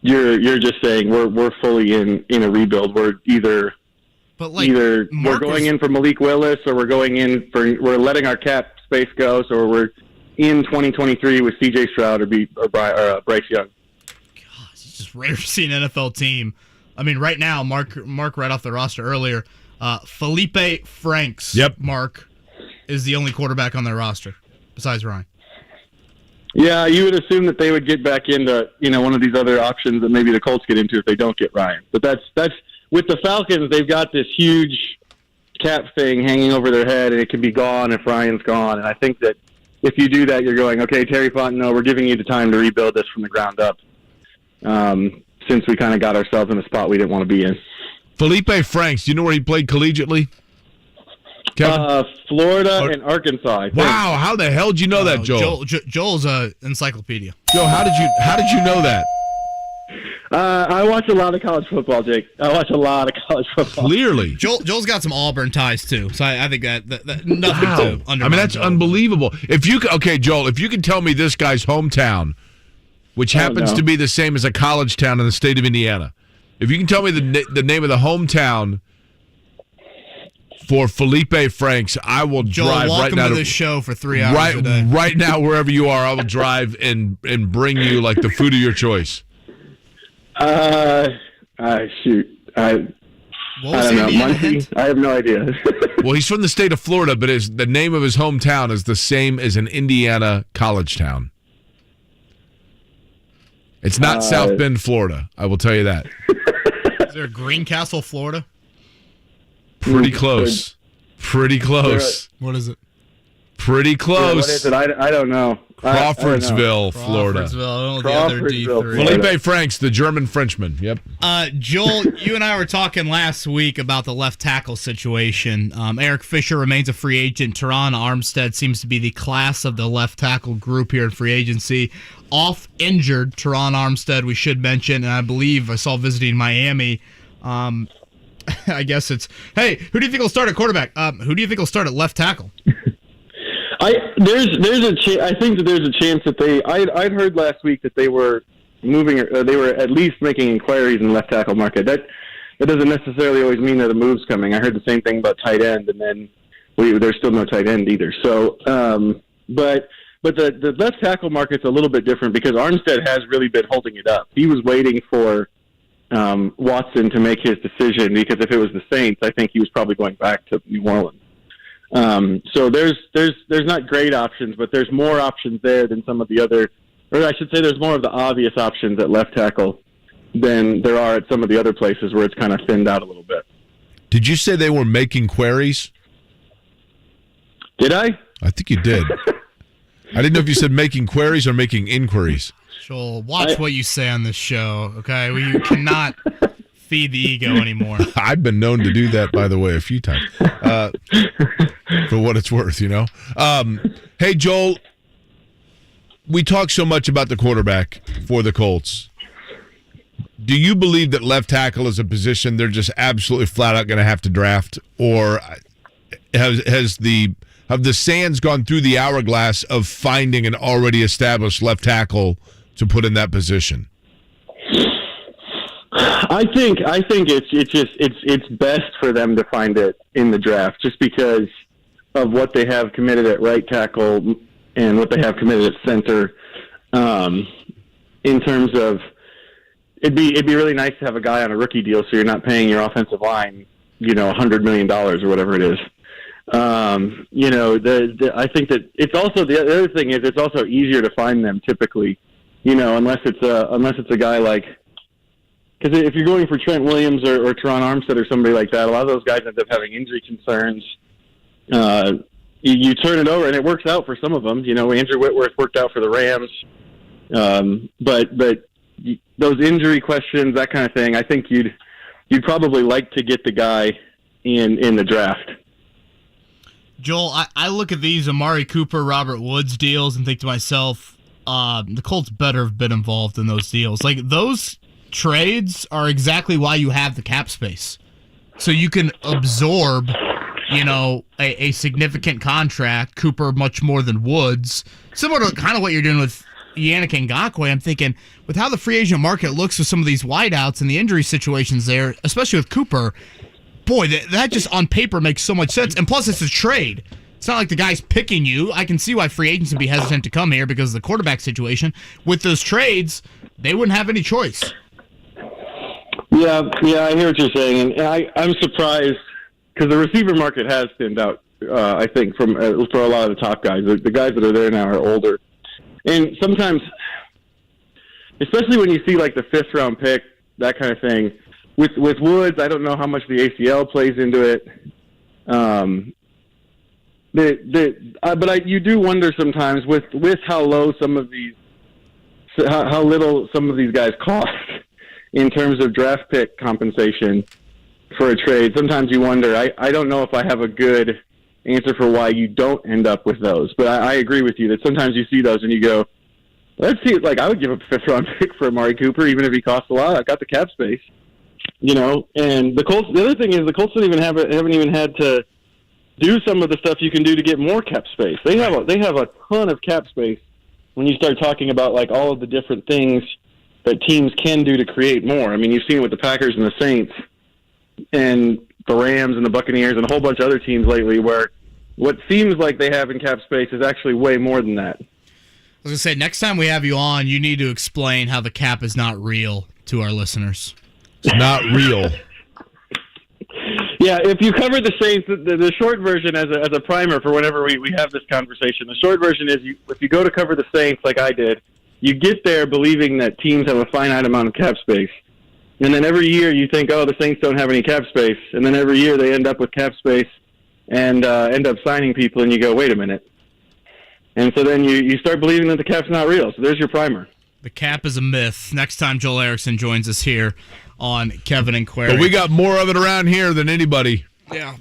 You're just saying we're fully in a rebuild. We're either we're going in for Malik Willis or we're letting our cap space go, so we're in 2023 with C.J. Stroud or Bryce Young. God, it's just rare to see an NFL team. Right now, Mark right off the roster earlier, Felipe Franks. Yep. Mark is the only quarterback on their roster besides Ryan. Yeah, you would assume that they would get back into one of these other options that maybe the Colts get into if they don't get Ryan. But that's with the Falcons, they've got this huge cap thing hanging over their head, and it can be gone if Ryan's gone. And I think that if you do that, you're going, okay, Terry Fontenot, we're giving you the time to rebuild this from the ground up. Since we kind of got ourselves in a spot we didn't want to be in. Felipe Franks, do you know where he played collegiately? Florida and Arkansas. I think. Wow, how the hell did you know that, Joel? Joel's an encyclopedia. Joe, how did you know that? I watch a lot of college football, Jake. I watch a lot of college football. Clearly. Joel's got some Auburn ties, too. So I think that nothing to undermine. That's Joel. unbelievable. Joel, if you can tell me this guy's hometown, which happens to be the same as a college town in the state of Indiana, if you can tell me the name of the hometown for Felipe Franks, I will drive right now to this show for 3 hours a day. Right now, wherever you are, I will drive and bring you like the food of your choice. Shoot. I don't know. Muncie? I have no idea. Well, he's from the state of Florida, but the name of his hometown is the same as an Indiana college town. It's not South Bend, Florida. I will tell you that. Is there Greencastle, Florida? Pretty close. Pretty close. What is it? Pretty close. What is it? I don't know. Crawfordsville, Florida. Crawfordsville, the other D3. Felipe Franks, the German Frenchman. Yep. Joel, you and I were talking last week about the left tackle situation. Eric Fisher remains a free agent. Teron Armstead seems to be the class of the left tackle group here in free agency. Off injured, Teron Armstead, we should mention, and I believe I saw visiting Miami. I guess it's, hey, who do you think will start at quarterback? Who do you think will start at left tackle? I think that there's a chance that I'd heard last week that they were moving, they were at least making inquiries in the left tackle market. That doesn't necessarily always mean that a move's coming. I heard the same thing about tight end, and then there's still no tight end either. So, but the left tackle market's a little bit different because Armstead has really been holding it up. He was waiting for Watson to make his decision because if it was the Saints, I think he was probably going back to New Orleans. So there's not great options, but there's more options there than some of the other, or I should say there's more of the obvious options at left tackle than there are at some of the other places where it's kind of thinned out a little bit. Did you say they were making queries? Did I? I think you did. I didn't know if you said making queries or making inquiries. Joel, watch what you say on this show, okay? You cannot feed the ego anymore. I've been known to do that, by the way, a few times. For what it's worth, you know. Hey, Joel, we talk so much about the quarterback for the Colts. Do you believe that left tackle is a position they're just absolutely flat out going to have to draft, or have the Sands gone through the hourglass of finding an already established left tackle to put in that position? I think it's best for them to find it in the draft, just because of what they have committed at right tackle and what they have committed at center. In terms of, it'd be really nice to have a guy on a rookie deal, so you're not paying your offensive line, $100 million or whatever it is. I think that it's also, the other thing is it's also easier to find them typically, unless it's a guy like. Because if you're going for Trent Williams or Teron Armstead or somebody like that, a lot of those guys end up having injury concerns. You turn it over, and it works out for some of them. Andrew Whitworth worked out for the Rams. But those injury questions, that kind of thing, I think you'd probably like to get the guy in the draft. Joel, I look at these Amari Cooper, Robert Woods deals and think to myself, the Colts better have been involved in those deals. Like, those trades are exactly why you have the cap space. So you can absorb, a significant contract, Cooper much more than Woods. Similar to kind of what you're doing with Yannick Ngakoue. I'm thinking, with how the free agent market looks with some of these wideouts and the injury situations there, especially with Cooper, boy, that just on paper makes so much sense. And plus, it's a trade. It's not like the guy's picking you. I can see why free agents would be hesitant to come here because of the quarterback situation. With those trades, they wouldn't have any choice. Yeah, I hear what you're saying, and I'm surprised because the receiver market has thinned out. I think for a lot of the top guys, the guys that are there now are older, and sometimes, especially when you see like the 5th round pick, that kind of thing. With Woods, I don't know how much the ACL plays into it. But you do wonder sometimes with how low how little some of these guys cost in terms of draft pick compensation for a trade. Sometimes you wonder, I don't know if I have a good answer for why you don't end up with those. But I agree with you that sometimes you see those and you go, let's see, like I would give up a 5th round pick for Amari Cooper, even if he costs a lot. I got the cap space, and the Colts, the other thing is the Colts haven't even had to do some of the stuff you can do to get more cap space. They have a ton of cap space when you start talking about like all of the different things that teams can do to create more. I mean, you've seen it with the Packers and the Saints and the Rams and the Buccaneers and a whole bunch of other teams lately where what seems like they have in cap space is actually way more than that. I was going to say, next time we have you on, you need to explain how the cap is not real to our listeners. It's not real. Yeah, if you cover the Saints, the short version as a primer for whenever we have this conversation, the short version is if you go to cover the Saints like I did, you get there believing that teams have a finite amount of cap space. And then every year you think, the Saints don't have any cap space. And then every year they end up with cap space and end up signing people, and you go, wait a minute. And so then you start believing that the cap's not real. So there's your primer. The cap is a myth. Next time Joel Erickson joins us here on Kevin and Query. But we got more of it around here than anybody. Yeah.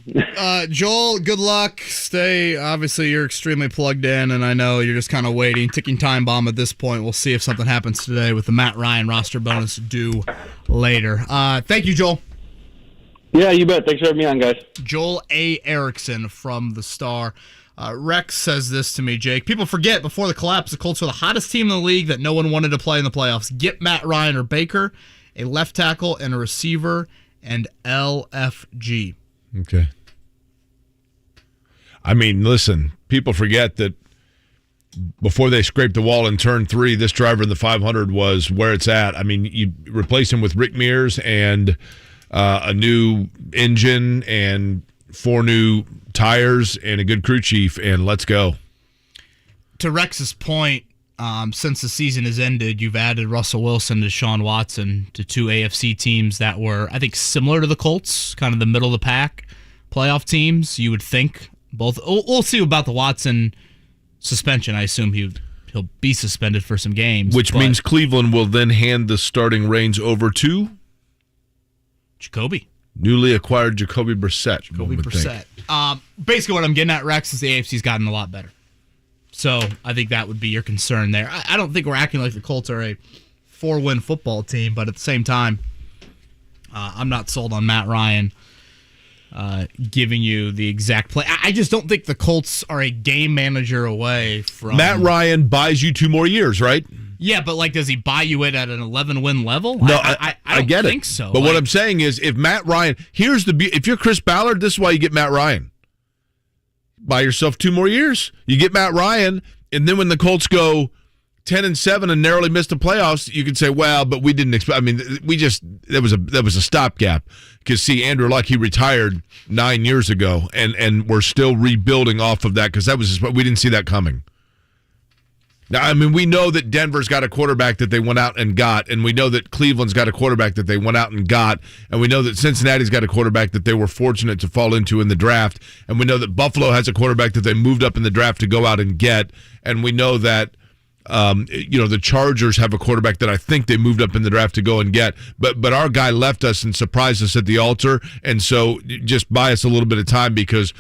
Joel, good luck. Obviously, you're extremely plugged in, and I know you're just kind of waiting, ticking time bomb at this point. We'll see if something happens today with the Matt Ryan roster bonus due later. Thank you, Joel. Yeah, you bet. Thanks for having me on, guys. Joel A. Erickson from the Star. Rex says this to me, Jake. People forget, before the collapse, the Colts were the hottest team in the league that no one wanted to play in the playoffs. Get Matt Ryan or Baker, a left tackle and a receiver, and LFG. Okay. I mean, listen, people forget that before they scraped the wall in turn 3, this driver in the 500 was where it's at. I mean, you replace him with Rick Mears and a new engine and 4 new tires and a good crew chief, and let's go. To Rex's point, since the season has ended, you've added Russell Wilson to Deshaun Watson to 2 AFC teams that were, I think, similar to the Colts, kind of the middle of the pack playoff teams. You would think both. We'll see about the Watson suspension. I assume he'll be suspended for some games, which means Cleveland will then hand the starting reins over to Jacoby. Newly acquired Jacoby Brissett. Jacoby Brissett. Basically, what I'm getting at, Rex, is the AFC's gotten a lot better. So I think that would be your concern there. I don't think we're acting like the Colts are a 4-win football team, but at the same time, I'm not sold on Matt Ryan giving you the exact play. I just don't think the Colts are a game manager away from... Matt Ryan buys you 2 more years, right? Yeah, but does he buy you it at an 11-win level? No, I I get think it. so. But what I'm saying is, if Matt Ryan, if you're Chris Ballard, this is why you get Matt Ryan. Buy yourself 2 more years. You get Matt Ryan, and then when the Colts go 10-7 and narrowly miss the playoffs, you could say, well, but we didn't expect. I mean, that was a stopgap. Because see, Andrew Luck, he retired 9 years ago, and we're still rebuilding off of that because we didn't see that coming. Now, I mean, we know that Denver's got a quarterback that they went out and got, and we know that Cleveland's got a quarterback that they went out and got, and we know that Cincinnati's got a quarterback that they were fortunate to fall into in the draft, and we know that Buffalo has a quarterback that they moved up in the draft to go out and get, and we know that the Chargers have a quarterback that I think they moved up in the draft to go and get, but our guy left us and surprised us at the altar, and so just buy us a little bit of time because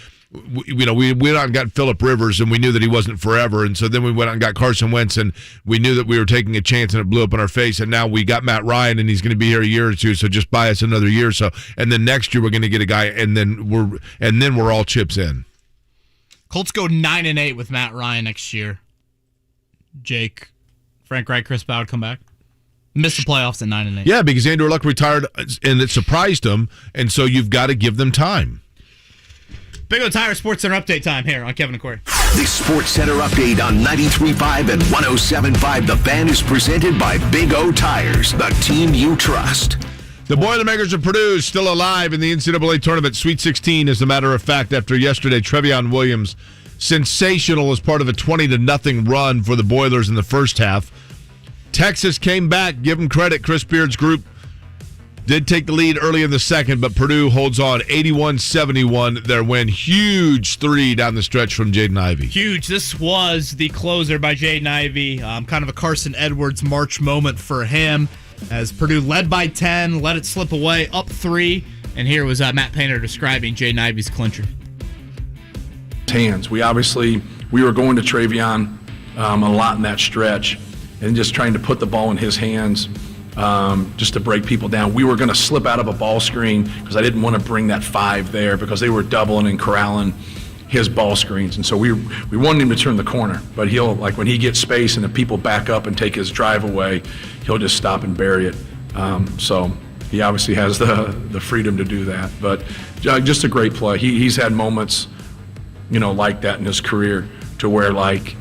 we went out and got Phillip Rivers, and we knew that he wasn't forever, and so then we went out and got Carson Wentz, and we knew that we were taking a chance, and it blew up in our face, and now we got Matt Ryan, and he's going to be here a year or two, so just buy us another year or so, and then next year we're going to get a guy, and then we're all chips in. Colts go 9-8 with Matt Ryan next year. Jake, Frank Reich, Chris Ballard come back. Missed the playoffs at 9-8. Yeah, because Andrew Luck retired, and it surprised him, and so you've got to give them time. Big O Tires Sportscenter update time here on Kevin and Corey. The Sports Center update on 93.5 and 107.5 The Fan is presented by Big O Tires, the team you trust. The Boilermakers of Purdue is still alive in the NCAA tournament. Sweet 16, as a matter of fact, after yesterday, Trevion Williams, sensational as part of a 20-0 run for the Boilers in the first half. Texas came back. Give them credit. Chris Beard's group did take the lead early in the second, but Purdue holds on 81-71. Their win. Huge 3 down the stretch from Jayden Ivey. Huge. This was the closer by Jayden Ivey. Kind of a Carson Edwards March moment for him as Purdue led by 10, let it slip away, up 3. And here was Matt Painter describing Jayden Ivey's clincher. Hands. We were going to Trevion a lot in that stretch and just trying to put the ball in his hands. Just to break people down. We were going to slip out of a ball screen because I didn't want to bring that 5 there because they were doubling and corralling his ball screens. And so we wanted him to turn the corner, but he'll, when he gets space and the people back up and take his drive away, he'll just stop and bury it. So he obviously has the freedom to do that. But just a great play. He's had moments, like that in his career to where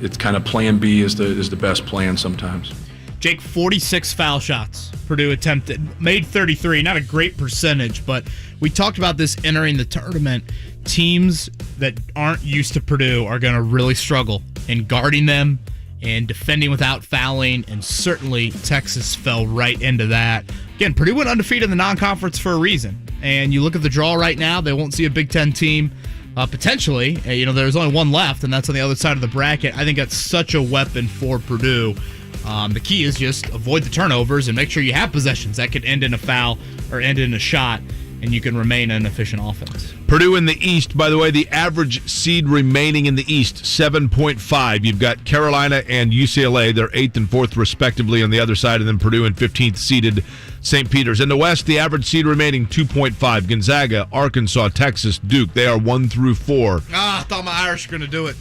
it's kind of plan B is the best plan sometimes. Jake, 46 foul shots Purdue attempted, made 33. Not a great percentage, but we talked about this entering the tournament. Teams that aren't used to Purdue are going to really struggle in guarding them and defending without fouling, and certainly Texas fell right into that. Again, Purdue went undefeated in the non-conference for a reason, and you look at the draw right now, they won't see a Big Ten team Potentially. There's only one left, and that's on the other side of the bracket. I think that's such a weapon for Purdue. The key is just avoid the turnovers and make sure you have possessions. That could end in a foul or end in a shot, and you can remain an efficient offense. Purdue in the East, by the way, the average seed remaining in the East, 7.5. You've got Carolina and UCLA. They're 8th and 4th, respectively, on the other side, and then Purdue in 15th seeded St. Peter's. In the West, the average seed remaining, 2.5. Gonzaga, Arkansas, Texas, Duke. They are 1 through 4. I thought my Irish were going to do it.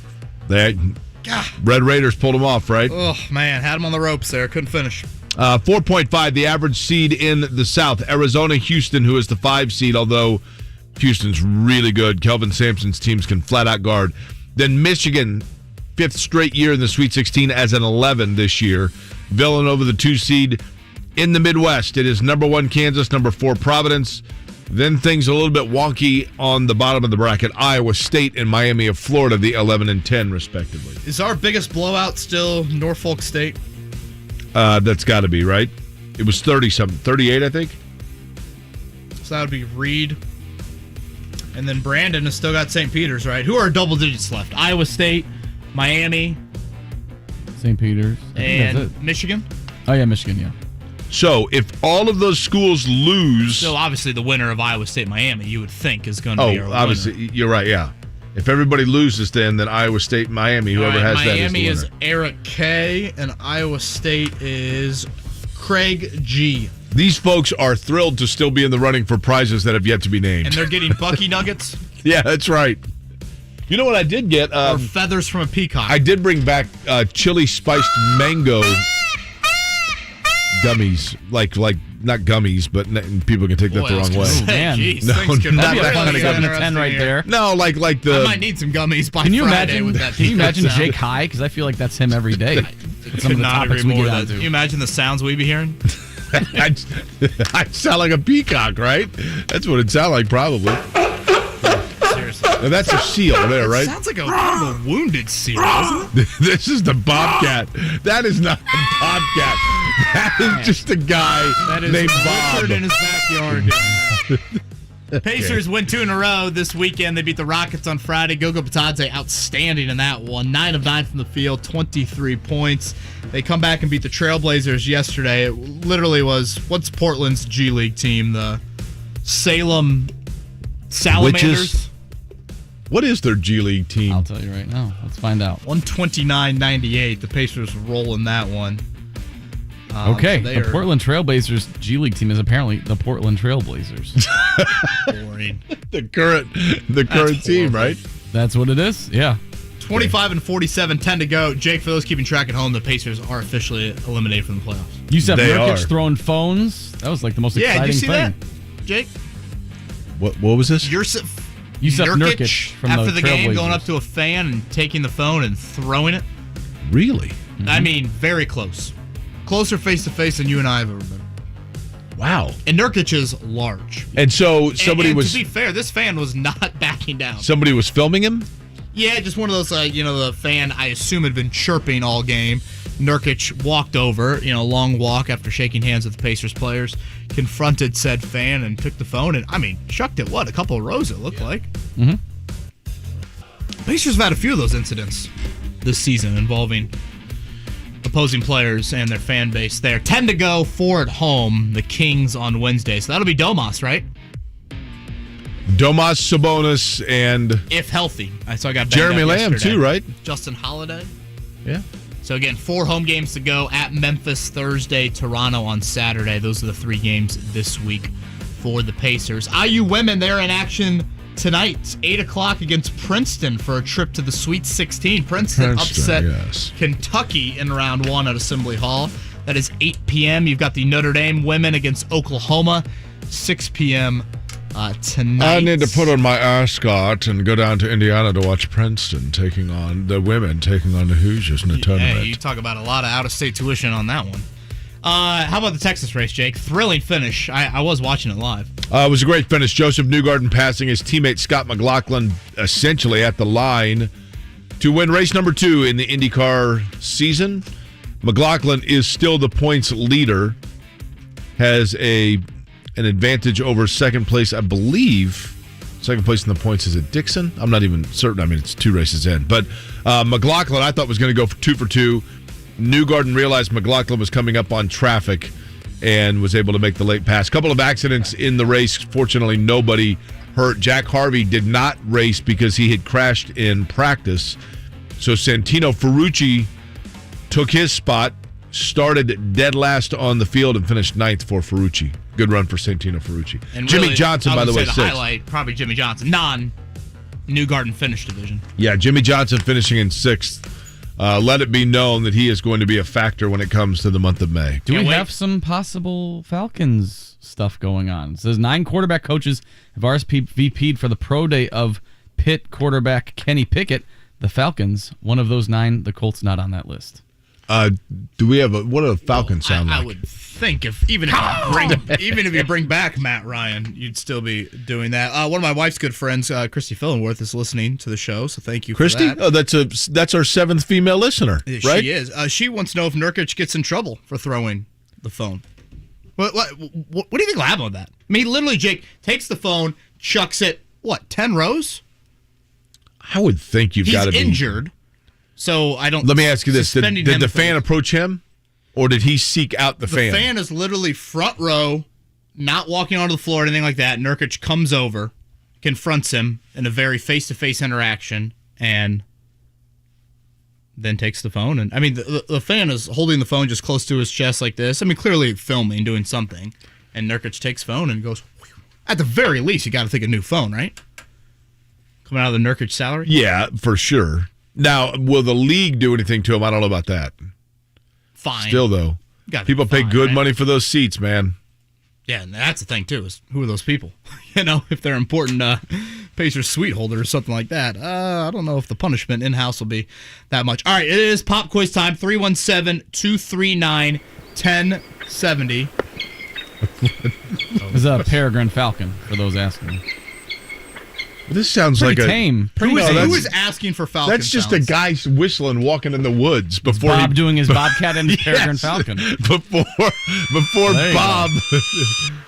Red Raiders pulled them off, right? Oh, man. Had them on the ropes there. Couldn't finish. 4.5, the average seed in the South. Arizona, Houston, who is the 5 seed, although Houston's really good. Kelvin Sampson's teams can flat out guard. Then Michigan, 5th straight year in the Sweet 16 as an 11 this year. Villanova, the 2 seed. In the Midwest, it is number 1 Kansas, number 4 Providence. Then things a little bit wonky on the bottom of the bracket. Iowa State and Miami of Florida, the 11 and 10, respectively. Is our biggest blowout still Norfolk State? That's got to be, right? It was 30-something. 38, I think. So that would be Reed. And then Brandon has still got St. Peter's, right? Who are double digits left? Iowa State, Miami, St. Peter's, and Michigan? Oh, yeah, Michigan, yeah. So if all of those schools lose... So obviously the winner of Iowa State, Miami, you would think is going to be our winner. Obviously, you're right, yeah. If everybody loses then Iowa State, Miami, whoever has Miami that is the winner. is Eric K, and Iowa State is Craig G. These folks are thrilled to still be in the running for prizes that have yet to be named. And they're getting Bucky Nuggets? Yeah, that's right. You know what I did get? Or feathers from a peacock. I did bring back chili spiced mango gummies. Like not gummies, but people can take that the wrong way. Oh, man. Geez, no, things could not really that kind of 7 to gummy. 10 right there. No, like the... I might need some gummies by Can you Friday imagine? with that Can you peacock imagine sound. Jake High? Because I feel like that's him every day. I Some of could the not agree topics we more get with that. onto. Can you imagine the sounds we'd be hearing? I sound like a peacock, right? That's what it sounds like, probably. Seriously. Now, that's a seal there, right? Sounds like a wounded seal, doesn't it? This is the bobcat. That is not a bobcat. That is just a guy named Bob. Richard in his backyard. Pacers win 2 in a row this weekend. They beat the Rockets on Friday. Gogo Batadze outstanding in that one. 9 of 9 from the field, 23 points. They come back and beat the Trailblazers yesterday. It literally was, what's Portland's G League team? The Salem Salamanders? What is their G League team? I'll tell you right now. Let's find out. 129-98. The Pacers roll in that one. Okay, the Portland Trailblazers G League team is apparently the Portland Trailblazers. Boring. the current team, right? That's what it is. Yeah. 25 and 47, 10 to go. Jake, for those keeping track at home, the Pacers are officially eliminated from the playoffs. Yusef They Nurkic are. throwing phones. That was like the most Yeah, exciting did you see thing. that, Jake? What was this? Yusef Nurkic Nurkic from after the the game Trailblazers. going up to a fan and taking the phone and throwing it. Really? I mean, very close. Closer face-to-face than you and I have ever been. Wow. And Nurkic is large. And so somebody and was... to be fair, this fan was not backing down. Somebody was filming him? Yeah, just one of those, the fan, I assume, had been chirping all game. Nurkic walked over, long walk after shaking hands with the Pacers players, confronted said fan and took the phone and, chucked it, a couple of rows it looked like. Mm-hmm. Pacers have had a few of those incidents this season involving opposing players and their fan base there. 10 to go, 4 at home, the Kings on Wednesday. So that'll be Domas, right? Domas, Sabonis, and... If healthy. I got banged Jeremy up Lamb, yesterday. too, right? Justin Holiday. Yeah. So again, 4 home games to go at Memphis Thursday, Toronto on Saturday. Those are the 3 games this week for the Pacers. IU women, they're in action tonight, 8 o'clock against Princeton for a trip to the Sweet 16. Princeton upset Kentucky in round 1 at Assembly Hall. That is 8 p.m. You've got the Notre Dame women against Oklahoma, 6 p.m. Tonight. I need to put on my ascot and go down to Indiana to watch Princeton taking on the Hoosiers in the tournament. Hey, you talk about a lot of out-of-state tuition on that one. How about the Texas race, Jake? Thrilling finish. I was watching it live. It was a great finish. Joseph Newgarden passing his teammate Scott McLaughlin essentially at the line to win race number 2 in the IndyCar season. McLaughlin is still the points leader, has an advantage over second place, I believe, Second place in the points is at Dixon. I'm not even certain. I mean, it's 2 races in. But McLaughlin, I thought, was going to go for 2 for 2. Newgarden realized McLaughlin was coming up on traffic and was able to make the late pass. Couple of accidents in the race. Fortunately, nobody hurt. Jack Harvey did not race because he had crashed in practice. So Santino Ferrucci took his spot, started dead last on the field, and finished 9th for Ferrucci. Good run for Santino Ferrucci. And Jimmy really, Johnson, by the way, the 6th. highlight, probably Jimmy Johnson, non-Newgarden finish division. Yeah, Jimmy Johnson finishing in 6th. Let it be known that he is going to be a factor when it comes to the month of May. Do we have some possible Falcons stuff going on? It says 9 quarterback coaches have RSVP'd for the pro day of Pitt quarterback Kenny Pickett. The Falcons, one of those 9, the Colts not on that list. Do we have what do the Falcons sound like? I would think even if you bring back Matt Ryan, you'd still be doing that. One of my wife's good friends, Christy Fillenworth, is listening to the show, so thank you, Christy? for that. Oh, that's our 7th female listener, right? She is. She wants to know if Nurkic gets in trouble for throwing the phone. What do you think will happen with that? I mean, literally, Jake takes the phone, chucks it, 10 rows? I would think you've got to be injured. So I don't. Let me ask you this: Did the fan approach him, or did he seek out the fan? The fan is literally front row, not walking onto the floor or anything like that. Nurkic comes over, confronts him in a very face-to-face interaction, and then takes the phone. And I mean, the fan is holding the phone just close to his chest like this. I mean, clearly filming, doing something. And Nurkic takes phone and goes. Whew. At the very least, you got to think a new phone, right? Coming out of the Nurkic salary. Yeah, for sure. Now, will the league do anything to him? I don't know about that. Fine. Still, though, people pay good money for those seats, man. Yeah, and that's the thing, too, is who are those people? If they're important Pacers suite holders or something like that. I don't know if the punishment in-house will be that much. All right, it is pop quiz time, 317-239-1070. It's a peregrine falcon, for those asking. This sounds pretty like tame. Who is asking for falcon That's just sounds? a guy whistling, walking in the woods before Bob doing his bobcat and his peregrine falcon. Before Bob.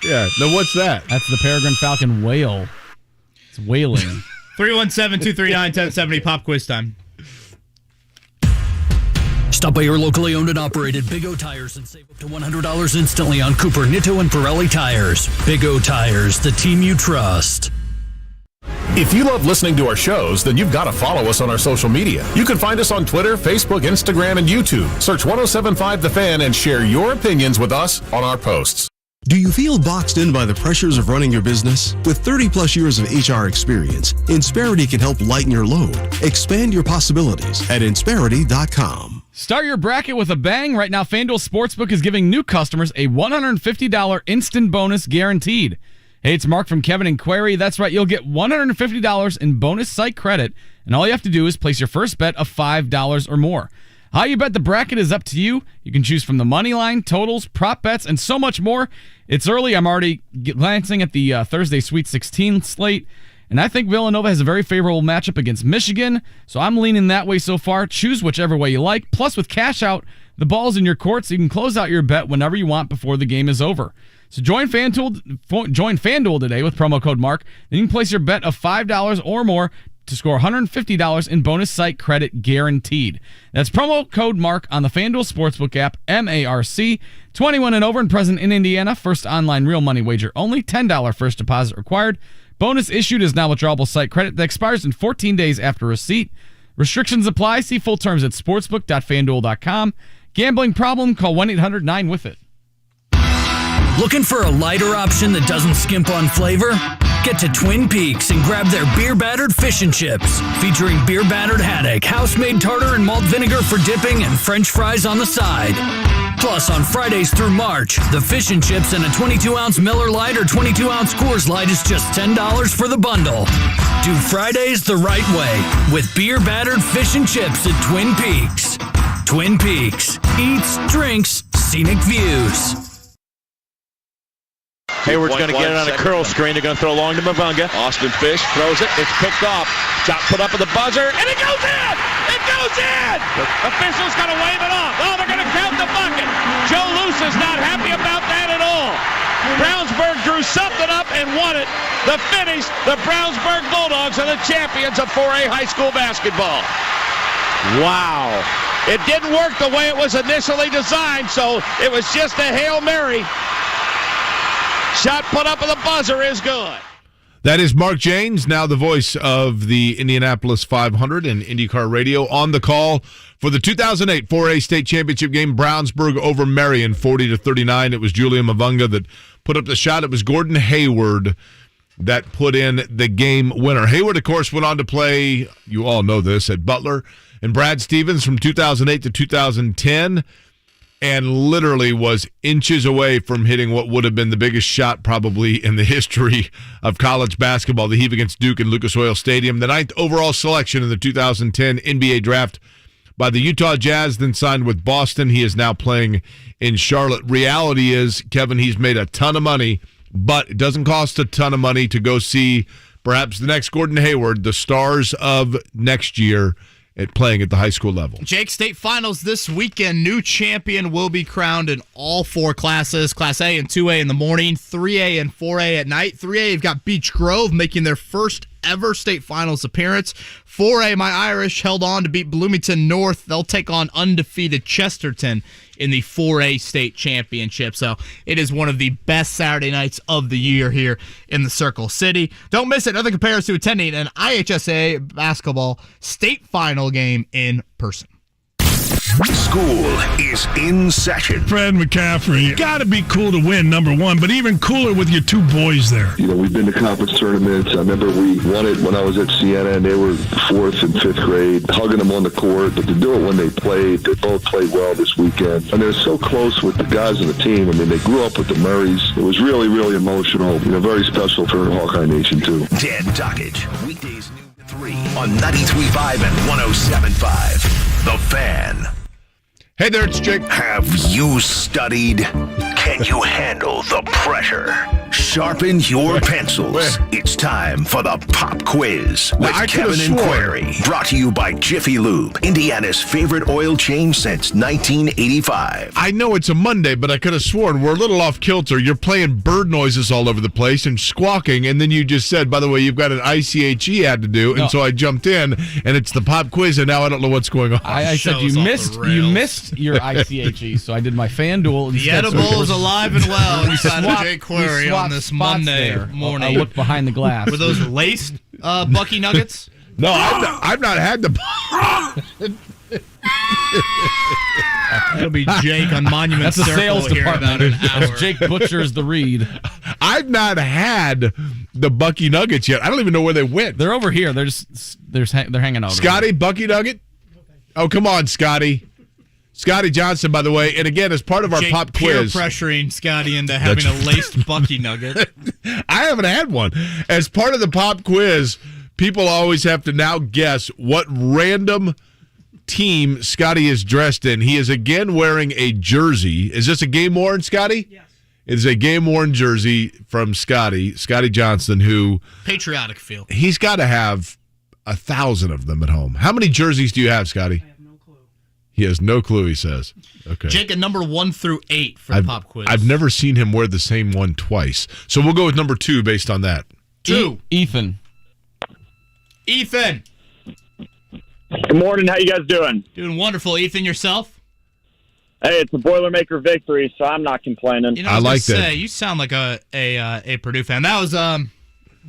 Yeah. Now what's that? That's the peregrine falcon wail. It's wailing. 317-239-1070, pop quiz time. Stop by your locally owned and operated Big O Tires and save up to $100 instantly on Cooper, Nitto, and Pirelli tires. Big O Tires, the team you trust. If you love listening to our shows, then you've got to follow us on our social media. You can find us on Twitter, Facebook, Instagram, and YouTube. Search 1075 The Fan and share your opinions with us on our posts. Do you feel boxed in by the pressures of running your business? With 30-plus years of HR experience, Insperity can help lighten your load. Expand your possibilities at Insperity.com. Start your bracket with a bang. Right now, FanDuel Sportsbook is giving new customers a $150 instant bonus guaranteed. Hey, it's Mark from Kevin and Query. That's right, you'll get $150 in bonus site credit, and all you have to do is place your first bet of $5 or more. How you bet the bracket is up to you. You can choose from the money line, totals, prop bets, and so much more. It's early. I'm already glancing at the Thursday Sweet 16 slate, and I think Villanova has a very favorable matchup against Michigan, so I'm leaning that way so far. Choose whichever way you like. Plus, with cash out, the ball's in your court, so you can close out your bet whenever you want before the game is over. So join FanDuel today with promo code MARK. Then you can place your bet of $5 or more to score $150 in bonus site credit guaranteed. That's promo code MARK on the FanDuel Sportsbook app, MARC. 21 and over and present in Indiana. First online real money wager only. $10 first deposit required. Bonus issued is now withdrawable site credit that expires in 14 days after receipt. Restrictions apply. See full terms at sportsbook.fanduel.com. Gambling problem? Call 1-800-9-WITH-IT. Looking for a lighter option that doesn't skimp on flavor? Get to Twin Peaks and grab their beer-battered fish and chips, featuring beer-battered haddock, house-made tartar and malt vinegar for dipping, and French fries on the side. Plus, on Fridays through March, the fish and chips and a 22-ounce Miller Lite or 22-ounce Coors Light is just $10 for the bundle. Do Fridays the right way with beer-battered fish and chips at Twin Peaks. Twin Peaks. Eats, drinks, scenic views. Hayward's going to get it on a curl screen. They're going to throw long to Mavunga. Austin Fish throws it. It's picked off. Shot put up at the buzzer, and it goes in! It goes in! The official's going to wave it off. Oh, they're going to count the bucket. Joe Luce is not happy about that at all. Brownsburg drew something up and won it. the finish. The Brownsburg Bulldogs are the champions of 4A high school basketball. Wow. It didn't work the way it was initially designed, so it was just a Hail Mary. Shot put up at the buzzer is good. That is Mark Janes, now the voice of the Indianapolis 500 and IndyCar Radio, on the call for the 2008 4A state championship game, Brownsburg over Marion, 40-39. It was Julia Mavunga that put up the shot. It was Gordon Hayward that put in the game winner. Hayward, of course, went on to play, you all know this, at Butler and Brad Stevens from 2008 to 2010. And literally was inches away from hitting what would have been the biggest shot probably in the history of college basketball, the heave against Duke in Lucas Oil Stadium. The 9th overall selection in the 2010 NBA draft by the Utah Jazz, then signed with Boston. He is now playing in Charlotte. Reality is, Kevin, he's made a ton of money, but it doesn't cost a ton of money to go see perhaps the next Gordon Hayward, the stars of next year, at playing at the high school level. Jake, state finals this weekend. New champion will be crowned in all 4 classes. Class A and 2A in the morning, 3A and 4A at night. 3A, you've got Beech Grove making their first ever state finals appearance. 4A, my Irish held on to beat Bloomington North. They'll take on undefeated Chesterton in the 4A state championship. So it is one of the best Saturday nights of the year here in the Circle City. Don't miss it. Nothing compares to attending an IHSA basketball state final game in person. School is in session. Fred McCaffrey, got to be cool to win, number one, but even cooler with your 2 boys there. You know, we've been to conference tournaments. I remember we won it when I was at Siena, and they were 4th and 5th grade, hugging them on the court. But to do it when they both played well this weekend. And they're so close with the guys on the team. I mean, they grew up with the Murrays. It was really, really emotional. You know, very special for Hawkeye Nation, too. Dan Dockage, weekdays noon to 3 on 93.5 and 107.5. The Fan. Hey there, it's Jake. Have you studied? Can you handle the pressure? Sharpen your pencils. It's time for the Pop Quiz with Kevin and Query. Brought to you by Jiffy Lube, Indiana's favorite oil change since 1985. I know it's a Monday, but I could have sworn we're a little off kilter. You're playing bird noises all over the place and squawking, and then you just said, by the way, you've got an ICHE ad to do, and so I jumped in, and it's the Pop Quiz, and now I don't know what's going on. I said you missed your ICHE, so I did my FanDuel. The edible is alive and well inside of Jake Query on this Monday morning. I look behind the glass. Were those laced Bucky Nuggets? No, I've not had the... It'll be Jake on Monument That's the Circle sales here in department. about an hour. As Jake butchers the read. I've not had the Bucky Nuggets yet. I don't even know where they went. They're over here. They're hanging out. Scotty, Bucky Nugget? Oh, come on, Scotty. Scotty Johnson, by the way, and again, as part of our Jake pop quiz. Peer pressuring Scotty into having a laced Bucky Nugget. I haven't had one. As part of the pop quiz, people always have to now guess what random team Scotty is dressed in. He is again wearing a jersey. Is this a game worn, Scotty? Yes. It is a game worn jersey from Scotty Johnson, who... Patriotic feel. He's got to have 1,000 of them at home. How many jerseys do you have, Scotty? He has no clue, he says. Okay. Jake, at number 1 through 8 for the pop quiz. I've never seen him wear the same one twice. So we'll go with number 2 based on that. 2. Ethan. Ethan. Good morning. How you guys doing? Doing wonderful. Ethan, yourself? Hey, it's a Boilermaker victory, so I'm not complaining. You know, I like that. You sound like a Purdue fan. That was did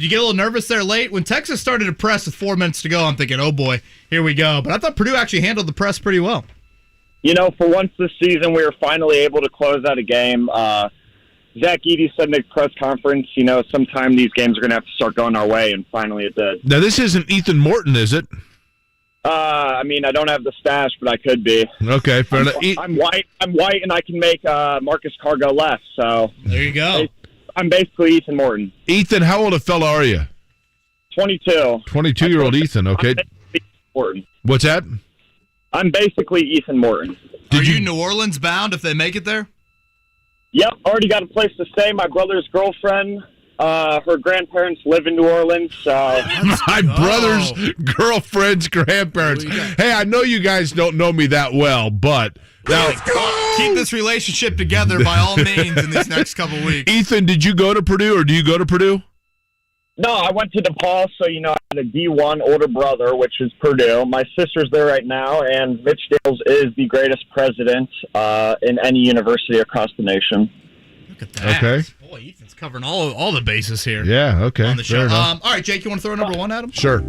you get a little nervous there late? When Texas started to press with 4 minutes to go, I'm thinking, oh boy, here we go. But I thought Purdue actually handled the press pretty well. You know, for once this season, we were finally able to close out a game. Zach Edey said in the press conference, you know, sometime these games are going to have to start going our way, and finally it did. Now, this isn't Ethan Morton, is it? I mean, I don't have the stash, but I could be. Okay, fair enough. I'm white, and I can make Marcus Carr go left. So there you go. I'm basically Ethan Morton. Ethan, how old a fella are you? 22. 22-year-old Ethan, okay. Morton. What's that? I'm basically Ethan Morton. Are you New Orleans bound if they make it there? Yep, already got a place to stay. My brother's girlfriend, her grandparents live in New Orleans. So my brother's girlfriend's grandparents. Hey, I know you guys don't know me that well, but now keep this relationship together by all means in these next couple weeks. Ethan, did you go to Purdue or do you go to Purdue? No, I went to DePaul, so, I had a D1 older brother, which is Purdue. My sister's there right now, and Mitch Dales is the greatest president in any university across the nation. Look at that. Okay. Boy, Ethan's covering all the bases here. Yeah, okay. On the show. Fair enough. All right, Jake, you want to throw number one at him? Sure.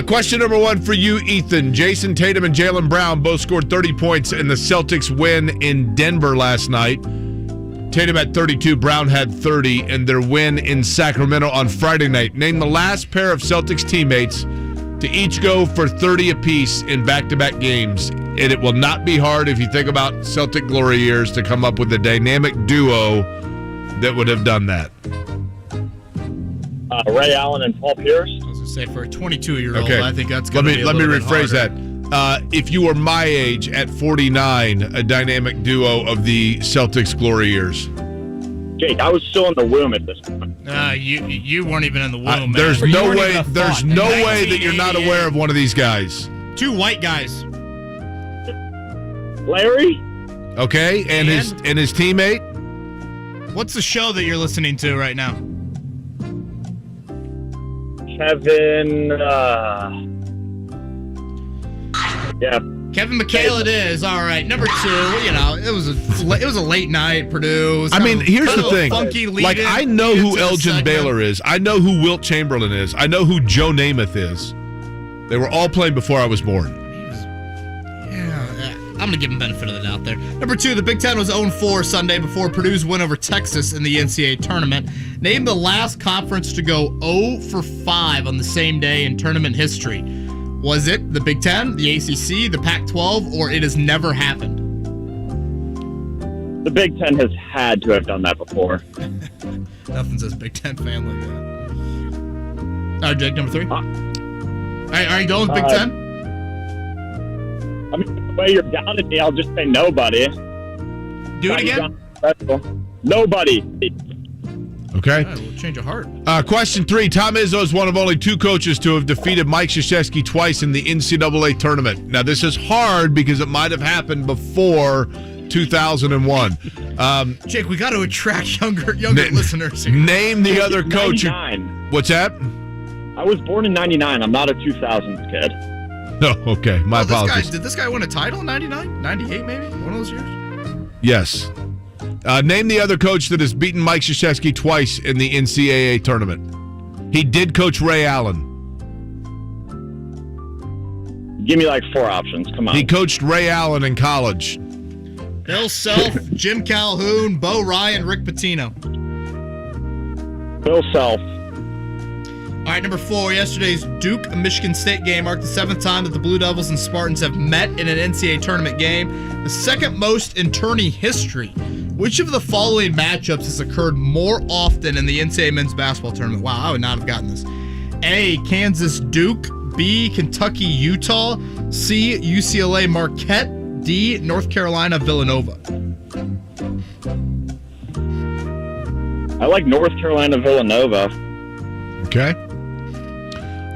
Question number one for you, Ethan. Jason Tatum and Jaylen Brown both scored 30 points in the Celtics win in Denver last night. Tatum had 32, Brown had 30 in their win in Sacramento on Friday night. Name the last pair of Celtics teammates to each go for 30 apiece in back-to-back games. And it will not be hard if you think about Celtic glory years to come up with a dynamic duo that would have done that. Ray Allen and Paul Pierce. I was going to say, for a 22-year-old, Okay. I think that's going to be a Let me little bit rephrase harder. that. If you were my age at 49, a dynamic duo of the Celtics glory years. Jake, I was still in the womb at this point. You weren't even in the womb, There's man. no way that you're not aware of one of these guys. Two white guys. Larry? Okay, and his teammate? What's the show that you're listening to right now? Kevin, Kevin McHale it is. All right. Number two, it was a late night, Purdue. Here's the thing. Funky Like, lead-in I know into who the Elgin segment. Baylor is. I know who Wilt Chamberlain is. I know who Joe Namath is. They were all playing before I was born. I'm going to give him benefit of the doubt there. Number two, the Big Ten was 0-4 Sunday before Purdue's win over Texas in the NCAA tournament. Name the last conference to go 0-5 on the same day in tournament history. Was it the Big Ten, the ACC, the Pac-12, or it has never happened? The Big Ten has had to have done that before. Nothing says Big Ten fan like that. All right, Jake, number three. Are you going with Big Ten? I mean, the way you're down at me, I'll just say nobody. Do it again? Nobody. Okay. We'll change of heart. Question three. Tom Izzo is one of only two coaches to have defeated Mike Krzyzewski twice in the NCAA tournament. Now, this is hard because it might have happened before 2001. Jake, we got to attract younger listeners here. Name the other coach. 99. What's that? I was born in 99. I'm not a 2000s kid. No, okay. My apologies. Did this guy win a title in 99? 98 maybe? One of those years? Yes. Name the other coach that has beaten Mike Krzyzewski twice in the NCAA tournament. He did coach Ray Allen. Give me like four options. Come on. He coached Ray Allen in college. Bill Self, Jim Calhoun, Bo Ryan, Rick Pitino. Bill Self. All right, number four. Yesterday's Duke-Michigan State game marked the seventh time that the Blue Devils and Spartans have met in an NCAA tournament game, the second most in tourney history. Which of the following matchups has occurred more often in the NCAA men's basketball tournament? Wow, I would not have gotten this. A, Kansas-Duke. B, Kentucky-Utah. C, UCLA-Marquette. D, North Carolina-Villanova. I like North Carolina-Villanova. Okay.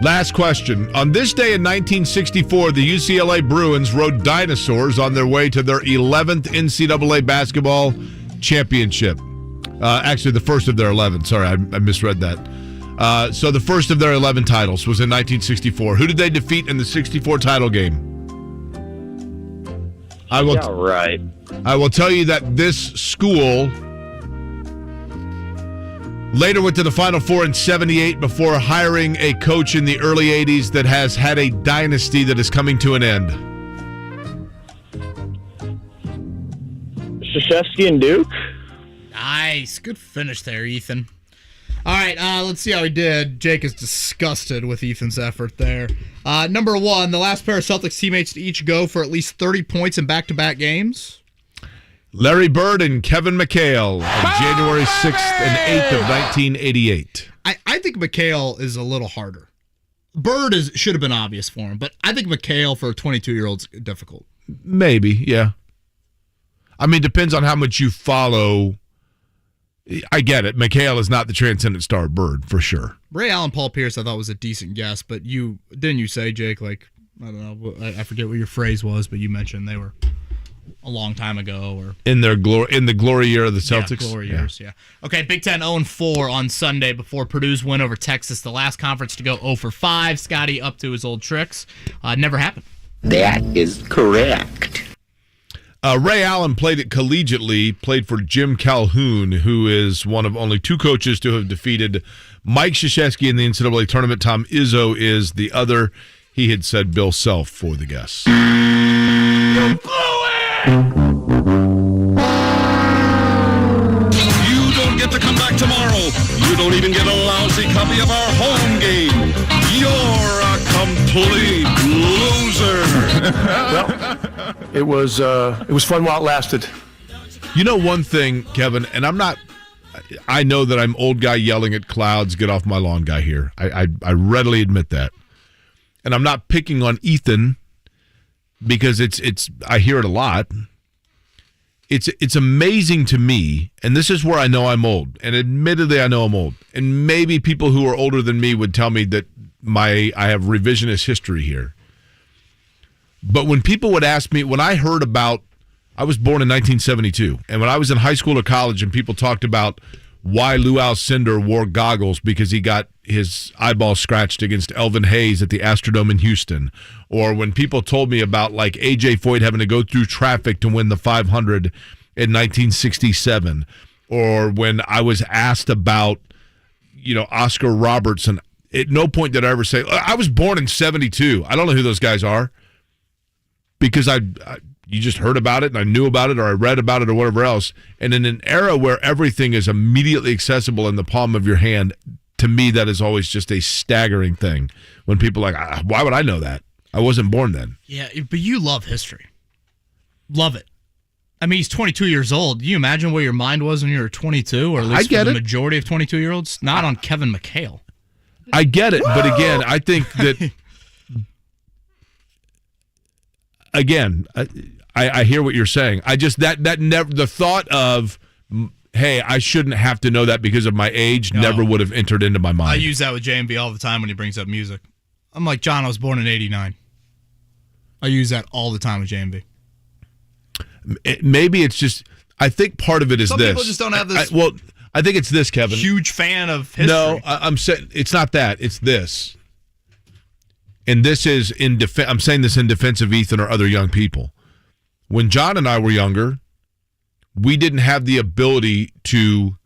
Last question. On this day in 1964, the UCLA Bruins rode dinosaurs on their way to their 11th NCAA basketball championship. Actually, the first of their 11. Sorry, I misread that. So the first of their 11 titles was in 1964. Who did they defeat in the 64 title game? I will tell you that this school later went to the Final Four in 78 before hiring a coach in the early 80s that has had a dynasty that is coming to an end. Krzyzewski and Duke? Nice. Good finish there, Ethan. All right, let's see how he did. Jake is disgusted with Ethan's effort there. Number one, the last pair of Celtics teammates to each go for at least 30 points in back-to-back games. Larry Bird and Kevin McHale on January 6th and 8th of 1988. I think McHale is a little harder. Bird should have been obvious for him, but I think McHale for a 22-year-old is difficult. Maybe, yeah. I mean, depends on how much you follow. I get it. McHale is not the transcendent star of Bird, for sure. Ray Allen, Paul Pierce, I thought was a decent guess, but didn't you say, Jake, like, I don't know, I forget what your phrase was, but you mentioned they were a long time ago, or in the glory year of the Celtics. Yeah, glory years. Yeah. Okay, Big Ten 0-4 on Sunday before Purdue's win over Texas, the last conference to go 0-5. Scotty up to his old tricks. Never happened. That is correct. Ray Allen played it collegiately, played for Jim Calhoun, who is one of only 2 coaches to have defeated Mike Krzyzewski in the NCAA tournament. Tom Izzo is the other. He had said Bill Self for the guess. You blew it! You don't get to come back tomorrow. You don't even get a lousy copy of our home game. You're a complete loser. Well, it was fun while it lasted. You know one thing, Kevin, and I know that I'm old guy yelling at clouds, get off my lawn guy here. I readily admit that. And I'm not picking on Ethan because I hear it a lot. It's amazing to me, and this is where I know I'm old, and admittedly I know I'm old. And maybe people who are older than me would tell me that I have revisionist history here. But when people would ask me, when I heard about, I was born in 1972, and when I was in high school or college and people talked about why Lou Alcindor wore goggles because he got his eyeball scratched against Elvin Hayes at the Astrodome in Houston, or when people told me about like A.J. Foyt having to go through traffic to win the 500 in 1967, or when I was asked about, Oscar Robertson, at no point did I ever say, I was born in 72. I don't know who those guys are. Because you just heard about it and I knew about it or I read about it or whatever else. And in an era where everything is immediately accessible in the palm of your hand, to me that is always just a staggering thing. When people are like, why would I know that? I wasn't born then. Yeah, but you love history. Love it. I mean, he's 22 years old. Do you imagine where your mind was when you were 22? Or at least for the majority of 22-year-olds? Not on Kevin McHale. I get it. Woo! But again, I think that... Again, I hear what you're saying. I just that never, the thought of, hey, I shouldn't have to know that because of my age never would have entered into my mind. I use that with JMB all the time when he brings up music. I'm like, John, I was born in 89. I use that all the time with JMB. Maybe it's just, I think part of it is Some this. people just don't have this. I think it's this, Kevin. Huge fan of history. No, I'm saying it's not that. It's this. And this is I'm saying this in defense of Ethan or other young people. When John and I were younger, we didn't have the ability to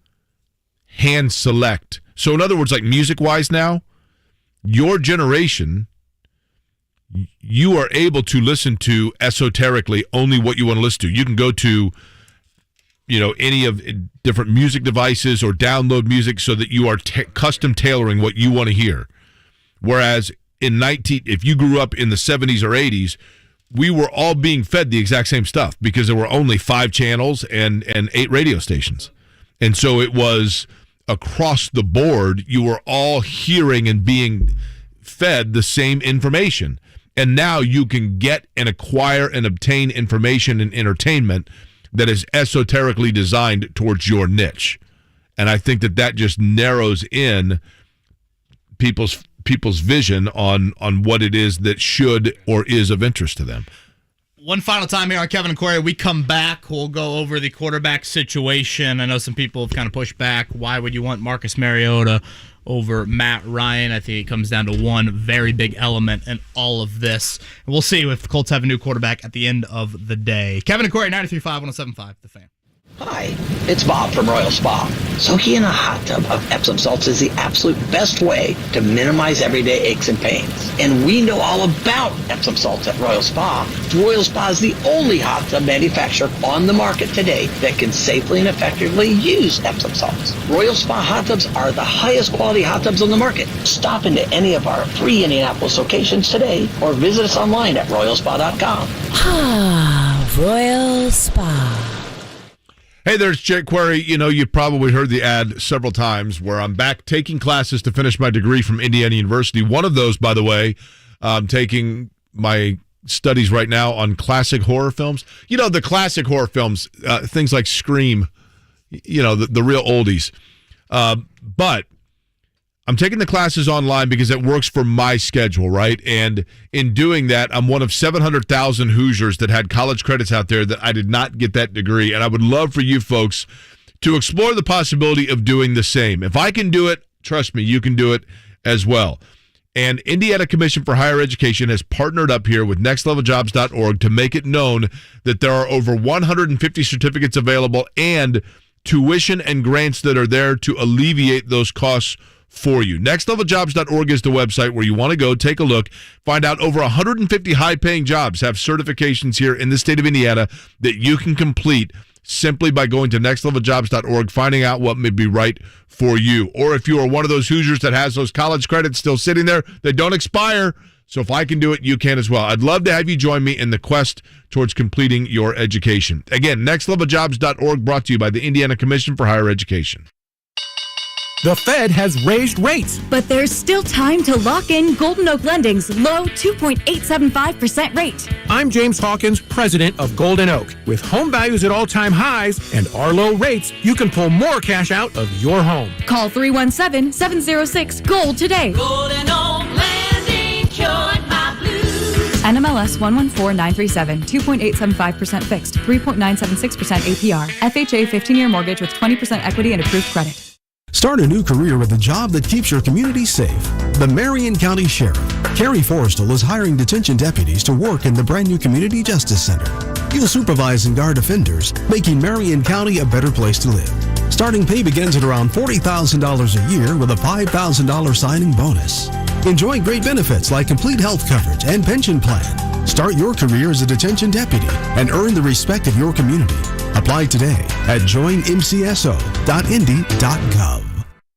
hand select. So in other words, like music-wise now, your generation, you are able to listen to esoterically only what you want to listen to. You can go to, any of different music devices or download music so that you are custom tailoring what you want to hear. Whereas if you grew up in the 70s or 80s, we were all being fed the exact same stuff because there were only 5 channels and 8 radio stations. And so it was across the board, you were all hearing and being fed the same information. And now you can get and acquire and obtain information and entertainment that is esoterically designed towards your niche. And I think that just narrows in people's vision on what it is that should or is of interest to them. One final time here on Kevin and Corey. We come back. We'll go over the quarterback situation. I know some people have kind of pushed back. Why would you want Marcus Mariota over Matt Ryan? I think it comes down to one very big element in all of this. And we'll see if the Colts have a new quarterback at the end of the day. Kevin and Corey, 93.5, 107.5, The Fan. Hi, it's Bob from Royal Spa. Soaking in a hot tub of Epsom salts is the absolute best way to minimize everyday aches and pains. And we know all about Epsom salts at Royal Spa. Royal Spa is the only hot tub manufacturer on the market today that can safely and effectively use Epsom salts. Royal Spa hot tubs are the highest quality hot tubs on the market. Stop into any of our 3 Indianapolis locations today or visit us online at royalspa.com. Ah, Royal Spa. Hey, there's Jake Query. You probably heard the ad several times where I'm back taking classes to finish my degree from Indiana University. One of those, by the way, I'm taking my studies right now on classic horror films. The classic horror films, things like Scream, the real oldies. But I'm taking the classes online because it works for my schedule, right? And in doing that, I'm one of 700,000 Hoosiers that had college credits out there that I did not get that degree. And I would love for you folks to explore the possibility of doing the same. If I can do it, trust me, you can do it as well. And Indiana Commission for Higher Education has partnered up here with nextleveljobs.org to make it known that there are over 150 certificates available and tuition and grants that are there to alleviate those costs for you. Nextleveljobs.org is the website where you want to go. Take a look. Find out over 150 high-paying jobs have certifications here in the state of Indiana that you can complete simply by going to nextleveljobs.org, finding out what may be right for you. Or if you are one of those Hoosiers that has those college credits still sitting there, they don't expire. So if I can do it, you can as well. I'd love to have you join me in the quest towards completing your education. Again, nextleveljobs.org, brought to you by the Indiana Commission for Higher Education. The Fed has raised rates. But there's still time to lock in Golden Oak Lending's low 2.875% rate. I'm James Hawkins, president of Golden Oak. With home values at all-time highs and our low rates, you can pull more cash out of your home. Call 317-706-GOLD today. Golden Oak Lending cured my blues. NMLS 114937, 2.875% fixed, 3.976% APR. FHA 15-year mortgage with 20% equity and approved credit. Start a new career with a job that keeps your community safe. The Marion County Sheriff, Carrie Forrestal, is hiring detention deputies to work in the brand new Community Justice Center. You'll supervise and guard offenders, making Marion County a better place to live. Starting pay begins at around $40,000 a year with a $5,000 signing bonus. Enjoy great benefits like complete health coverage and pension plan. Start your career as a detention deputy and earn the respect of your community. Apply today at joinmcso.indy.gov.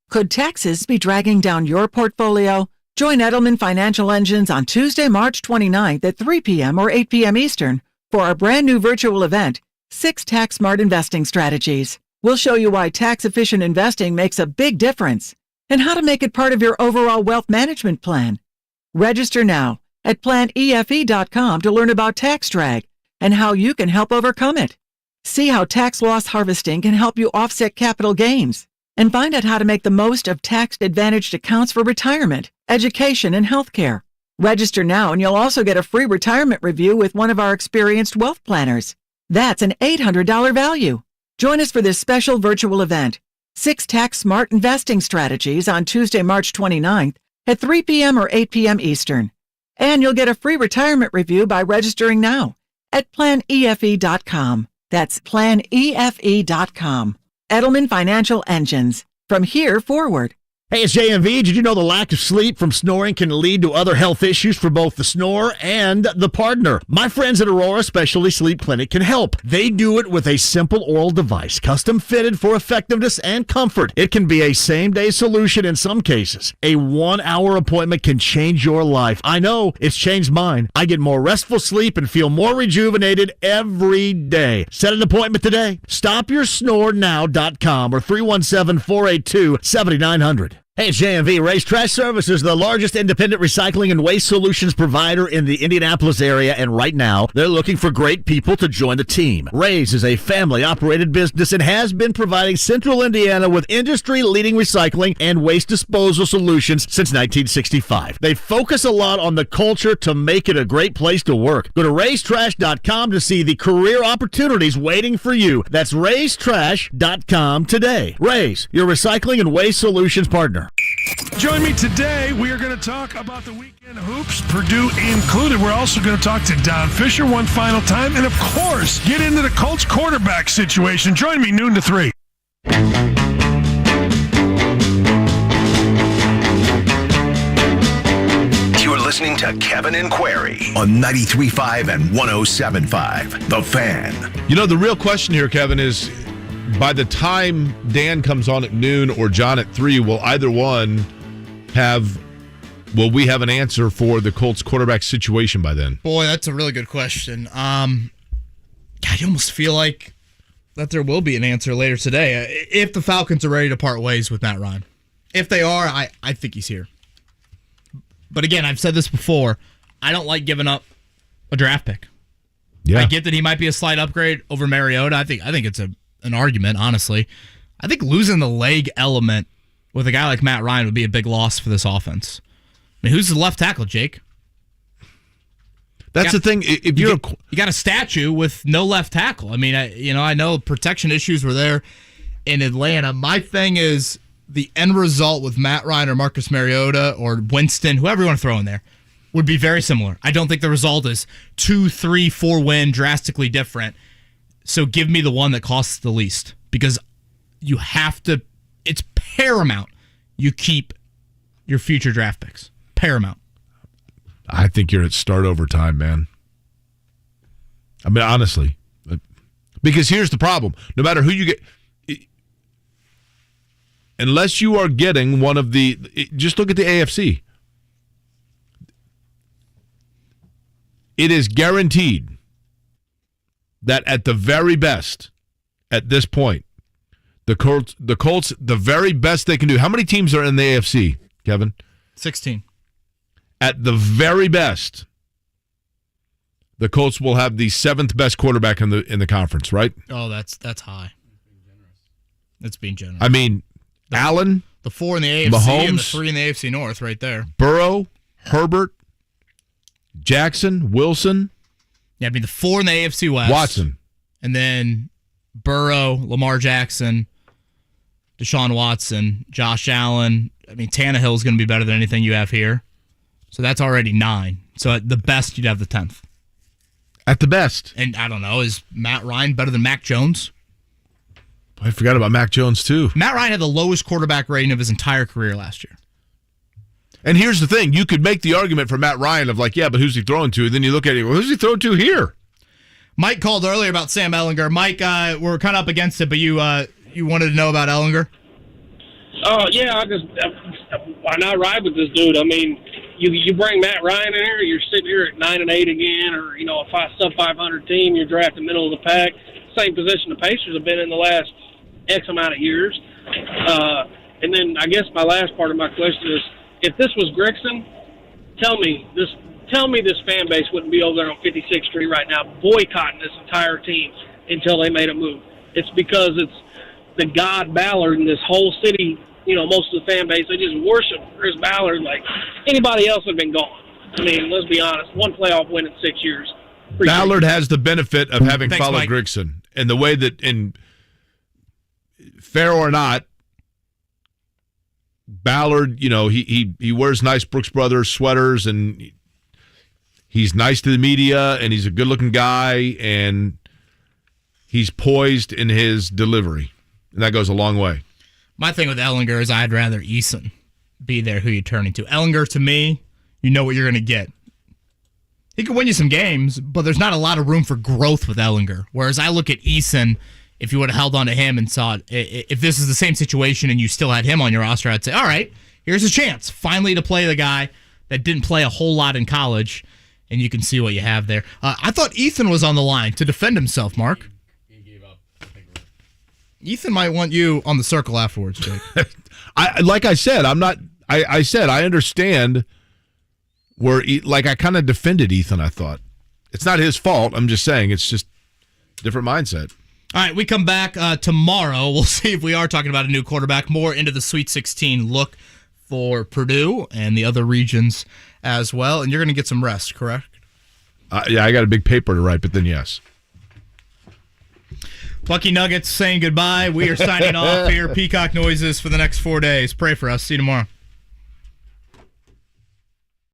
Could taxes be dragging down your portfolio? Join Edelman Financial Engines on Tuesday, March 29th at 3 p.m. or 8 p.m. Eastern for our brand new virtual event, 6 Tax Smart Investing Strategies. We'll show you why tax-efficient investing makes a big difference and how to make it part of your overall wealth management plan. Register now at planefe.com to learn about tax drag and how you can help overcome it. See how tax loss harvesting can help you offset capital gains, and find out how to make the most of tax-advantaged accounts for retirement, education, and healthcare. Register now and you'll also get a free retirement review with one of our experienced wealth planners. That's an $800 value. Join us for this special virtual event, 6 Tax Smart Investing Strategies, on Tuesday, March 29th at 3 p.m. or 8 p.m. Eastern. And you'll get a free retirement review by registering now at planefe.com. That's planefe.com. Edelman Financial Engines. From here forward. Hey, it's JMV. Did you know the lack of sleep from snoring can lead to other health issues for both the snorer and the partner? My friends at Aurora Specialty Sleep Clinic can help. They do it with a simple oral device, custom fitted for effectiveness and comfort. It can be a same-day solution in some cases. A 1-hour appointment can change your life. I know, it's changed mine. I get more restful sleep and feel more rejuvenated every day. Set an appointment today. StopYourSnoreNow.com or 317-482-7900. Hey, it's JMV. Ray's Trash Services, the largest independent recycling and waste solutions provider in the Indianapolis area, and right now, they're looking for great people to join the team. Ray's is a family-operated business and has been providing Central Indiana with industry-leading recycling and waste disposal solutions since 1965. They focus a lot on the culture to make it a great place to work. Go to raystrash.com to see the career opportunities waiting for you. That's raystrash.com today. Ray's, your recycling and waste solutions partner. Join me today. We are going to talk about the weekend hoops, Purdue included. We're also going to talk to Don Fisher one final time. And, of course, get into the Colts quarterback situation. Join me noon to 3. You're listening to Kevin and Query on 93.5 and 107.5. The Fan. You know, the real question here, Kevin, is by the time Dan comes on at noon or John at 3, will we have an answer for the Colts quarterback situation by then? Boy, that's a really good question. God, you almost feel like that there will be an answer later today if the Falcons are ready to part ways with Matt Ryan. If they are, I think he's here. But again, I've said this before, I don't like giving up a draft pick. Yeah. I get that he might be a slight upgrade over Mariota. I think it's an argument, honestly. I think losing the leg element with a guy like Matt Ryan would be a big loss for this offense. I mean, who's the left tackle, Jake? That's the thing. If you got a statue with no left tackle. I mean, I know protection issues were there in Atlanta. My thing is the end result with Matt Ryan or Marcus Mariota or Winston, whoever you want to throw in there, would be very similar. I don't think the result is 2, 3, 4 win, drastically different. So give me the one that costs the least, because you have to. It's paramount you keep your future draft picks. Paramount. I think you're at start over time, man. I mean, honestly. Because here's the problem. No matter who you get, unless you are getting one of the, just look at the AFC. It is guaranteed that at the very best, at this point, the Colts, the very best they can do. How many teams are in the AFC, Kevin? 16. At the very best, the Colts will have the 7th best quarterback in the conference, right? Oh, that's high. That's being generous. I mean, Allen, the 4 in the AFC Mahomes, and the 3 in the AFC North, right there. Burrow, Herbert, Jackson, Wilson. Yeah, I mean the 4 in the AFC West. Watson, and then Burrow, Lamar Jackson, Deshaun Watson, Josh Allen. I mean, Tannehill is going to be better than anything you have here. So that's already 9. So at the best, you'd have the 10th. At the best. And I don't know, is Matt Ryan better than Mac Jones? I forgot about Mac Jones, too. Matt Ryan had the lowest quarterback rating of his entire career last year. And here's the thing. You could make the argument for Matt Ryan of like, yeah, but who's he throwing to? And then you look at it, well, who's he throwing to here? Mike called earlier about Sam Ehlinger. Mike, we're kind of up against it, but you wanted to know about Ehlinger? Yeah, why not ride with this dude? I mean, you bring Matt Ryan in here, you're sitting here at 9-8 again, or a sub 500 team, you're drafting middle of the pack. Same position the Pacers have been in the last X amount of years. And then I guess my last part of my question is, if this was Gregson, tell me this fan base wouldn't be over there on 56th Street right now boycotting this entire team until they made a move. It's because it's the God Ballard and this whole city, most of the fan base, they just worship Chris Ballard like anybody else would have been gone. I mean, let's be honest, 1 playoff win in 6 years. Ballard has the benefit of having Thanks, followed Mike. Grigson, and the way that, in fair or not, Ballard, he wears nice Brooks Brothers sweaters, and he's nice to the media, and he's a good-looking guy, and he's poised in his delivery, and that goes a long way. My thing with Ehlinger is I'd rather Eason be there who you're turning to. Ehlinger, to me, you know what you're going to get. He can win you some games, but there's not a lot of room for growth with Ehlinger. Whereas I look at Eason, if you would have held on to him and saw it, if this is the same situation and you still had him on your roster, I'd say, all right, here's a chance finally to play the guy that didn't play a whole lot in college, and you can see what you have there. I thought Ethan was on the line to defend himself, Mark. He gave up. Ethan might want you on the circle afterwards, Jake. I said I understand where, I kind of defended Ethan, I thought. It's not his fault. I'm just saying it's just a different mindset. All right, we come back tomorrow. We'll see if we are talking about a new quarterback, more into the Sweet 16 look for Purdue and the other regions as well. And you're going to get some rest, correct? Yeah, I got a big paper to write, but then yes. Lucky Nuggets saying goodbye. We are signing off here. Peacock noises for the next 4 days. Pray for us. See you tomorrow.